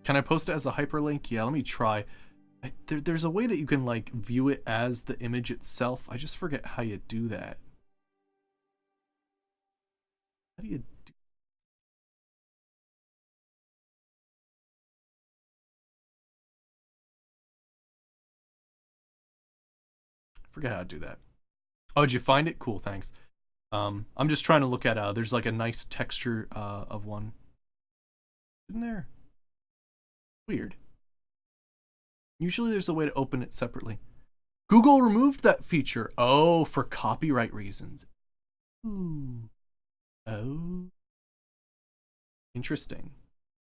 A: Can I post it as a hyperlink? Yeah, let me try. There's a way that you can like view it as the image itself. I just forget how you do that. How do you do? I forget how to do that. Oh, did you find it? Cool, thanks. I'm just trying to look at there's like a nice texture of one. Isn't there? Weird. Usually there's a way to open it separately. Google removed that feature. Oh, for copyright reasons. Ooh. Oh. Interesting.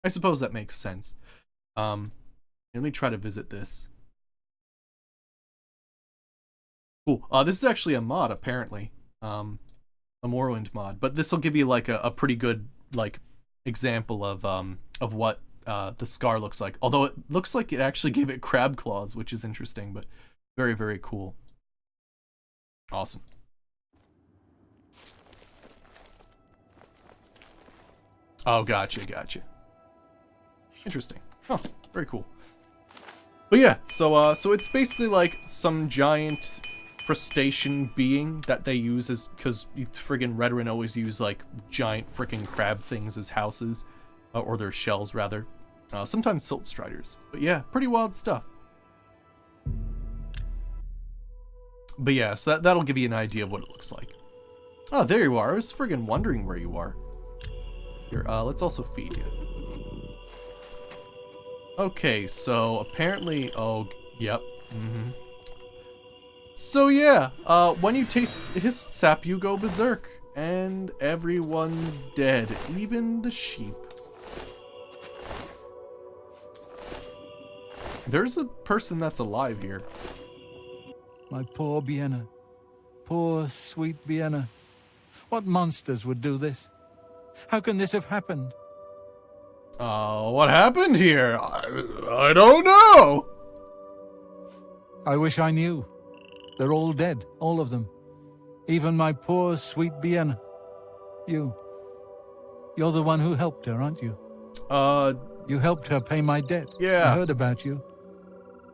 A: I suppose that makes sense. Let me try to visit this. Cool. This is actually a mod, apparently. A Morrowind mod. But this will give you like a pretty good like example of what the scar looks like. Although it looks like it actually gave it crab claws, which is interesting, but very, very cool. Awesome. Oh, gotcha. Interesting. Oh, very cool. But yeah, so it's basically like some giant crustacean being that they use as, because friggin' Redrin always use like giant freaking crab things as houses, or their shells rather. Sometimes silt striders. But yeah, pretty wild stuff. But yeah, so that'll give you an idea of what it looks like. Oh, there you are. I was friggin' wondering where you are. Here, let's also feed you. Okay, so apparently, oh, yep. So yeah, when you taste his sap, you go berserk, and everyone's dead, even the sheep. There's a person that's alive here.
C: My poor Vienna. Poor, sweet Vienna. What monsters would do this? How can this have happened?
A: What happened here? I don't know.
C: I wish I knew. They're all dead, all of them. Even my poor, sweet Vienna. You're the one who helped her, aren't you?
A: You
C: helped her pay my debt.
A: Yeah.
C: I heard about you.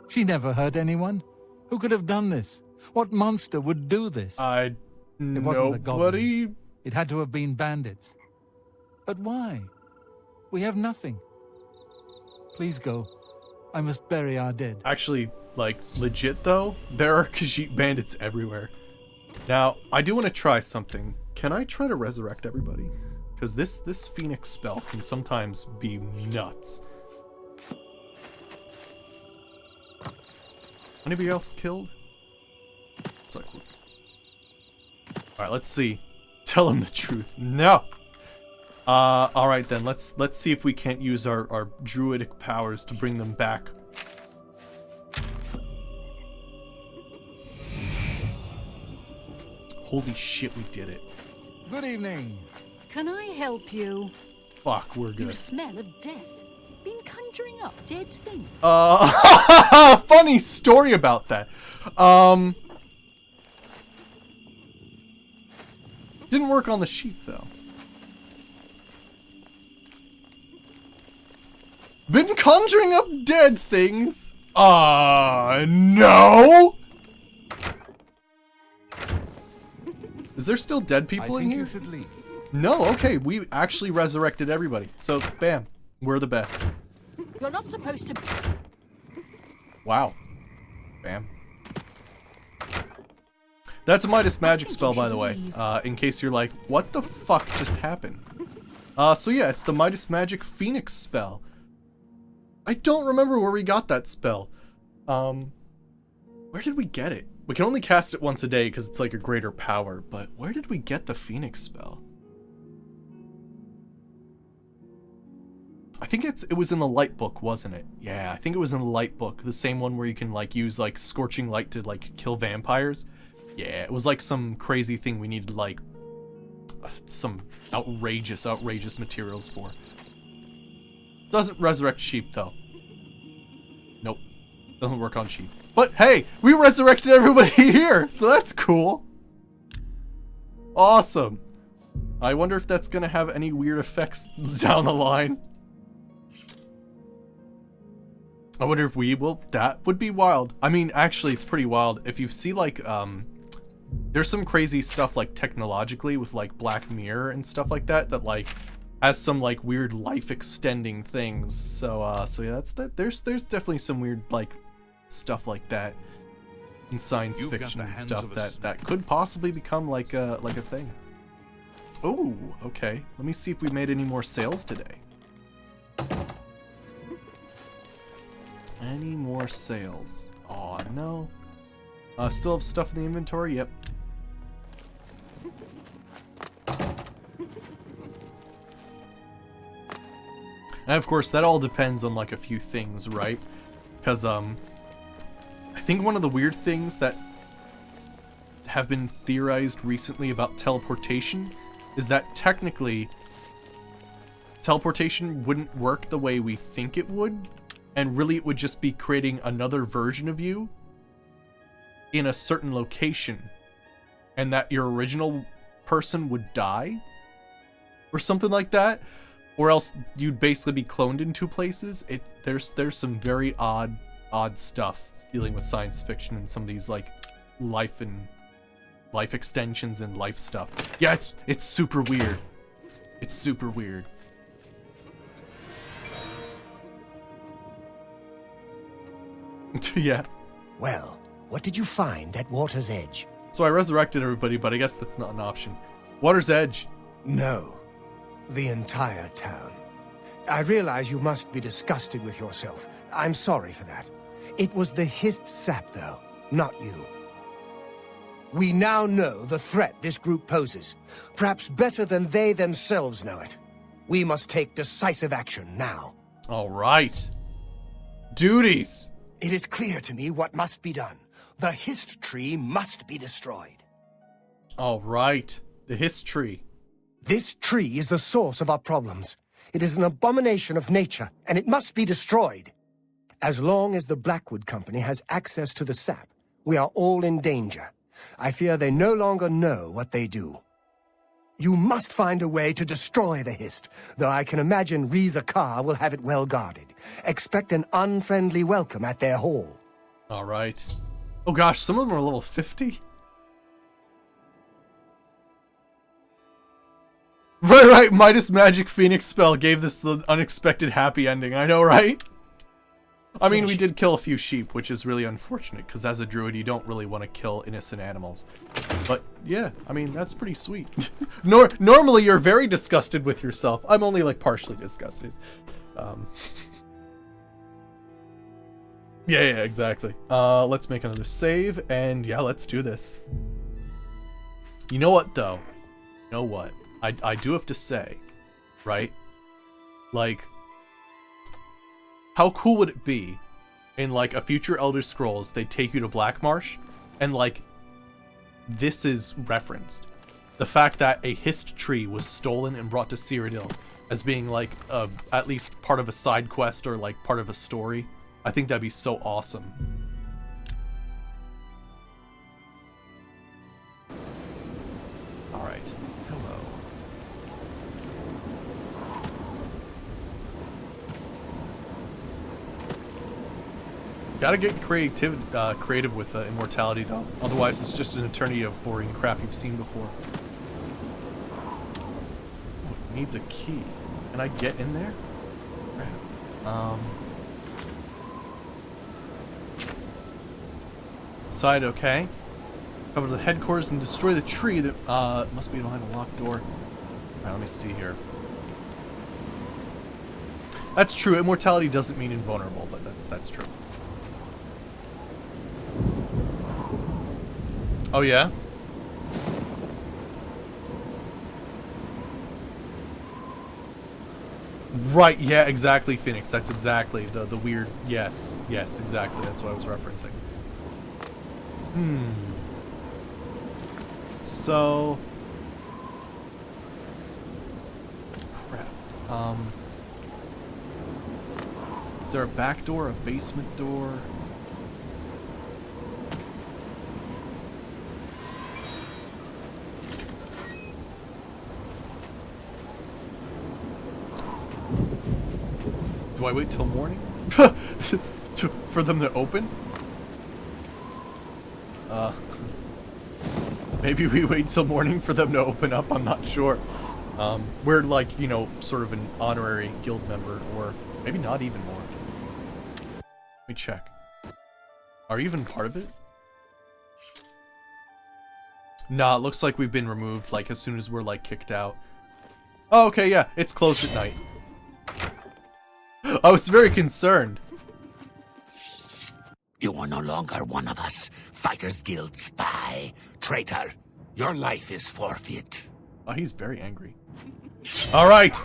C: She never hurt anyone. Who could have done this? What monster would do this?
A: It
C: wasn't the goblin.
A: nobody.
C: It had to have been bandits. But why? We have nothing. Please go. I must bury our dead.
A: Actually, like, legit though, there are Khajiit bandits everywhere. Now, I do want to try something. Can I try to resurrect everybody? Because this Phoenix spell can sometimes be nuts. Anybody else killed? It's like, alright, let's see. Tell him the truth. No! Alright then, let's see if we can't use our druidic powers to bring them back. Holy shit, we did it.
C: Good evening.
G: Can I help you?
A: Fuck, we're
G: You
A: good.
G: smell of death. Been conjuring up dead things.
A: Funny story about that. Didn't work on the sheep though. Been conjuring up dead things? No! Is there still dead people in here?
C: You should leave.
A: No, okay, we actually resurrected everybody. So, bam, we're the best.
G: You're not supposed to.
A: Wow. Bam. That's a Midas magic spell, by the way, in case you're like, what the fuck just happened? So yeah, it's the Midas magic Phoenix spell. I don't remember where we got that spell. Where did we get it? We can only cast it once a day because it's like a greater power, but where did we get the Phoenix spell? I think it was in the light book, wasn't it? Yeah, I think it was in the light book, the same one where you can like use like scorching light to like kill vampires. Yeah, it was like some crazy thing we needed like some outrageous materials for. Doesn't resurrect sheep though. Nope. Doesn't work on sheep. But hey, we resurrected everybody here, so that's cool. Awesome. I wonder if that's gonna have any weird effects down the line. I wonder if we will. That would be wild. I mean, actually, it's pretty wild. If you see like, there's some crazy stuff like technologically with like Black Mirror and stuff like that that like has some like weird life extending things. So yeah, that's that. There's definitely some weird like stuff like that in science fiction and stuff that could possibly become like a thing. Oh, okay. Let me see if we made any more sales today. Any more sales? Oh no. Still have stuff in the inventory? Yep. And of course, that all depends on like a few things, right? Because I think one of the weird things that have been theorized recently about teleportation is that technically teleportation wouldn't work the way we think it would, and really it would just be creating another version of you in a certain location, and that your original person would die or something like that, or else you'd basically be cloned in two places. There's some very odd stuff dealing with science fiction and some of these like life extensions and life stuff. Yeah, it's super weird. It's super weird. Yeah.
E: Well, What did you find at Water's Edge?
A: So I resurrected everybody, but I guess that's not an option. Water's Edge.
E: No. The entire town. I realize you must be disgusted with yourself. I'm sorry for that. It was the hissed sap, though, not you. We now know the threat this group poses, perhaps better than they themselves know it. We must take decisive action now.
A: All right. Duties.
E: It is clear to me what must be done. The hissed tree must be destroyed.
A: All right. The hissed tree.
E: This tree is the source of our problems. It is an abomination of nature, and it must be destroyed. As long as the Blackwood Company has access to the sap, we are all in danger. I fear they no longer know what they do. You must find a way to destroy the hist, though I can imagine Reza Kar will have it well guarded. Expect an unfriendly welcome at their hall.
A: All right. Oh gosh, some of them are level 50. Right. Midas Magic Phoenix spell gave this the unexpected happy ending. I know, right? I mean, we did kill a few sheep, which is really unfortunate, because as a druid, you don't really want to kill innocent animals. But, yeah, I mean, that's pretty sweet. Normally, you're very disgusted with yourself. I'm only, like, partially disgusted. Yeah, exactly. Let's make another save, and yeah, let's do this. You know what, though? You know what? I do have to say, right? Like, how cool would it be in, like, a future Elder Scrolls, they take you to Blackmarsh, and, like, this is referenced. The fact that a hissed tree was stolen and brought to Cyrodiil as being, like, at least part of a side quest or, like, part of a story. I think that'd be so awesome. Alright. Hello. Gotta get creative with immortality, though. Otherwise, it's just an eternity of boring crap you've seen before. Oh, it needs a key. Can I get in there? Crap. Side, okay. Cover the headquarters and destroy the tree that must be behind a locked door. Alright, let me see here. That's true. Immortality doesn't mean invulnerable, but that's true. Oh yeah? Right, yeah, exactly, Phoenix. That's exactly the weird... Yes, exactly. That's what I was referencing. So... Crap. Is there a back door, a basement door? Do I wait till morning? For them to open? Maybe we wait till morning for them to open up, I'm not sure. We're like, you know, sort of an honorary guild member, or maybe not even more. Let me check. Are you even part of it? Nah, it looks like we've been removed, like, as soon as we're, like, kicked out. Oh, okay, yeah, it's closed at night. I was very concerned.
D: You are no longer one of us. Fighters Guild spy. Traitor. Your life is forfeit.
A: Oh, he's very angry. Alright!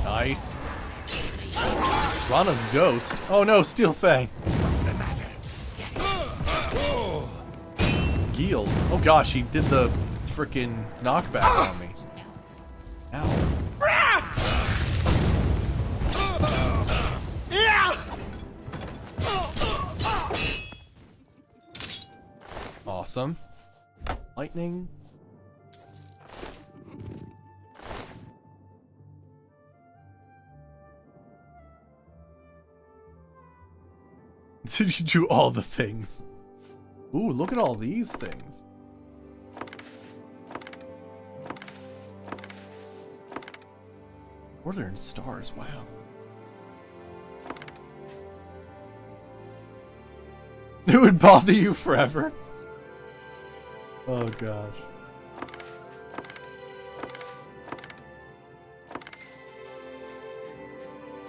A: Nice. Rana's ghost. Oh no, Steel Fang. Gil. Oh gosh, he did the frickin' knockback on me. Ow. Awesome. Lightning. Did you do all the things? Ooh, look at all these things.
B: Northern Stars, wow. It would bother you forever? Oh gosh.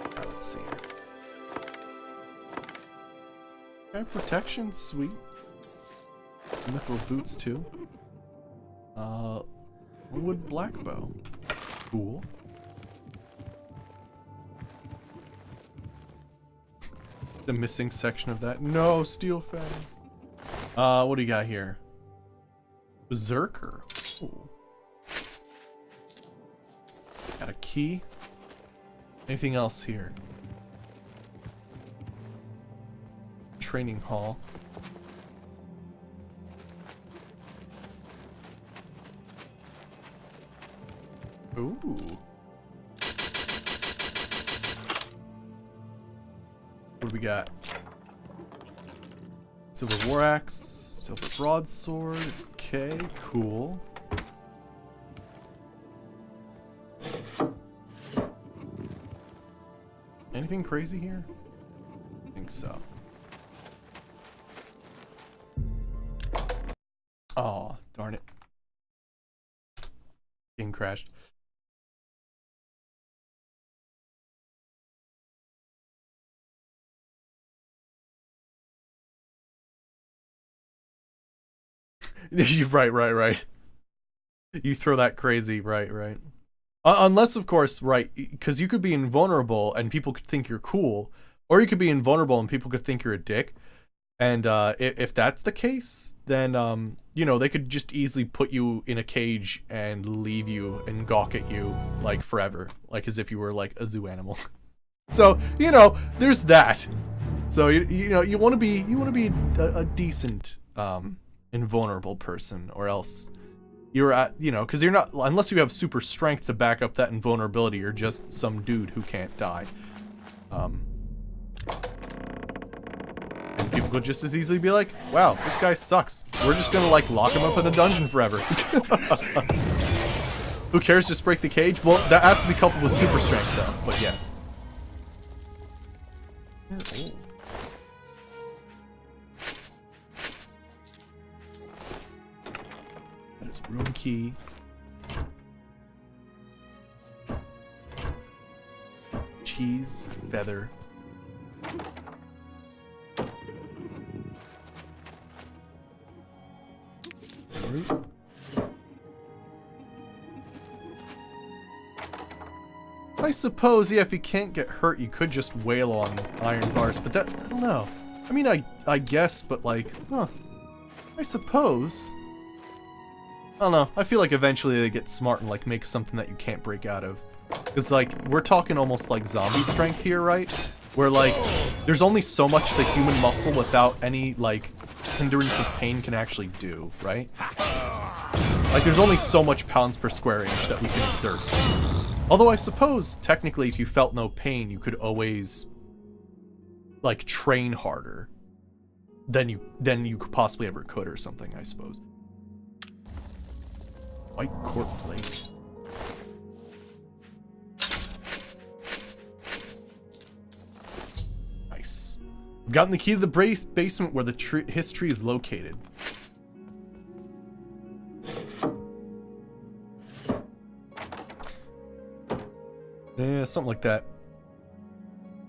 B: Alright, let's see here. Okay, protection, sweet. Mithril boots too. Wood black bow. Cool. The missing section of that. No, steel fang. What do you got here? Berserker. Ooh. Got a key. Anything else here? Training hall. Ooh. What do we got? Silver war axe, silver broadsword. Okay, cool. Anything crazy here? I think so. Oh, darn it. Game crashed. Right. You throw that crazy, right. Unless, of course, right, because you could be invulnerable and people could think you're cool, or you could be invulnerable and people could think you're a dick. And if that's the case, then, you know, they could just easily put you in a cage and leave you and gawk at you, like, forever. Like, as if you were, like, a zoo animal. So, you know, there's that. So, you know, you want to be a decent, invulnerable person, or else you're at, you know, because you're not, unless you have super strength to back up that invulnerability, you're just some dude who can't die. And people could just as easily be like, wow, this guy sucks. We're just gonna, like, lock him up in a dungeon forever. Who cares, just break the cage? Well, that has to be coupled with super strength, though, but yes. Oh. That is room key. Cheese, feather. Fruit. I suppose, yeah, if you can't get hurt, you could just wail on iron bars, but that, I don't know. I mean, I guess, but like, huh. I suppose. I don't know. I feel like eventually they get smart and like make something that you can't break out of. Because like, we're talking almost like zombie strength here, right? Where like, there's only so much the human muscle without any like hindrance of pain can actually do, right? Like, there's only so much pounds per square inch that we can exert. Although I suppose, technically, if you felt no pain, you could always, like, train harder than you could possibly ever could or something, I suppose. White court plate. Nice. We've gotten the key to the basement where the history is located. Yeah, something like that.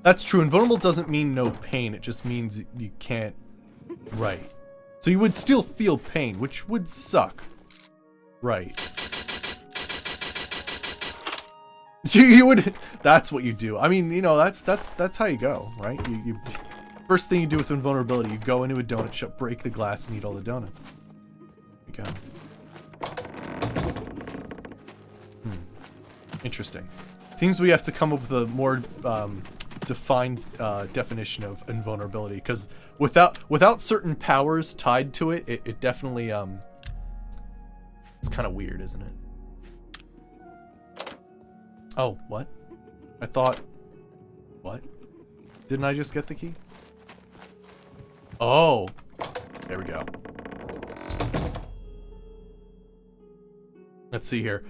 B: That's true. Invulnerable doesn't mean no pain. It just means you can't... Right. So you would still feel pain, which would suck. Right. You would... That's what you do. I mean, you know, that's how you go, right? You first thing you do with invulnerability, you go into a donut shop, break the glass, and eat all the donuts. There you go. Interesting. Seems we have to come up with a more defined definition of invulnerability, because without certain powers tied to it, it definitely it's kind of weird, isn't it? Oh, what? I thought... What? Didn't I just get the key? Oh! There we go. Let's see here.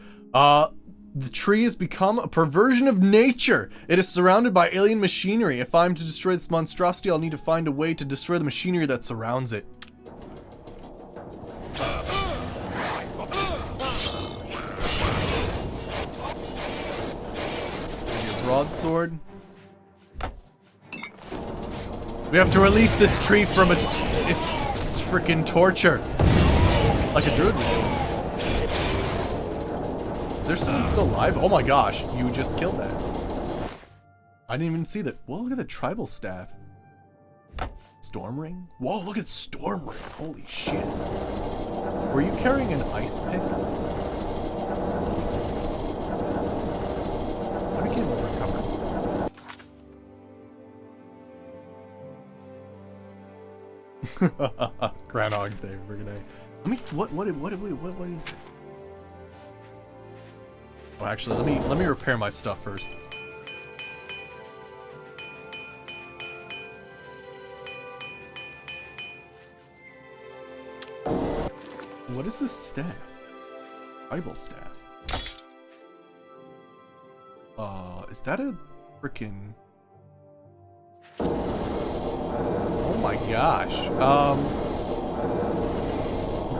B: The tree has become a perversion of nature. It is surrounded by alien machinery. If I'm to destroy this monstrosity, I'll need to find a way to destroy the machinery that surrounds it. Broadsword. We have to release this tree from its freaking torture. Like a druid would do. Is there someone still alive? Oh my gosh, you just killed that. I didn't even see that. Whoa, look at the tribal staff. Storm ring? Whoa, look at storm ring. Holy shit. Were you carrying an ice pick? I became overcovered. Groundhog's Day, friggin' A. Let me, what is this? Oh, actually, let me repair my stuff first. What is this staff? Tribal staff. Is that a frickin'... Oh my gosh.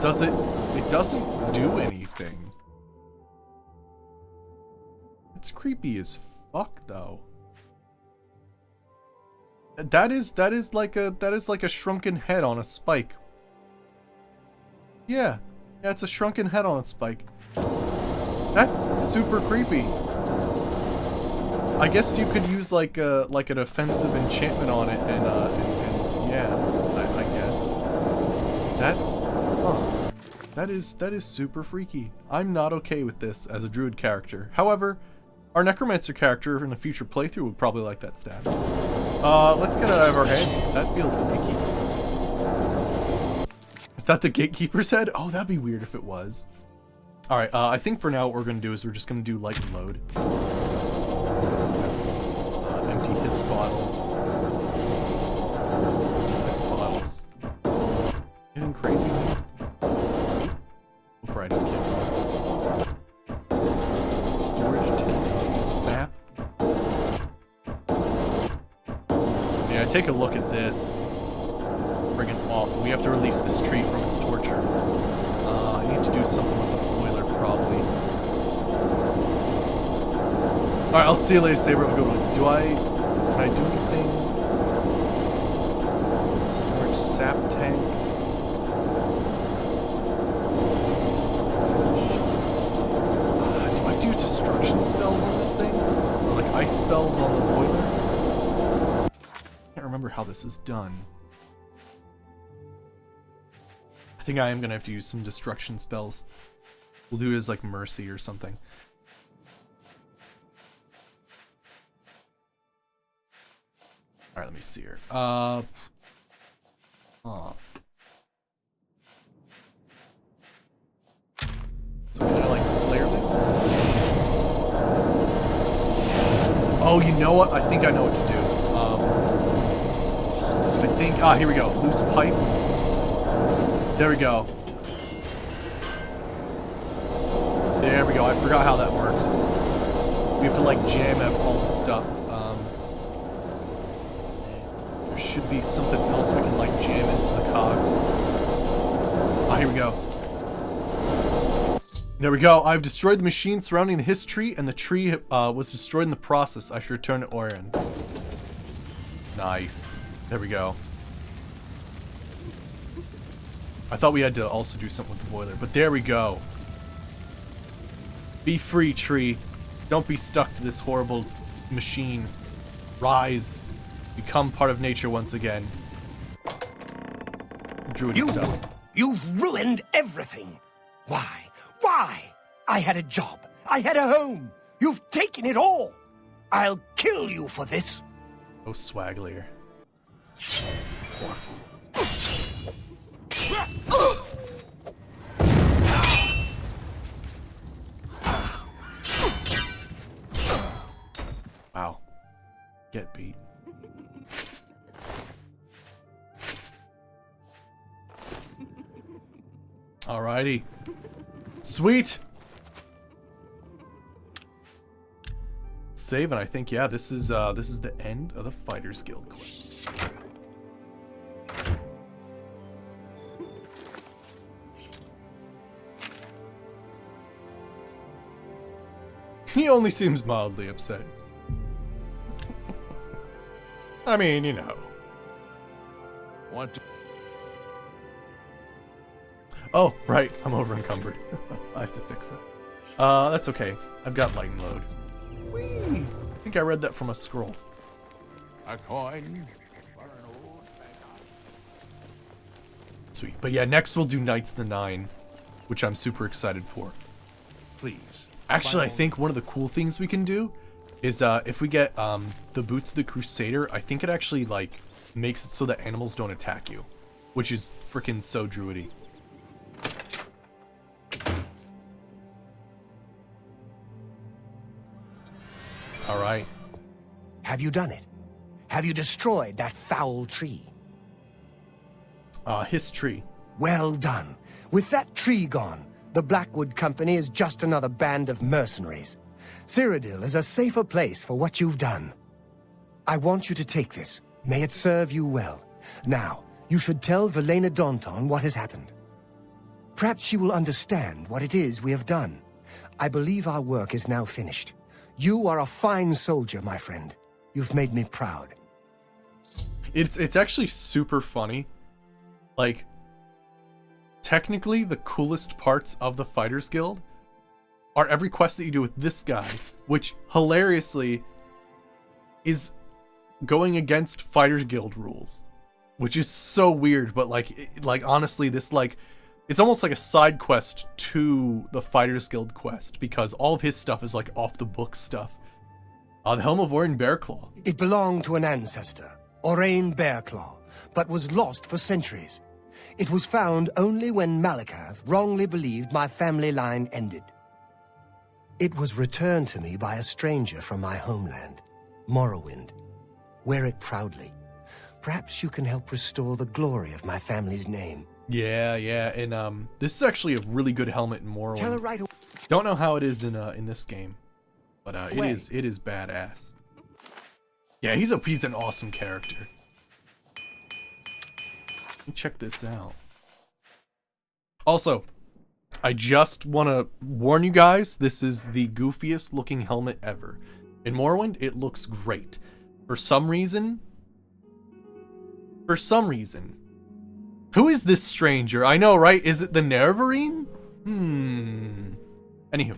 B: It doesn't do anything. It's creepy as fuck though. That is like a shrunken head on a spike. Yeah, it's a shrunken head on a spike. That's super creepy. I guess you could use like an offensive enchantment on it, and yeah, I guess. That's that is super freaky. I'm not okay with this as a druid character. However, our necromancer character in a future playthrough would probably like that stat. Let's get it out of our heads. That feels icky. Is that the gatekeeper's head? Oh, that'd be weird if it was. All right, I think for now what we're gonna do is we're just gonna do light and load. Empty hiss bottles. Empty hiss bottles. Anything crazy? Look right in kit. Storage tank. Sap. Yeah, take a look at this. Friggin' awful. We have to release this tree from its torture. I need to do something with the boiler, probably. Alright, I'll see you later, Saber. Have a good one. Can I do anything? Storage sap tank. Do I do destruction spells on this thing? Or like ice spells on the boiler? I can't remember how this is done. I think I am gonna have to use some destruction spells. We'll do it as like mercy or something. Alright, let me see here. So can I like flare this? Oh, you know what? I think I know what to do. I think, here we go. Loose pipe. There we go. There we go. I forgot how that works. We have to like jam up all the stuff. There should be something else we can like jam into the cogs. Here we go. There we go. I've destroyed the machine surrounding the hiss tree, and the tree was destroyed in the process. I should return to Orion. Nice. There we go. I thought we had to also do something with the boiler, but there we go. Be free, tree. Don't be stuck to this horrible machine. Rise. Become part of nature once again. Druid stuff.
E: You've ruined everything. Why? Why? I had a job. I had a home. You've taken it all. I'll kill you for this.
B: Oh, Swaglier. Wow. Get beat. Alrighty. Sweet.
A: Save, and I think, yeah, this is the end of the Fighters Guild quest. He only seems mildly upset. I mean, you know.
F: Want to...
A: Oh, right, I'm over encumbered. I have to fix that. That's okay. I've got light and load. Whee! I think I read that from a scroll.
F: A coin.
A: Sweet. But yeah, next we'll do Knights of the Nine, which I'm super excited for.
F: Please.
A: Actually, I think one of the cool things we can do is if we get the Boots of the Crusader, I think it actually like makes it so that animals don't attack you, which is freaking so druidy. All right.
E: Have you done it? Have you destroyed that foul tree?
A: His tree.
E: Well done. With that tree gone, the Blackwood Company is just another band of mercenaries. Cyrodiil is a safer place for what you've done. I want you to take this. May it serve you well. Now, you should tell Velena Daunton what has happened. Perhaps she will understand what it is we have done. I believe our work is now finished. You are a fine soldier, my friend. You've made me proud.
A: It's actually super funny. Like, technically, the coolest parts of the Fighters Guild are every quest that you do with this guy, which hilariously is going against Fighters Guild rules, which is so weird. But like honestly, this like it's almost like a side quest to the Fighters Guild quest because all of his stuff is like off the book stuff. The Helm of Orin Bearclaw.
E: It belonged to an ancestor, Orain Bearclaw, but was lost for centuries. It was found only when Malakath wrongly believed my family line ended. It was returned to me by a stranger from my homeland, Morrowind. Wear it proudly. Perhaps you can help restore the glory of my family's name.
A: Yeah, and this is actually a really good helmet in Morrowind.
E: Tell her right away.
A: Don't know how it is in this game, but it is badass. Yeah, he's an awesome character. Let me check this out. Also, I just want to warn you guys, this is the goofiest looking helmet ever. In Morrowind, it looks great. For some reason, who is this stranger? I know, right? Is it the Nerevarine? Anywho,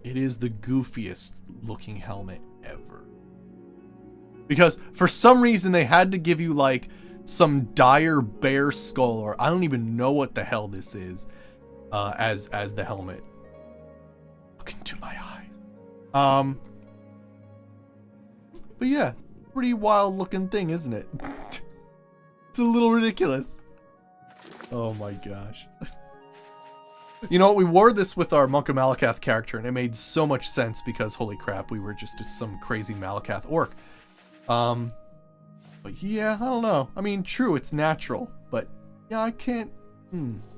A: it is the goofiest looking helmet ever. Because for some reason they had to give you like some dire bear skull, or I don't even know what the hell this is, as the helmet. Look into my eyes. But yeah, pretty wild looking thing, isn't it? It's a little ridiculous. Oh my gosh. You know what, we wore this with our Monk of Malakath character, and it made so much sense because, holy crap, we were just some crazy Malakath orc. But yeah, I don't know. I mean, true, it's natural, but yeah, I can't.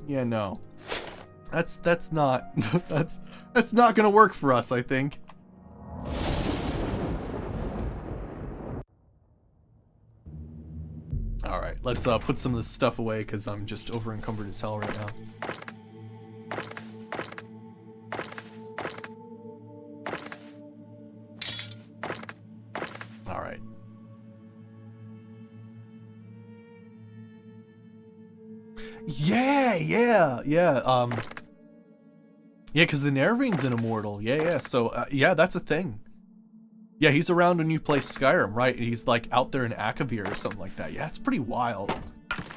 A: Yeah, no. That's not that's not gonna work for us, I think. All right, let's put some of this stuff away because I'm just over encumbered as hell right now. All right. Yeah, because the Nerevarne's an immortal. Yeah, so, yeah, that's a thing. Yeah, he's around when you play Skyrim, right? He's, like, out there in Akavir or something like that. Yeah, it's pretty wild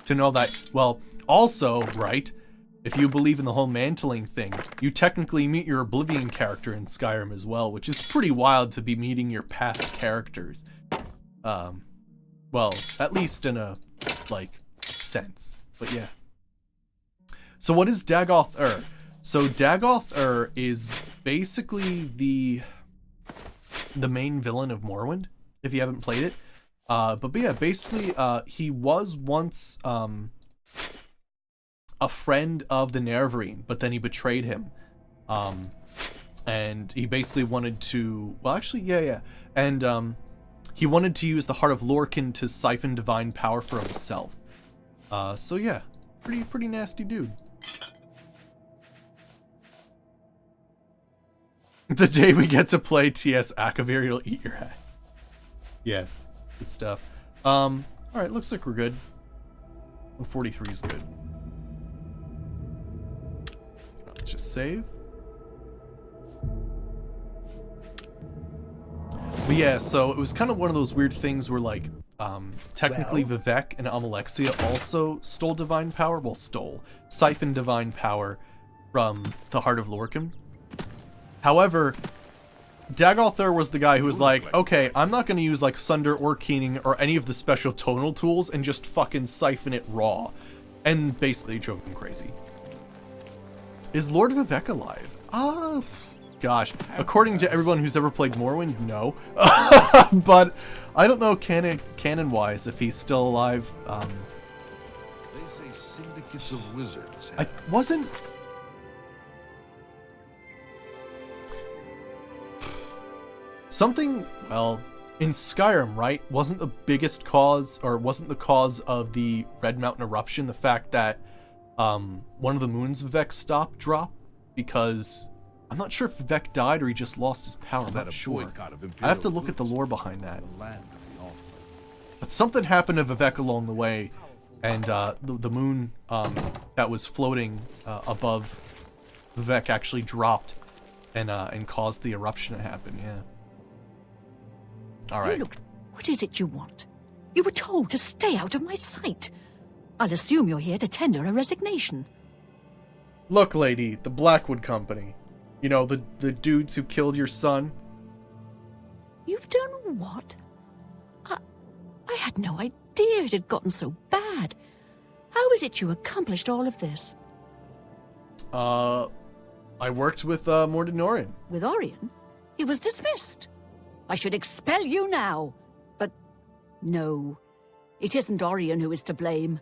A: to know that. Well, also, right, if you believe in the whole mantling thing, you technically meet your Oblivion character in Skyrim as well, which is pretty wild to be meeting your past characters. Well, at least in a, like, sense. But yeah. So what is Dagoth-Ur? So Dagoth-Ur is basically the main villain of Morrowind, if you haven't played it. But yeah, basically, he was once a friend of the Nerevarine, but then he betrayed him. And he basically wanted to, well, actually, yeah. And he wanted to use the Heart of Lorcan to siphon divine power for himself. So yeah, pretty nasty dude. The day we get to play TS Akavir, you'll eat your hat. Yes, good stuff. Alright, looks like we're good. 143 is good. Let's just save. But yeah, so it was kind of one of those weird things where, like, technically Vivek and Amalexia also stole divine power. Well, siphoned divine power from the Heart of Lorcan. However, Dagolthur was the guy who was like, okay, I'm not going to use, like, Sunder or Keening or any of the special tonal tools and just fucking siphon it raw. And basically drove him crazy. Is Lord Vivek alive? Gosh, according to everyone who's ever played Morrowind, no. But I don't know canon-wise if he's still alive.
F: They say syndicates of wizards.
A: I wasn't... Something, well, in Skyrim, right? Wasn't the biggest cause, or wasn't the cause of the Red Mountain eruption the fact that one of the moons Vivek stopped drop? Because I'm not sure if Vivek died or he just lost his power. I'm not sure. I have to look at the lore behind that. But something happened to Vivek along the way, and the moon that was floating above Vivek actually dropped and caused the eruption to happen. Yeah. All right.
G: Hey, look, what is it you want? You were told to stay out of my sight. I'll assume you're here to tender a resignation.
A: Look, lady, the Blackwood Company. You know, the dudes who killed your son.
G: You've done what? I had no idea it had gotten so bad. How is it you accomplished all of this?
A: I worked with Mordinorian.
G: With Orion? He was dismissed. I should expel you now. But no, it isn't Orion who is to blame.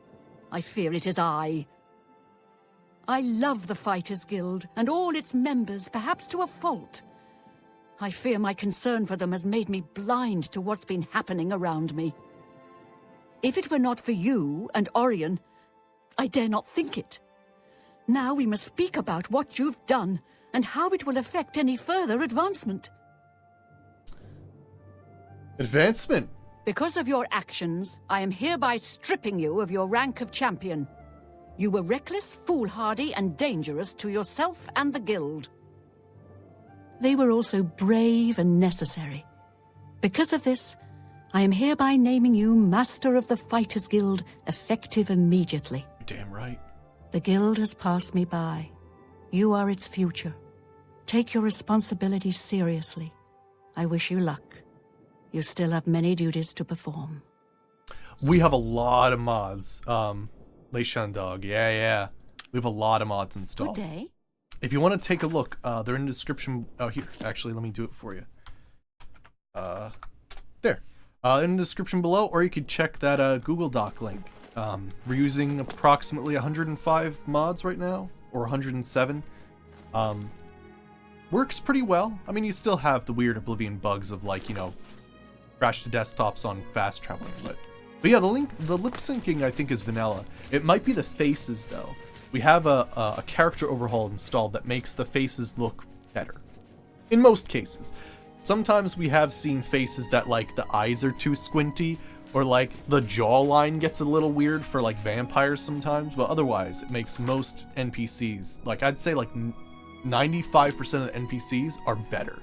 G: I fear it is I. I love the Fighters Guild and all its members, perhaps to a fault. I fear my concern for them has made me blind to what's been happening around me. If it were not for you and Orion, I dare not think it. Now we must speak about what you've done and how it will affect any further advancement.
A: Advancement?
G: Because of your actions, I am hereby stripping you of your rank of champion. You were reckless, foolhardy, and dangerous to yourself and the guild. They were also brave and necessary. Because of this, I am hereby naming you Master of the Fighters Guild, effective immediately.
A: Damn right.
G: The guild has passed me by. You are its future. Take your responsibilities seriously. I wish you luck. You still have many duties to perform.
A: We have a lot of mods. Leishan Dog, yeah. We have a lot of mods installed.
G: Good day.
A: If you want to take a look, they're in the description. Oh, here, actually, let me do it for you. There. In the description below, or you could check that Google Doc link. We're using approximately 105 mods right now, or 107. Works pretty well. I mean, you still have the weird Oblivion bugs of, like, you know, crash to desktops on fast traveling, but yeah, the lip syncing I think is vanilla. It might be the faces though. We have a character overhaul installed that makes the faces look better. In most cases. Sometimes we have seen faces that, like, the eyes are too squinty, or like the jawline gets a little weird for like vampires sometimes, but otherwise it makes most NPCs, like I'd say like 95% of the NPCs are better.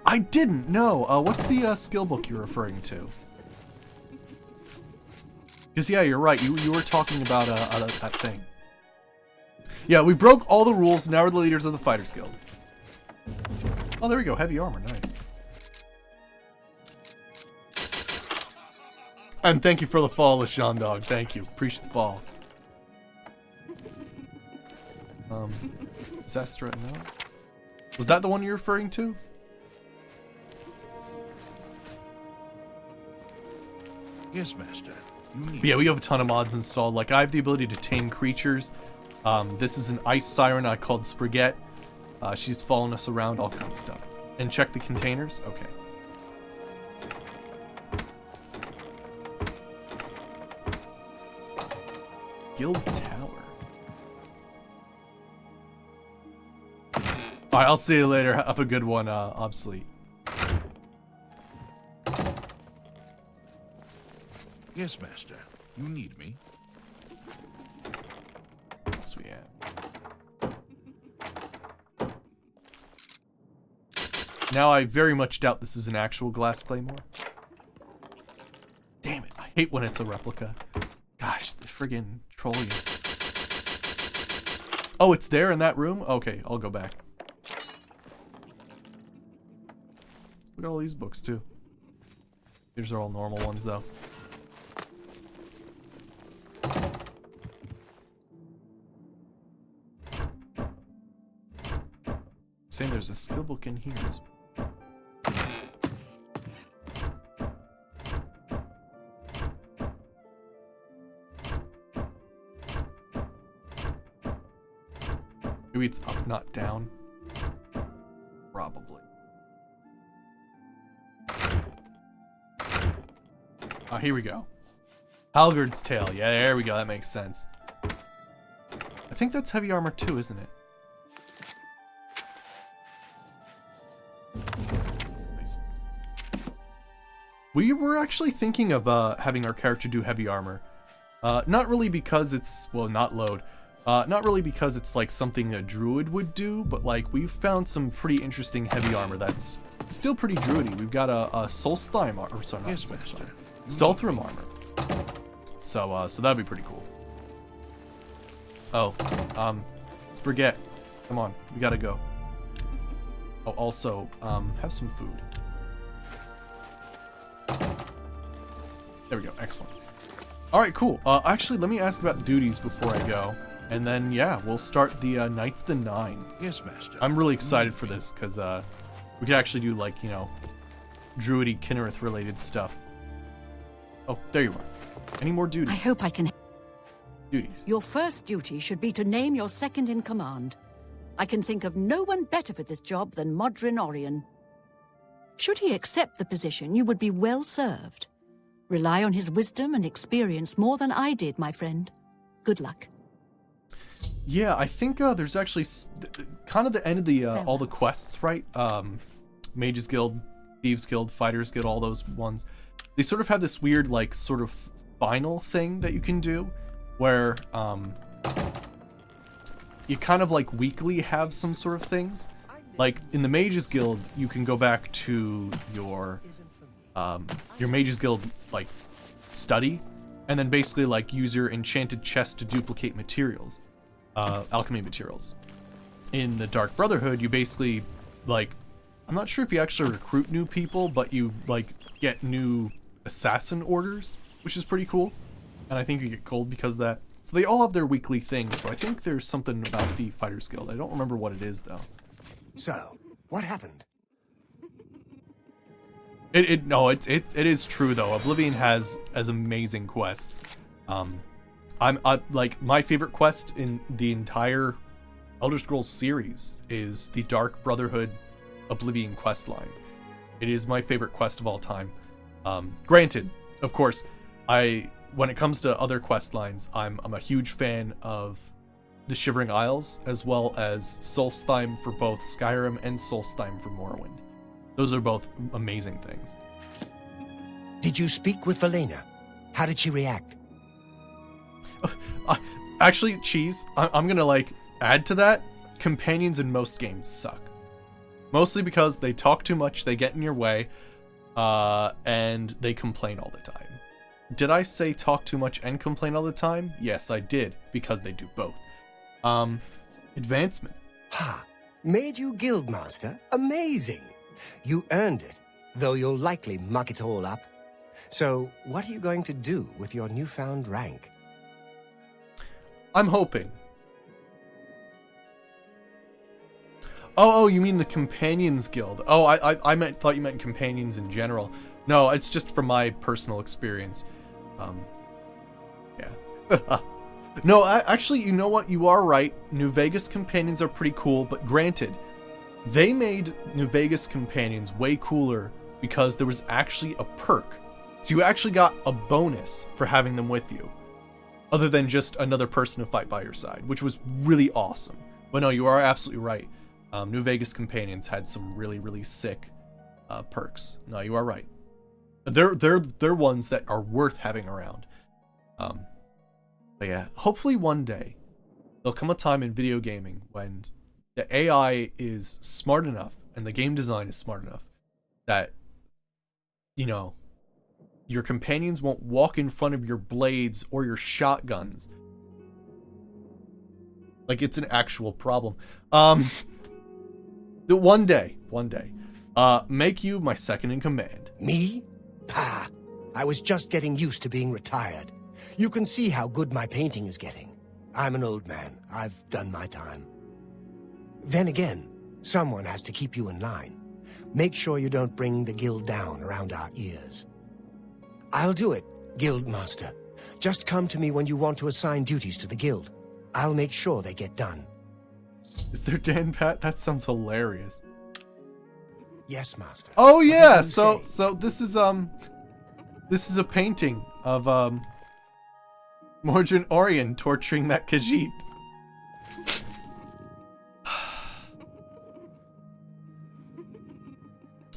A: I didn't know. What's the skill book you're referring to? Because yeah, you're right. You were talking about that thing. Yeah, we broke all the rules. Now we're the leaders of the Fighters Guild. Oh, there we go. Heavy armor. Nice. And thank you for the fall, LeSean Dog. Thank you. Appreciate the fall. Zestra, no? Was that the one you're referring to?
F: Yes, Master.
A: But yeah, we have a ton of mods installed. Like, I have the ability to tame creatures. This is an ice siren I called Sprigette. She's following us around, all kinds of stuff. And check the containers? Okay. Guild Tower. Alright, I'll see you later. Have a good one, Obsolete.
F: Yes, master. You need me.
A: Yes, we have. Now I very much doubt this is an actual glass claymore. Damn it, I hate when it's a replica. Gosh, the friggin' trolling. Oh, it's there in that room? Okay, I'll go back. Look at all these books, too. These are all normal ones, though. Saying there's a skill book in here. Maybe it's up, not down. Probably. Oh, here we go. Halgard's Tale. Yeah, there we go. That makes sense. I think that's heavy armor too, isn't it? Nice. We were actually thinking of having our character do heavy armor. Not really because it's, well, not load. Not really because it's like something a druid would do, but like we've found some pretty interesting heavy armor that's still pretty druidy. We've got a soul slime armor, sorry, not soul slime. Stealth room armor. So that'd be pretty cool. Oh, Spaghetti, come on, we gotta go. Oh, also, have some food. There we go, excellent. All right, cool. Actually, let me ask about duties before I go. And then, yeah, we'll start the Knights of the Nine.
F: Yes, master.
A: I'm really excited for this, because we could actually do, like, you know, Druidy Kinnereth related stuff. Oh, there you are. Any more duties?
G: I hope I can...
A: Duties.
G: Your first duty should be to name your second in command. I can think of no one better for this job than Modrin Orion. Should he accept the position, you would be well served. Rely on his wisdom and experience more than I did, my friend. Good luck.
A: Yeah, I think there's actually kind of the end of the all the quests, right? Mages Guild, Thieves Guild, Fighters Guild, all those ones. They sort of have this weird, like, sort of final thing that you can do, where you kind of like weekly have some sort of things. Like in the Mages Guild, you can go back to your Mages Guild like study, and then basically like use your enchanted chest to duplicate materials. Alchemy materials. In the Dark Brotherhood, you basically, like, I'm not sure if you actually recruit new people, but you, like, get new assassin orders, which is pretty cool. And I think you get gold because of that. So they all have their weekly things, so I think there's something about the Fighters Guild. I don't remember what it is, though. So, what happened? It is true, though. Oblivion has amazing quests. Like, my favorite quest in the entire Elder Scrolls series is the Dark Brotherhood Oblivion quest line. It is my favorite quest of all time. Granted, of course, when it comes to other quest lines, I'm a huge fan of the Shivering Isles, as well as Solstheim for both Skyrim and Solstheim for Morrowind. Those are both amazing things. Did you speak with Valena? How did she react? Actually, Cheese, I'm gonna like add to that. Companions in most games suck. Mostly because they talk too much, they get in your way, and they complain all the time. Did I say talk too much and complain all the time? Yes, I did, because they do both. Advancement. Ha! Made you guildmaster? Amazing! You earned it, though you'll likely muck it all up. So, what are you going to do with your newfound rank? I'm hoping. Oh, you mean the Companions Guild? Oh, I thought you meant companions in general. No, it's just from my personal experience. Yeah. No, actually, you know what? You are right. New Vegas companions are pretty cool, but granted, They made New Vegas companions way cooler because there was actually a perk. So you actually got a bonus for having them with you, other than just another person to fight by your side, which was really awesome. But no, you are absolutely right. New Vegas companions had some really, really sick perks. No, you are right. They're ones that are worth having around. But yeah, hopefully one day there'll come a time in video gaming when the AI is smart enough and the game design is smart enough that, you know, your companions won't walk in front of your blades or your shotguns. Like, it's an actual problem. One day, make you my second in command.
E: Me? Pah! I was just getting used to being retired. You can see how good my painting is getting. I'm an old man. I've done my time. Then again, someone has to keep you in line. Make sure you don't bring the guild down around our ears. I'll do it, Guild Master. Just come to me when you want to assign duties to the guild. I'll make sure they get done.
A: Is there Dan Pat? That sounds hilarious.
E: Yes, Master.
A: Oh yeah,
E: Whatever you say.
A: so this is a painting of Mordrin Orion torturing that Khajiit.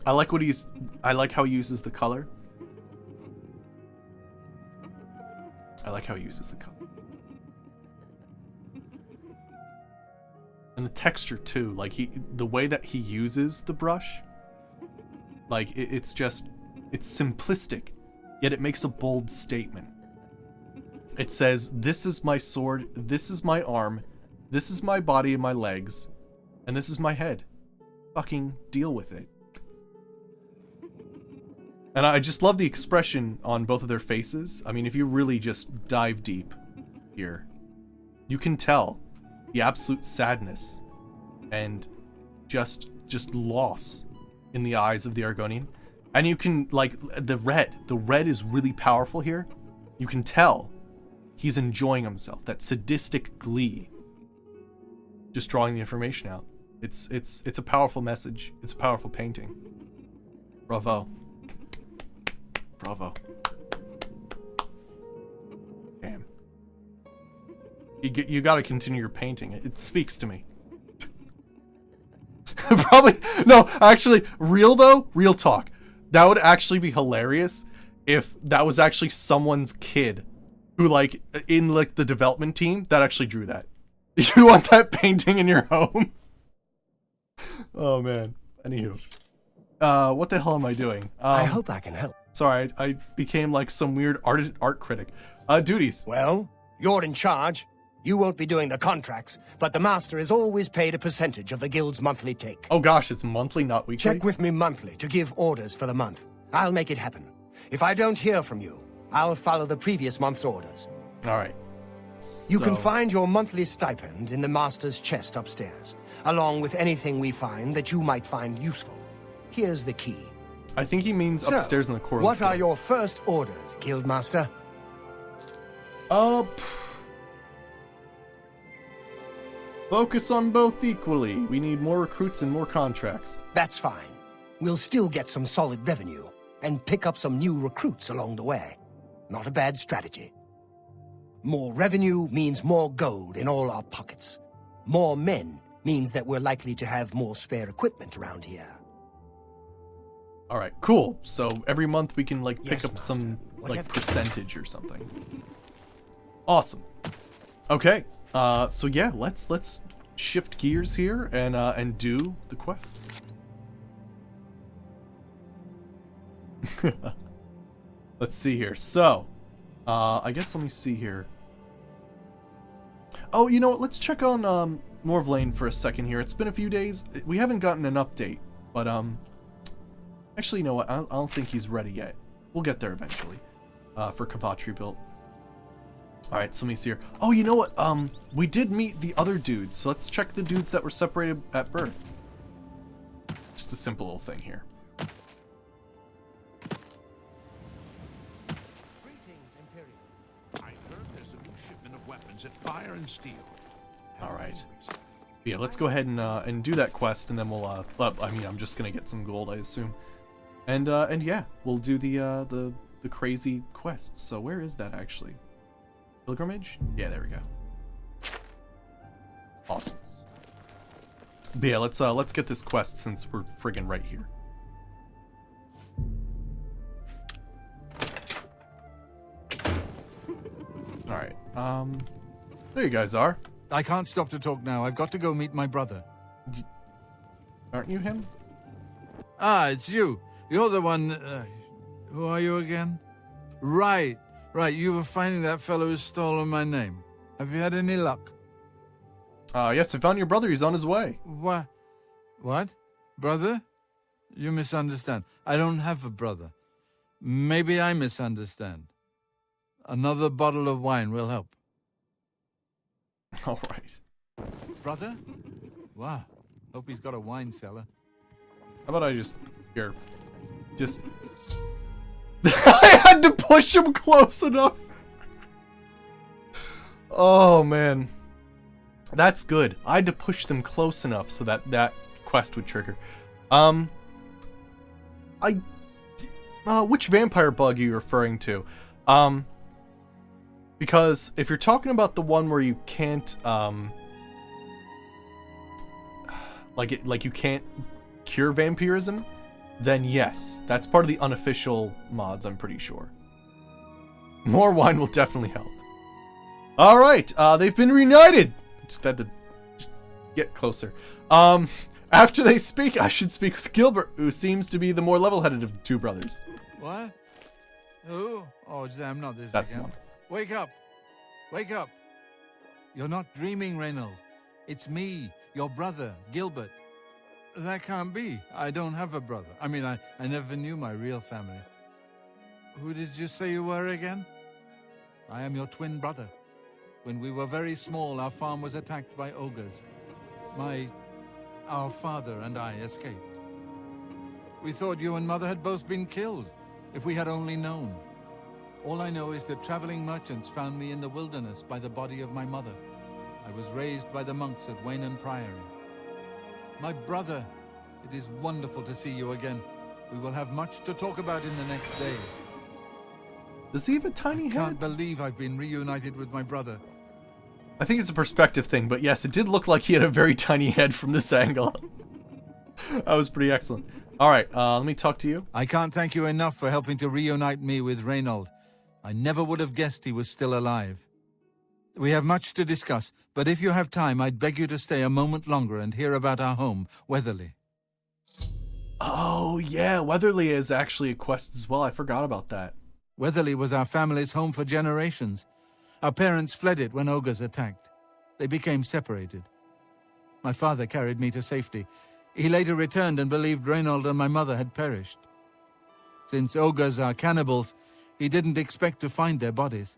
A: I like how he uses the color. And the texture too, like the way that he uses the brush, like it's simplistic, yet it makes a bold statement. It says, this is my sword, this is my arm, this is my body and my legs, and this is my head. Fucking deal with it. And I just love the expression on both of their faces. I mean, if you really just dive deep here, you can tell the absolute sadness and just loss in the eyes of the Argonian. And you can, like, the red is really powerful here. You can tell he's enjoying himself, that sadistic glee, just drawing the information out. It's a powerful message. It's a powerful painting. Bravo. Damn. You gotta continue your painting. It speaks to me. Probably, no, actually, real talk. That would actually be hilarious if that was actually someone's kid who, like, in, like, the development team that actually drew that. You want that painting in your home? Oh, man. Anywho. What the hell am I doing?
E: I hope I can help.
A: Sorry, I became like some weird art critic. Duties.
E: Well, you're in charge. You won't be doing the contracts, but the master is always paid a percentage of the guild's monthly take.
A: Oh gosh, it's monthly, not weekly?
E: Check with me monthly to give orders for the month. I'll make it happen. If I don't hear from you, I'll follow the previous month's orders.
A: Alright.
E: You can find your monthly stipend in the master's chest upstairs, along with anything we find that you might find useful. Here's the key.
A: I think he means upstairs in the core.
E: What are your first orders, Guildmaster?
A: Focus on both equally. We need more recruits and more contracts.
E: That's fine. We'll still get some solid revenue, and pick up some new recruits along the way. Not a bad strategy. More revenue means more gold in all our pockets. More men means that we're likely to have more spare equipment around here.
A: All right, cool. So every month we can like pick
E: Yes,
A: up
E: Master.
A: some like
E: Whatever.
A: percentage or something. Awesome. Okay. So yeah, let's shift gears here and do the quest. Let's see here. So, I guess let me see here. Oh, you know what? Let's check on Morvlane for a second here. It's been a few days. We haven't gotten an update, but actually, you know what? I don't think he's ready yet. We'll get there eventually. For Kavatri built. All right, so let me see here. Oh, you know what? We did meet the other dudes, so let's check the dudes that were separated at birth. Just a simple little thing here.
E: Greetings, Imperial.
F: I heard there's a new shipment of weapons at Fire and Steel.
A: All right. Yeah, let's go ahead and do that quest, and then we'll I mean, I'm just gonna get some gold, I assume. And yeah, we'll do the crazy quests. So where is that actually? Pilgrimage? Yeah, there we go. Awesome. But yeah, let's get this quest since we're friggin' right here. All right. There you guys are.
C: I can't stop to talk now. I've got to go meet my brother.
A: Aren't you him?
C: Ah, it's you. You're the one... who are you again? Right. You were finding that fellow who's stolen my name. Have you had any luck?
A: Yes, I found your brother. He's on his way.
C: What? Brother? You misunderstand. I don't have a brother. Maybe I misunderstand. Another bottle of wine will help.
A: All right.
C: Brother? Wow. Hope he's got a wine cellar.
A: How about I just... Here. Just... I had to push him close enough. Oh, man. That's good. I had to push them close enough so that quest would trigger. Which vampire bug are you referring to? Because if you're talking about the one where you can't, like you can't cure vampirism, then yes, that's part of the unofficial mods, I'm pretty sure. More wine will definitely help. All right, they've been reunited. Just had to get closer. After they speak, I should speak with Gilbert, who seems to be the more level-headed of the two brothers.
C: What? Who? Oh, damn, not this
A: That's
C: again.
A: the one.
C: Wake up. Wake up. You're not dreaming, Reynold. It's me, your brother, Gilbert. That can't be. I don't have a brother. I mean, I never knew my real family. Who did you say you were again? I am your twin brother. When we were very small, our farm was attacked by ogres. Our father and I escaped. We thought you and Mother had both been killed, if we had only known. All I know is that traveling merchants found me in the wilderness by the body of my mother. I was raised by the monks at Waynan Priory. My brother, it is wonderful to see you again. We will have much to talk about in the next days.
A: Does he have a tiny
C: I
A: head?
C: can't believe I've been reunited with my brother.
A: I think it's a perspective thing, but yes, it did look like he had a very tiny head from this angle. That was pretty excellent. All right, let me talk to you.
C: I can't thank you enough for helping to reunite me with Reynold. I never would have guessed he was still alive. We have much to discuss, but if you have time, I'd beg you to stay a moment longer and hear about our home, Weatherly.
A: Oh, yeah, Weatherly is actually a quest as well. I forgot about that.
C: Weatherly was our family's home for generations. Our parents fled it when ogres attacked. They became separated. My father carried me to safety. He later returned and believed Reynold and my mother had perished. Since ogres are cannibals, he didn't expect to find their bodies.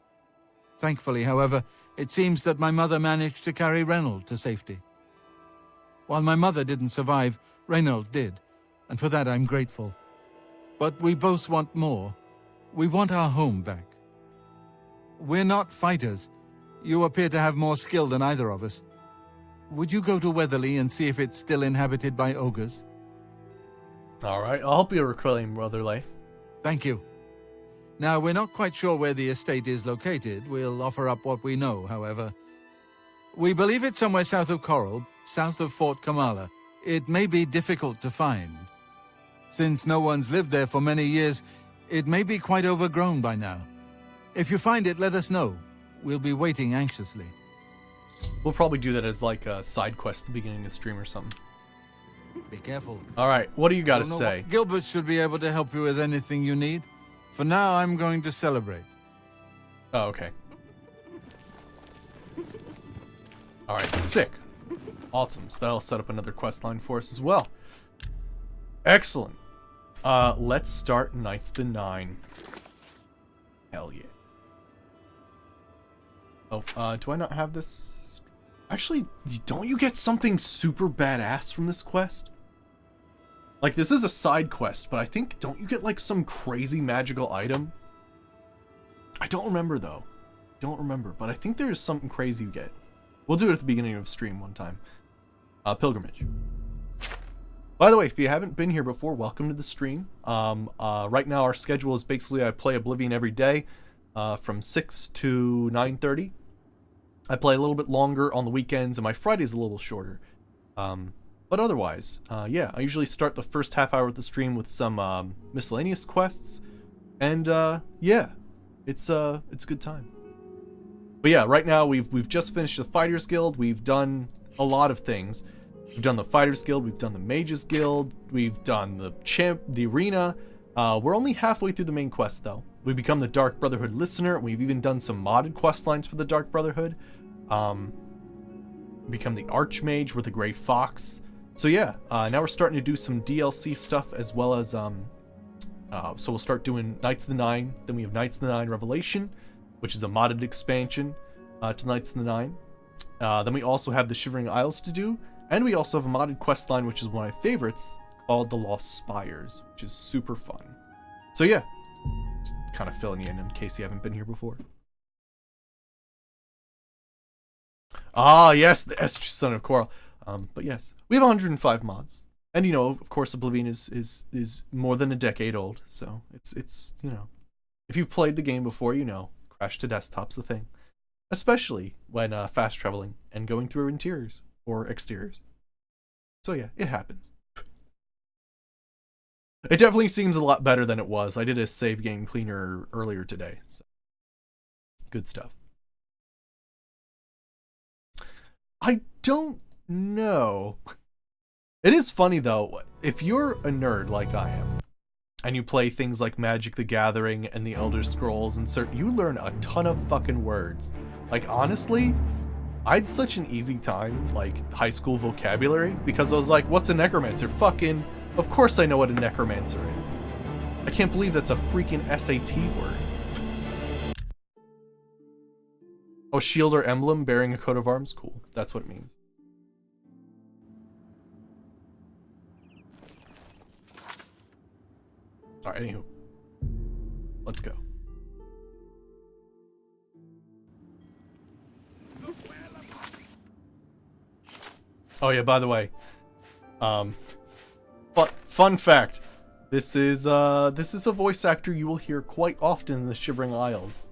C: Thankfully, however, it seems that my mother managed to carry Reynold to safety. While my mother didn't survive, Reynold did, and for that I'm grateful. But we both want more. We want our home back. We're not fighters. You appear to have more skill than either of us. Would you go to Weatherly and see if it's still inhabited by ogres?
A: All right, I'll help you reclaim Weatherly.
C: Thank you. Now, we're not quite sure where the estate is located. We'll offer up what we know, however. We believe it's somewhere south of Coral, south of Fort Kamala. It may be difficult to find. Since no one's lived there for many years, it may be quite overgrown by now. If you find it, let us know. We'll be waiting anxiously.
A: We'll probably do that as like a side quest at the beginning of the stream or something.
C: Be careful.
A: All right, what do you got to say?
C: Gilbert should be able to help you with anything you need. For now, I'm going to celebrate.
A: Oh, okay. All right, sick. Awesome, so that'll set up another quest line for us as well. Excellent. Let's start Knights the Nine. Hell yeah. Oh, do I not have this? Actually, don't you get something super badass from this quest? Like, this is a side quest, but I think, don't you get, like, some crazy magical item? I don't remember, though. Don't remember, but I think there's something crazy you get. We'll do it at the beginning of stream one time. pilgrimage. By the way, if you haven't been here before, welcome to the stream. Right now our schedule is basically I play Oblivion every day from 6 to 9:30. I play a little bit longer on the weekends, and my Friday's a little shorter. But otherwise, yeah, I usually start the first half hour of the stream with some miscellaneous quests, and yeah, it's a good time. But yeah, right now we've just finished the Fighters Guild. We've done a lot of things. We've done the Fighters Guild, we've done the Mages Guild, we've done the arena. We're only halfway through the main quest though. We've become the Dark Brotherhood listener, and we've even done some modded quest lines for the Dark Brotherhood. Become the Archmage with the Grey Fox. So yeah, now we're starting to do some DLC stuff as well as so we'll start doing Knights of the Nine. Then we have Knights of the Nine Revelation, which is a modded expansion to Knights of the Nine. Then we also have the Shivering Isles to do. And we also have a modded quest line, which is one of my favorites, called The Lost Spires, which is super fun. So yeah, just kind of filling you in case you haven't been here before. Ah, yes, the Esther Son of Coral. But yes, we have 105 mods. And you know, of course, Oblivion is more than a decade old, so it's you know, if you've played the game before, you know, Crash to Desktop's the thing. Especially when fast traveling and going through interiors. Or exteriors. So yeah, it happens. It definitely seems a lot better than it was. I did a save game cleaner earlier today. So. Good stuff. I don't know. It is funny though, if you're a nerd like I am, and you play things like Magic the Gathering and the Elder Scrolls and you learn a ton of fucking words. Like honestly, I had such an easy time, like, high school vocabulary, because I was like, what's a necromancer? Fucking, of course I know what a necromancer is. I can't believe that's a freaking SAT word. Oh, shield or emblem bearing a coat of arms? Cool, that's what it means. Alright, anywho. Let's go. Oh yeah, by the way, but fun fact, this is a voice actor you will hear quite often in the Shivering Isles.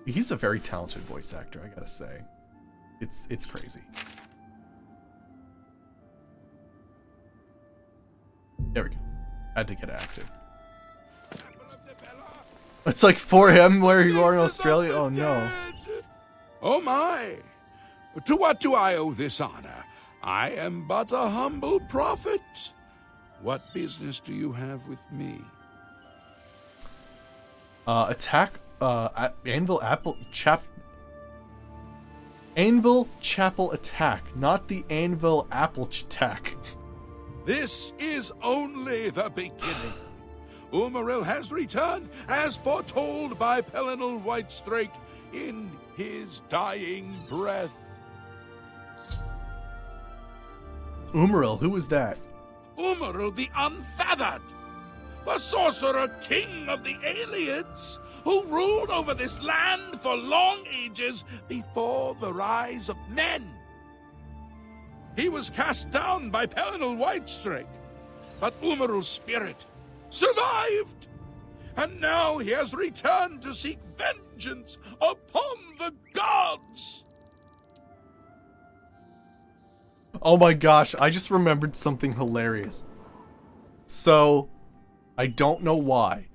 A: He's a very talented voice actor, I gotta say. It's crazy. There we go. Had to get active. It's like 4 a.m. where you are in Australia. Oh no.
D: Oh my! To what do I owe this honor? I am but a humble prophet. What business do you have with me?
A: Attack, Anvil Chapel attack, not the Anvil Apple attack.
D: This is only the beginning. Umaril has returned, as foretold by Pelinal Whitestrake in his dying breath.
A: Umaril, who was that?
D: Umaril the Unfeathered, the sorcerer king of the Aliens, who ruled over this land for long ages before the rise of men. He was cast down by Pelinal Whitestrake, but Umaril's spirit survived, and now he has returned to seek vengeance upon the gods.
A: Oh my gosh, I just remembered something hilarious. So, I don't know why,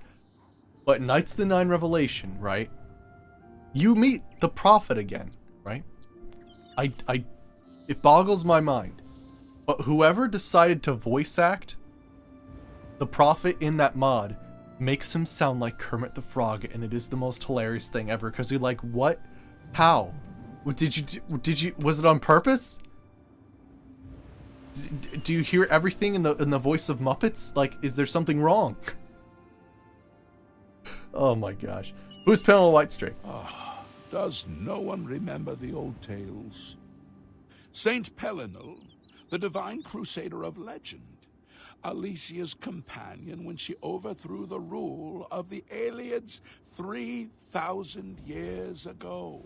A: but Knights of the Nine Revelation, right? You meet the Prophet again, right? It boggles my mind. But whoever decided to voice act the Prophet in that mod makes him sound like Kermit the Frog, and it is the most hilarious thing ever, because you're like, what? How? Did you, was it on purpose? Do you hear everything in the voice of Muppets? Like, is there something wrong? Oh my gosh. Who's Pelinal Whitestrake?
D: Does no one remember the old tales? Saint Pelinal, the divine crusader of legend, Alicia's companion when she overthrew the rule of the Aliens 3,000 years ago.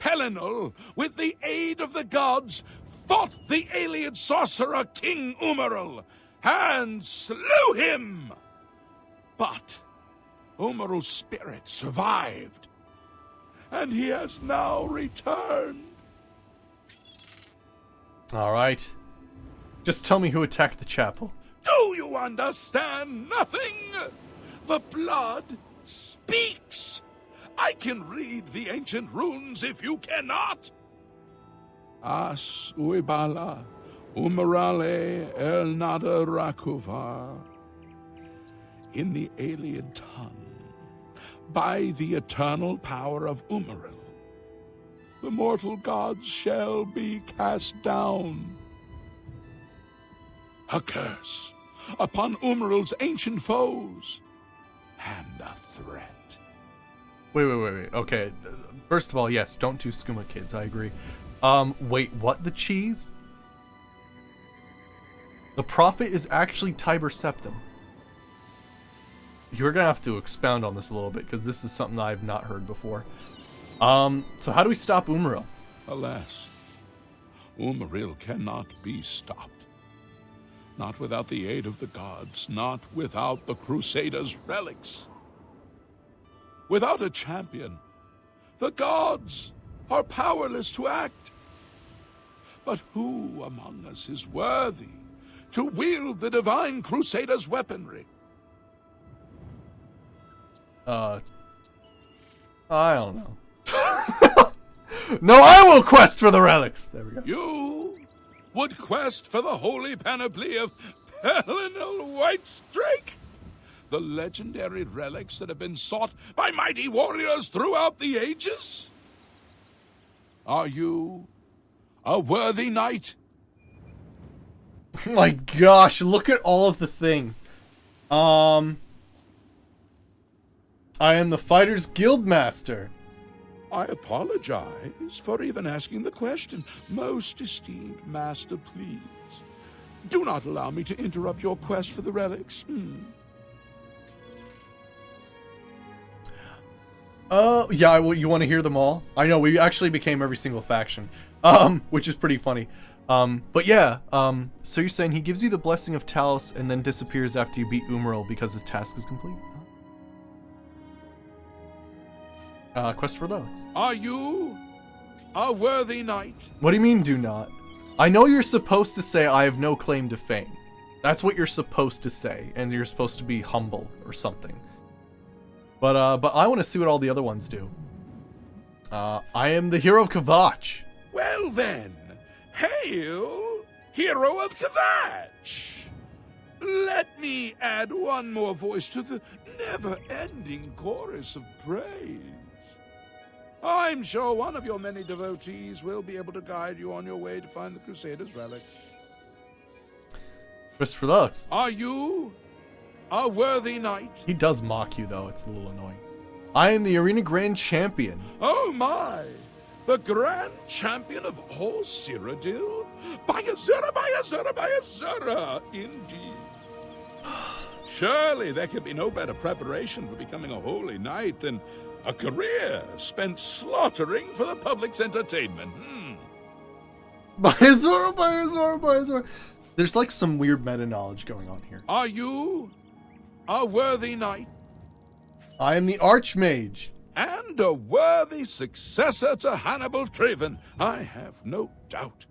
D: Pelinal, with the aid of the gods, fought the alien sorcerer King Umaril and slew him. But Umaril's spirit survived, and he has now returned.
A: All right. Just tell me who attacked the chapel.
D: Do you understand nothing? The blood speaks. I can read the ancient runes if you cannot. As uibala, umarale el nada rakuva. In the alien tongue, by the eternal power of Umaril, the mortal gods shall be cast down. A curse upon Umaril's ancient foes, and a threat.
A: Wait. Okay, first of all, yes, don't do skooma, kids, I agree. Wait, what, the cheese? The prophet is actually Tiber Septim. You're gonna have to expound on this a little bit, because this is something I've not heard before. So how do we stop Umaril?
D: Alas, Umaril cannot be stopped. Not without the aid of the gods, not without the Crusaders' relics. Without a champion, the gods are powerless to act. But who among us is worthy to wield the divine Crusaders' weaponry?
A: I don't know. No, I will quest for the relics! There we go.
D: You would quest for the holy panoply of Pelinal Whitestrake? The legendary relics that have been sought by mighty warriors throughout the ages? Are you a worthy knight?
A: My gosh, look at all of the things. I am the Fighter's Guildmaster.
D: I apologize for even asking the question. Most esteemed master, please. Do not allow me to interrupt your quest for the relics.
A: Yeah, you want to hear them all? I know, we actually became every single faction. Which is pretty funny. But yeah, so you're saying he gives you the Blessing of Talos and then disappears after you beat Umaril because his task is complete? Quest for relics.
D: Are you a worthy knight?
A: What do you mean, do not? I know you're supposed to say I have no claim to fame. That's what you're supposed to say, and you're supposed to be humble or something. But I want to see what all the other ones do. I am the hero of Kavach.
D: Well then, hail, hero of Kavach! Let me add one more voice to the never-ending chorus of praise. I'm sure one of your many devotees will be able to guide you on your way to find the Crusaders' relics.
A: Quest for relics.
D: Are you a worthy knight?
A: He does mock you, though. It's a little annoying. I am the Arena Grand Champion.
D: Oh my! The Grand Champion of all Cyrodiil? By-a-zera, indeed. Surely there can be no better preparation for becoming a holy knight than a career spent slaughtering for the public's entertainment.
A: By-a-zera. There's like some weird meta-knowledge going on here.
D: Are you a worthy knight?
A: I am the Archmage.
D: And a worthy successor to Hannibal Traven, I have no doubt.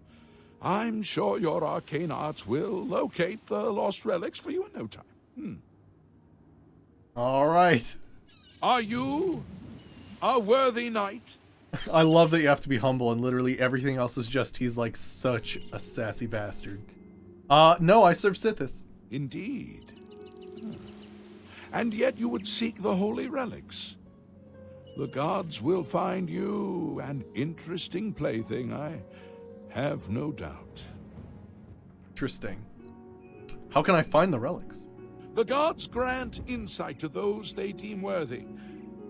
D: I'm sure your arcane arts will locate the lost relics for you in no time.
A: All right.
D: Are you a worthy knight?
A: I love that you have to be humble and literally everything else is just he's like such a sassy bastard. No, I serve Sithis.
D: Indeed. And yet you would seek the holy relics. The gods will find you an interesting plaything, I have no doubt.
A: Interesting. How can I find the relics?
D: The gods grant insight to those they deem worthy.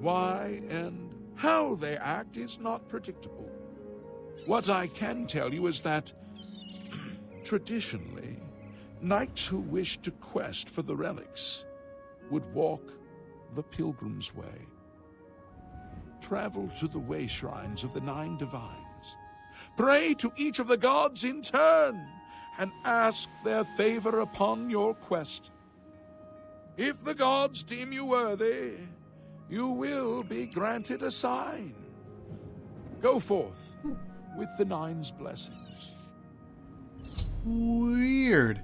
D: Why and how they act is not predictable. What I can tell you is that, traditionally, knights who wish to quest for the relics would walk the pilgrim's way.
F: Travel to the way shrines of the 9 divines. Pray to each of the gods in turn, and ask their favor upon your quest. If the gods deem you worthy, you will be granted a sign. Go forth with the 9's blessings.
A: Weird.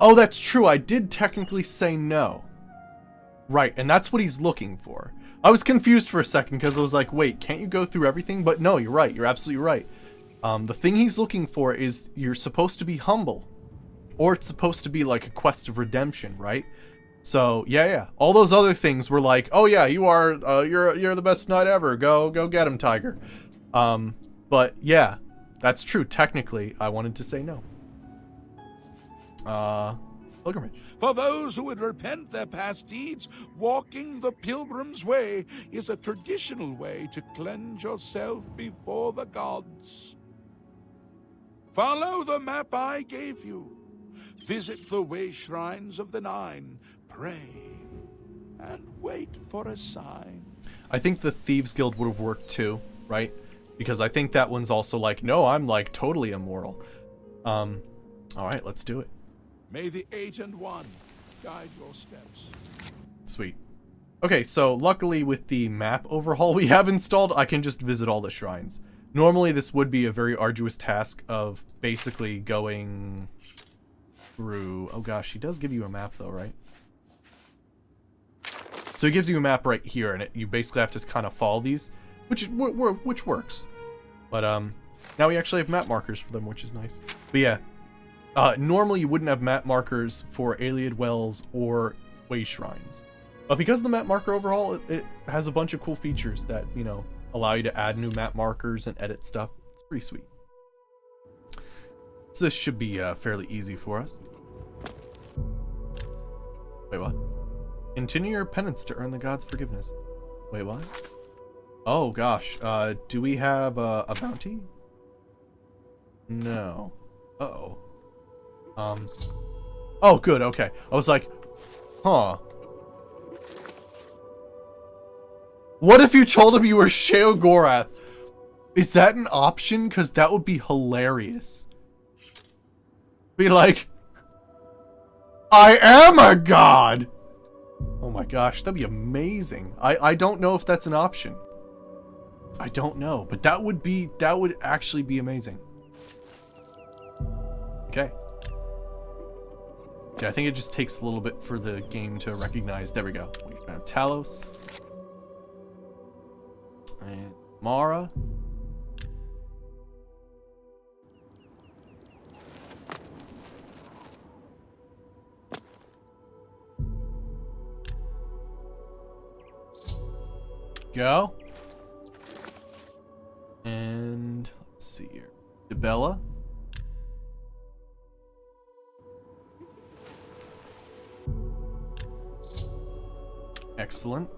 A: Oh, that's true. I did technically say no. Right, and that's what he's looking for. I was confused for a second because I was like, wait, can't you go through everything? But no, you're right. You're absolutely right. The thing he's looking for is you're supposed to be humble. Or it's supposed to be like a quest of redemption, right? So, yeah. All those other things were like, oh yeah, you are, you're the best knight ever. Go get him, tiger. But yeah, that's true. Technically, I wanted to say no. Pilgrimage.
F: For those who would repent their past deeds, walking the pilgrim's way is a traditional way to cleanse yourself before the gods. Follow the map I gave you. Visit the way shrines of the 9. Pray and wait for a sign.
A: I think the Thieves Guild would have worked too, right? Because I think that one's also like, no, I'm like totally immoral. All right, let's do it.
F: May the 8 and 1 guide your steps.
A: Sweet. Okay, so luckily with the map overhaul we have installed, I can just visit all the shrines. Normally this would be a very arduous task of basically going through... Oh gosh, he does give you a map though, right? So he gives you a map right here, and you basically have to kind of follow these, which works. But now we actually have map markers for them, which is nice. But yeah. Normally you wouldn't have map markers for Ayleid Wells or Way Shrines. But because of the map marker overhaul, it has a bunch of cool features that, you know, allow you to add new map markers and edit stuff. It's pretty sweet. So this should be fairly easy for us. Wait, what? Continue your penance to earn the god's forgiveness. Wait, what? Oh gosh, do we have a bounty? No. Uh-oh. Oh, good, okay. I was like, huh. What if you told him you were Sheogorath? Is that an option? Because that would be hilarious. Be like, I am a god! Oh my gosh, that'd be amazing. I don't know if that's an option. I don't know, but that would actually be amazing. Okay. Yeah, I think it just takes a little bit for the game to recognize. There we go. We have Talos. And Mara. Go. And let's see here. Debella. Excellent.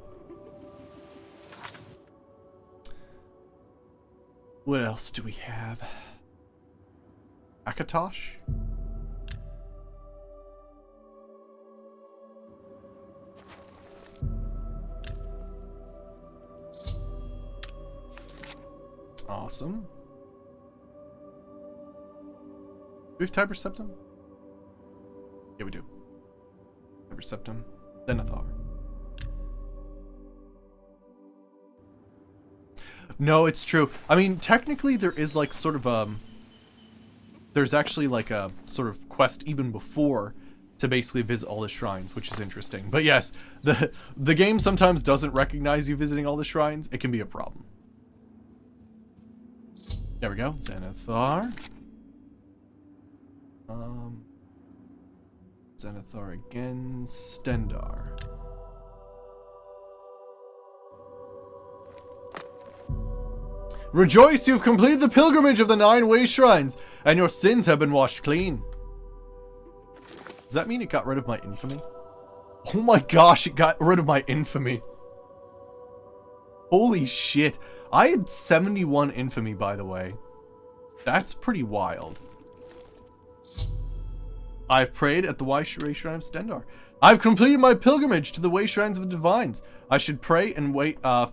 A: What else do we have? Akatosh? Awesome. Do we have Tiber Septum? Yeah, we do. Tiber Septum. Denethor. No, it's true. I mean, technically there is like sort of there's actually like a sort of quest even before to basically visit all the shrines, which is interesting. But yes, the game sometimes doesn't recognize you visiting all the shrines. It can be a problem. There we go. Zenithar. Zenithar again. Stendarr. Rejoice, you've completed the pilgrimage of the 9 way shrines, and your sins have been washed clean. Does that mean it got rid of my infamy? Oh my gosh, it got rid of my infamy. Holy shit. I had 71 infamy, by the way. That's pretty wild. I've prayed at the Way Shrine of Stendarr.
B: I've completed my pilgrimage to the way shrines of the divines. I should pray and wait I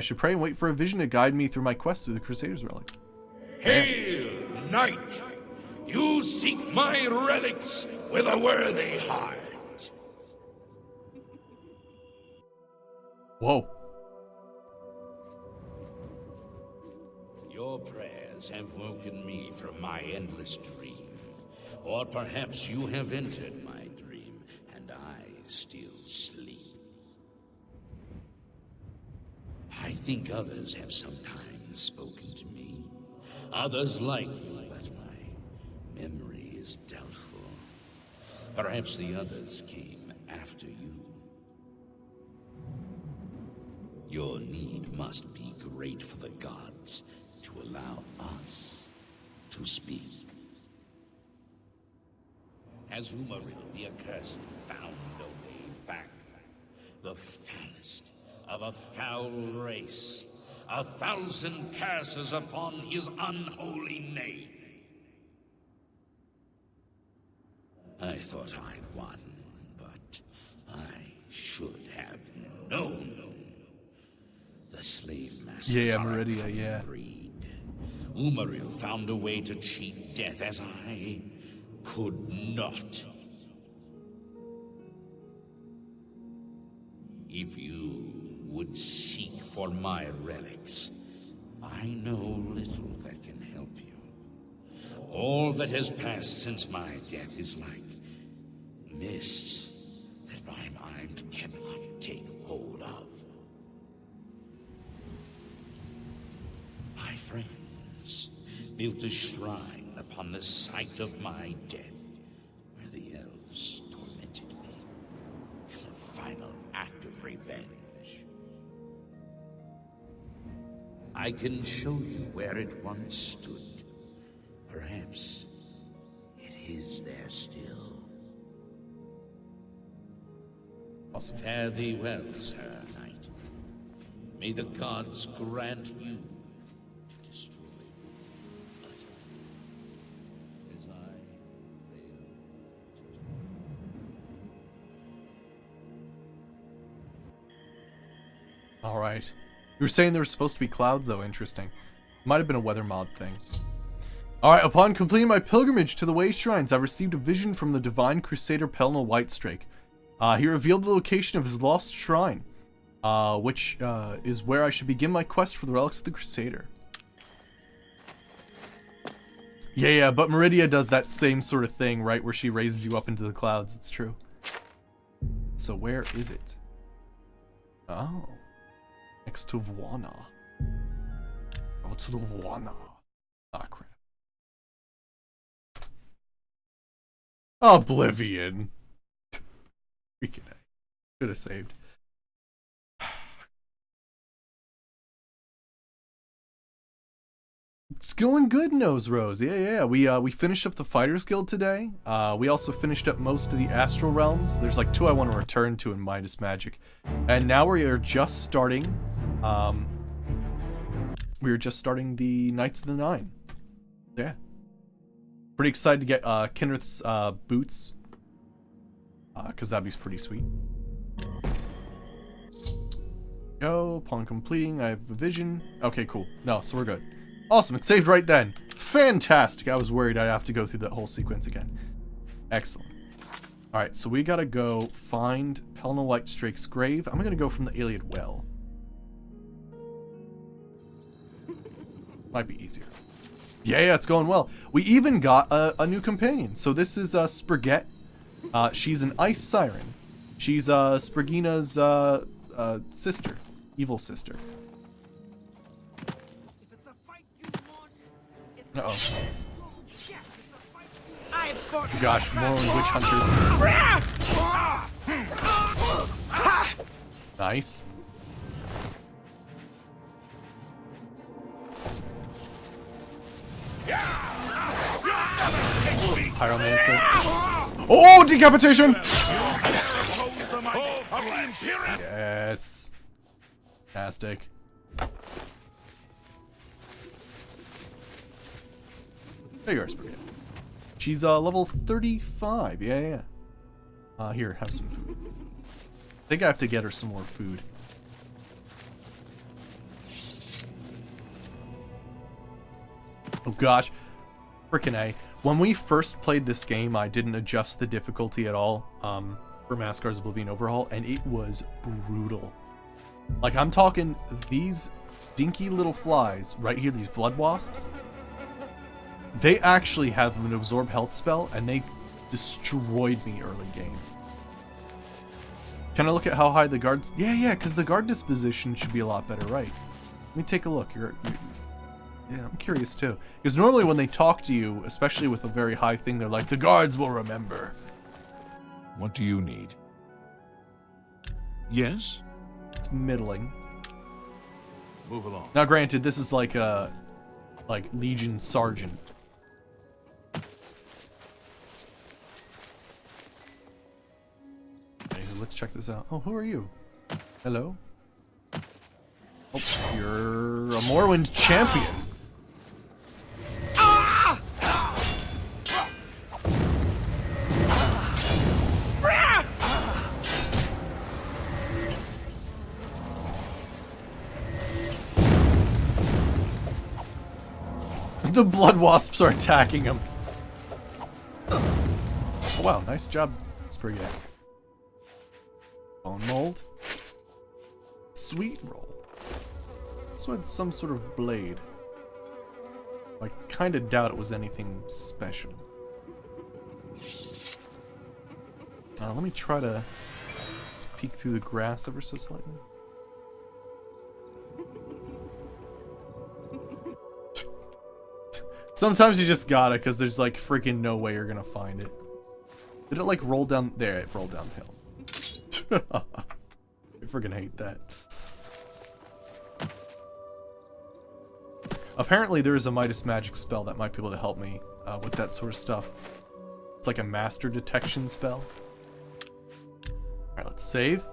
B: should pray and wait for a vision to guide me through my quest through the Crusaders' relics.
F: Hail, knight! You seek my relics with a worthy heart.
B: Whoa.
F: Your prayers have woken me from my endless dream. Or perhaps you have entered my dream, and I still sleep. I think others have sometimes spoken to me. Others like you, but my memory is doubtful. Perhaps the others came after you. Your need must be great for the gods to allow us to speak. Has Umaril, the accursed, found a way back? The foulest of a foul race. 1,000 curses upon his unholy name. I thought I'd won, but I should have known. The slave masters
B: Yeah,
F: are a
B: Meridia,
F: cunning
B: yeah.
F: breed. Umaril found a way to cheat death as I could not. If you would seek for my relics, I know little that can help you. All that has passed since my death is like mist that my mind cannot take hold of. My friends built a shrine upon the site of my death, where the elves tormented me in a final act of revenge. I can show you where it once stood. Perhaps it is there still.
B: Awesome.
F: Fare thee well, Sir Knight. May the gods grant you to destroy as I failed.
B: All right. You were saying there were supposed to be clouds, though. Interesting. Might have been a weather mod thing. All right. Upon completing my pilgrimage to the Way Shrines, I received a vision from the Divine Crusader Pelnal Whitestrake. He revealed the location of his lost shrine, which is where I should begin my quest for the relics of the Crusader. Yeah, but Meridia does that same sort of thing, right? Where she raises you up into the clouds. It's true. So where is it? Oh. Next to Vwana. Go to the Vwana. Ah, crap. Oblivion. Freaking A. Should have saved. It's going good, Nose Rose. Yeah. We finished up the Fighters Guild today. We also finished up most of the Astral Realms. There's like 2 I want to return to in Midas Magic. And now we are just starting... we are just starting the Knights of the Nine. Yeah. Pretty excited to get Kinrith's boots. Because that'd be pretty sweet. Go. Upon completing, I have a vision. Okay, cool. No, so we're good. Awesome, it saved right then. Fantastic. I was worried I'd have to go through that whole sequence again. Excellent. Alright, so we gotta go find Pelnal Whitestrake's grave. I'm gonna go from the Iliad Well. Might be easier. Yeah, it's going well. We even got a new companion. So this is Sprigette. She's an ice siren. She's Sprigina's sister. Evil sister. Uh-oh. Gosh, more witch hunters. Nice. Awesome. Pyromancer. Oh, decapitation! Yes. Fantastic. There you are, Sprigette. She's level 35. Yeah.
A: Here, have some food. I think I have to get her some more food. Oh gosh. Frickin' A. When we first played this game, I didn't adjust the difficulty at all for Maskar's Oblivion Overhaul, and it was brutal. Like, I'm talking these dinky little flies right here, these blood wasps. They actually have an absorb health spell, and they destroyed me early game. Can I look at how high the guards... Yeah, because the guard disposition should be a lot better, right? Let me take a look. Yeah, I'm curious too. Because normally when they talk to you, especially with a very high thing, they're like, the guards will remember.
F: What do you need? Yes?
A: It's middling.
F: Move along.
A: Now granted, this is like a... Legion Sergeant. Okay, let's check this out. Oh, who are you? Hello? Oh, you're a Morrowind champion. The blood wasps are attacking him. Oh wow, nice job, Spriggan. Bone mold. Sweet roll. This one had some sort of blade. I kind of doubt it was anything special. Let me try to peek through the grass ever so slightly. Sometimes you just gotta, because there's like freaking no way you're gonna find it. Did it like roll down? There, it rolled downhill. I freaking hate that. Apparently there is a Midas magic spell that might be able to help me with that sort of stuff. It's like a master detection spell. Alright, let's save.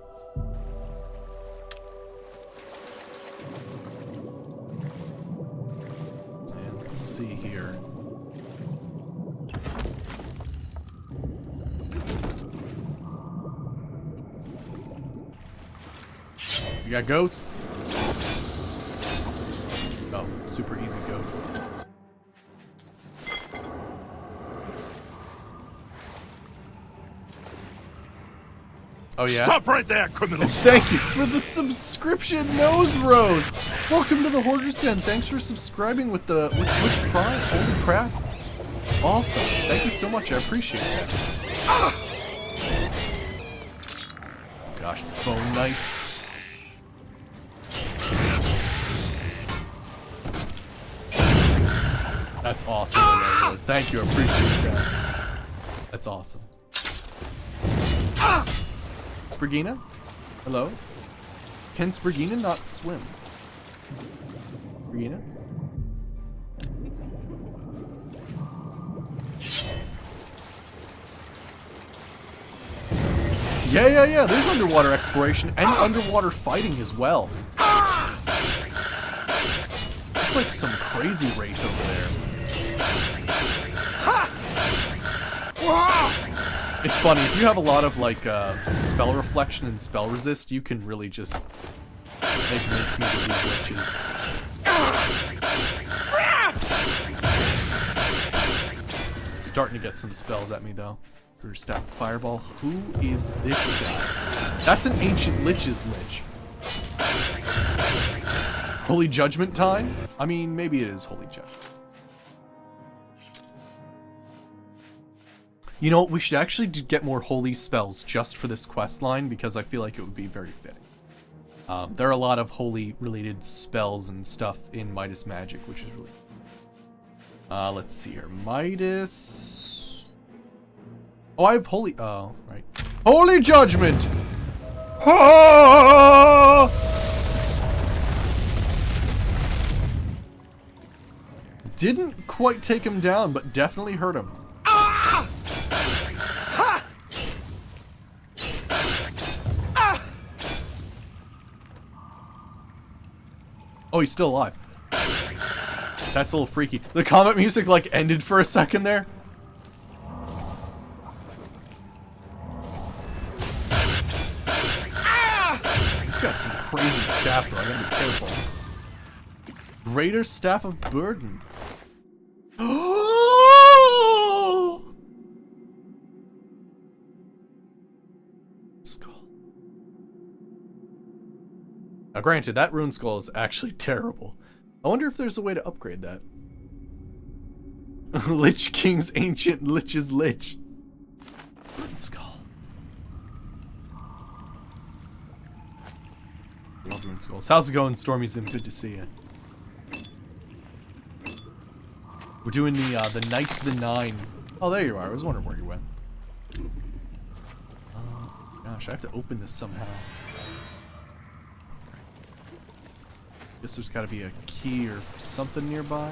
A: And let's see here. We got ghosts. Oh, super easy ghosts. Oh yeah?
F: Stop right there, criminal!
A: Thank you for the subscription, Nose Rose! Welcome to the Hoarder's Den. Thanks for subscribing with Twitch Prime. Holy crap. Awesome. Thank you so much. I appreciate that. Oh gosh, Bone Knights. That's awesome, Nose Rose. Thank you. I appreciate that. That's awesome. Sprigina? Hello? Can Sprigina not swim? Sprigina? Yeah. There's underwater exploration and underwater fighting as well. It's like some crazy wraith over there. It's funny, if you have a lot of like spell reflection and spell resist, you can really just make mincemeat of these witches. Starting to get some spells at me though. For staff fireball. Who is this guy? That's an ancient lich's lich. Holy Judgment time? I mean, maybe it is Holy Judgment. You know, we should actually get more holy spells just for this quest line because I feel like it would be very fitting. There are a lot of holy related spells and stuff in Midas Magic, which is really cool. Let's see here. Midas. Oh, I have holy. Oh, right. Holy Judgment! Ah! Didn't quite take him down, but definitely hurt him. Oh, he's still alive. That's a little freaky. The combat music like ended for a second there.
B: staff, though. I gotta be careful. Greater Staff of Burden. Skull. Now, granted, that rune skull is actually terrible. I wonder if there's a way to upgrade that. Lich King's Ancient Lich's Lich. Rune skulls. Love rune skulls. How's it going, Stormy Zim? Good to see you. We're doing the Knights of the Nine. Oh, there you are. I was wondering where you went. Gosh, I have to open this somehow. Guess there's got to be a key or something nearby.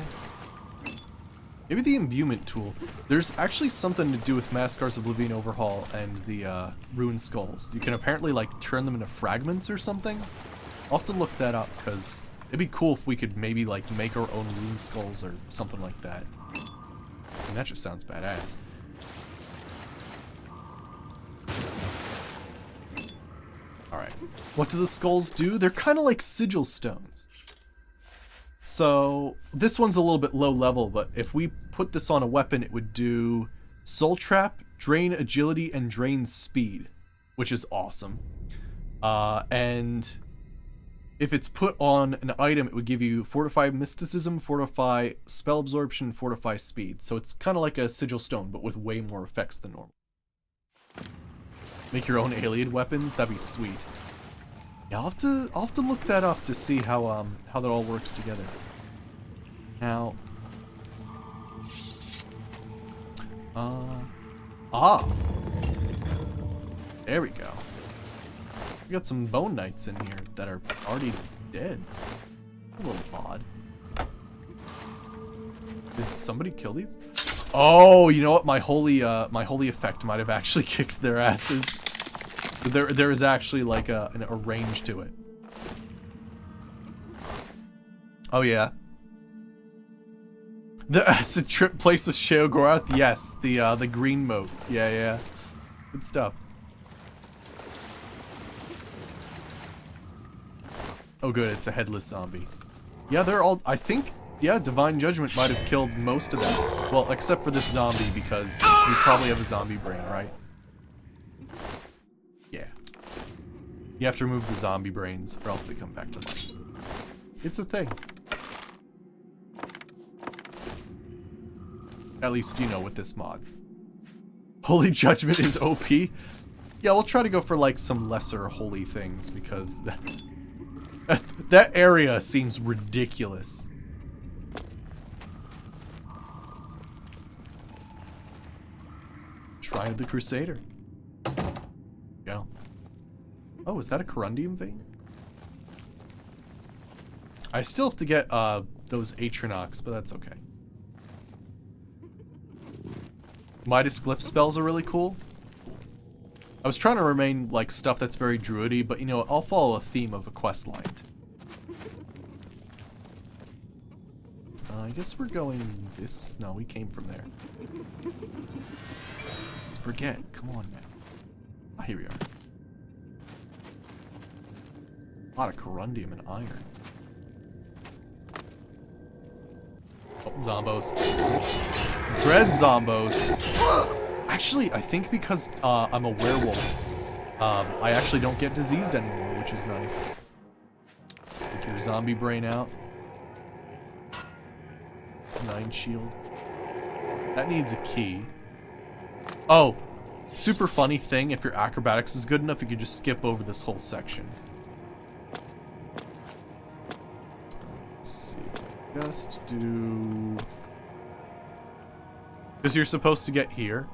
B: Maybe the imbuement tool. There's actually something to do with Maskar's Oblivion Overhaul and the Rune Skulls. You can apparently like turn them into fragments or something. I'll have to look that up because it'd be cool if we could maybe like make our own Rune Skulls or something like that. And that just sounds badass. Alright. What do the skulls do? They're kind of like sigil stones. So, this one's a little bit low level, but if we put this on a weapon, it would do Soul Trap, Drain Agility, and Drain Speed, which is awesome. And if it's put on an item, it would give you Fortify Mysticism, Fortify Spell Absorption, Fortify Speed. So it's kind of like a sigil stone, but with way more effects than normal. Make your own alien weapons? That'd be sweet. Yeah, I'll have to look that up to see how that all works together. Now, there we go. We got some bone knights in here that are already dead. A little odd. Did somebody kill these? Oh, you know what? My holy effect might have actually kicked their asses. There is actually like a range to it. Oh yeah. The acid trip place with Sheogorath? Yes, the green moat. Yeah. Good stuff. Oh good, it's a headless zombie. Yeah, they're all, I think, yeah, Divine Judgment might have killed most of them. Well, except for this zombie because you probably have a zombie brain, right? Yeah. You have to remove the zombie brains or else they come back to life. It's a thing. At least you know with this mod. Holy Judgment is OP? Yeah, we'll try to go for like some lesser holy things because that area seems ridiculous. Shrine of the Crusader. Go. Oh, is that a Corundium vein? I still have to get those Atrinox, but that's okay. Midas Glyph spells are really cool. I was trying to remain like stuff that's very druidy, but you know, I'll follow a theme of a quest line. I guess we're going this. No, we came from there. Let's forget. Come on, man. Ah, here we are. A lot of corundium and iron. Oh, zombos. Dread zombos. Actually, I think because I'm a werewolf, I actually don't get diseased anymore, which is nice. Take your zombie brain out. It's 9 shield. That needs a key. Oh, super funny thing, if your acrobatics is good enough, you could just skip over this whole section. Let's see if I just do... Because you're supposed to get here.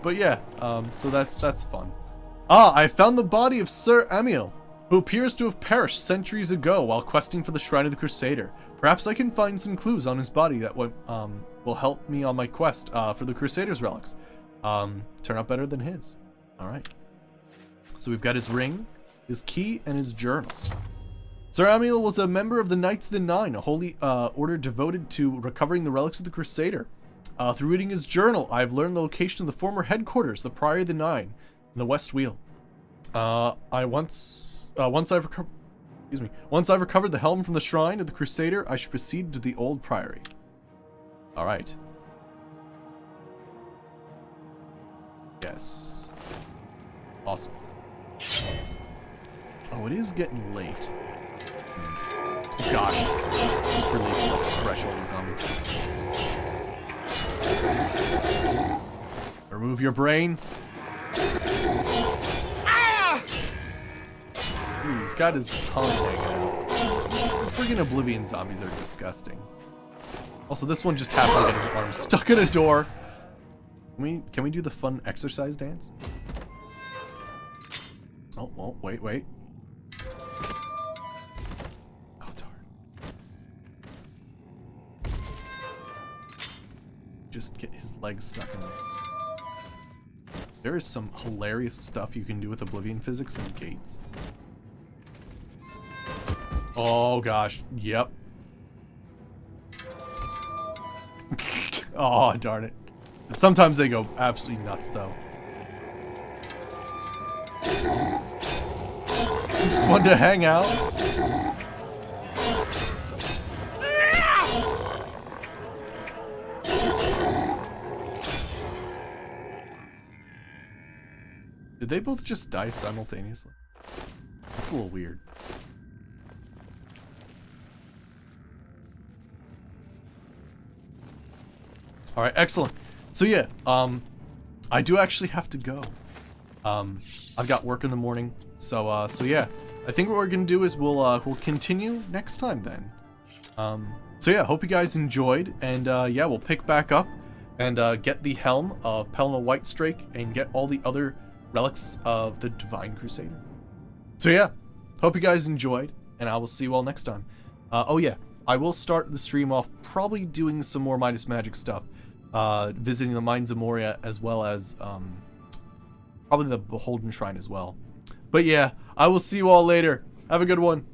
B: But yeah, so that's fun. Ah, I found the body of Sir Amiel, who appears to have perished centuries ago while questing for the Shrine of the Crusader. Perhaps I can find some clues on his body that will help me on my quest for the Crusader's relics. Turn out better than his. Alright. So we've got his ring, his key, and his journal. Sir Amiel was a member of the Knights of the Nine, a holy order devoted to recovering the relics of the Crusader. Through reading his journal, I've learned the location of the former headquarters, the Priory of the Nine, in the West Wheel. Once I've recovered the helm from the shrine of the Crusader, I should proceed to the old priory. All right. Yes. Awesome. Oh, it is getting late. Gosh. Just release the threshold zombie. Remove your brain. Ooh, he's got his tongue hanging out. Friggin' Oblivion zombies are disgusting. Also, this one just happened to get his arm stuck in a door. Can we do the fun exercise dance? Oh, wait. Oh, darn. Just get his legs stuck in there. There is some hilarious stuff you can do with Oblivion physics and gates. Oh gosh, yep. Oh, darn it. Sometimes they go absolutely nuts though. Just wanted to hang out. Did they both just die simultaneously? That's a little weird. All right, excellent. So yeah, I do actually have to go. I've got work in the morning, so yeah, I think what we're gonna do is we'll continue next time then. So yeah, hope you guys enjoyed, and yeah, we'll pick back up and get the helm of Pelna Whitestrake and get all the other relics of the Divine Crusader. So yeah, hope you guys enjoyed, and I will see you all next time. Oh yeah, I will start the stream off probably doing some more Midas Magic stuff. Visiting the Mines of Moria, as well as probably the Beholden Shrine as well. But yeah, I will see you all later. Have a good one.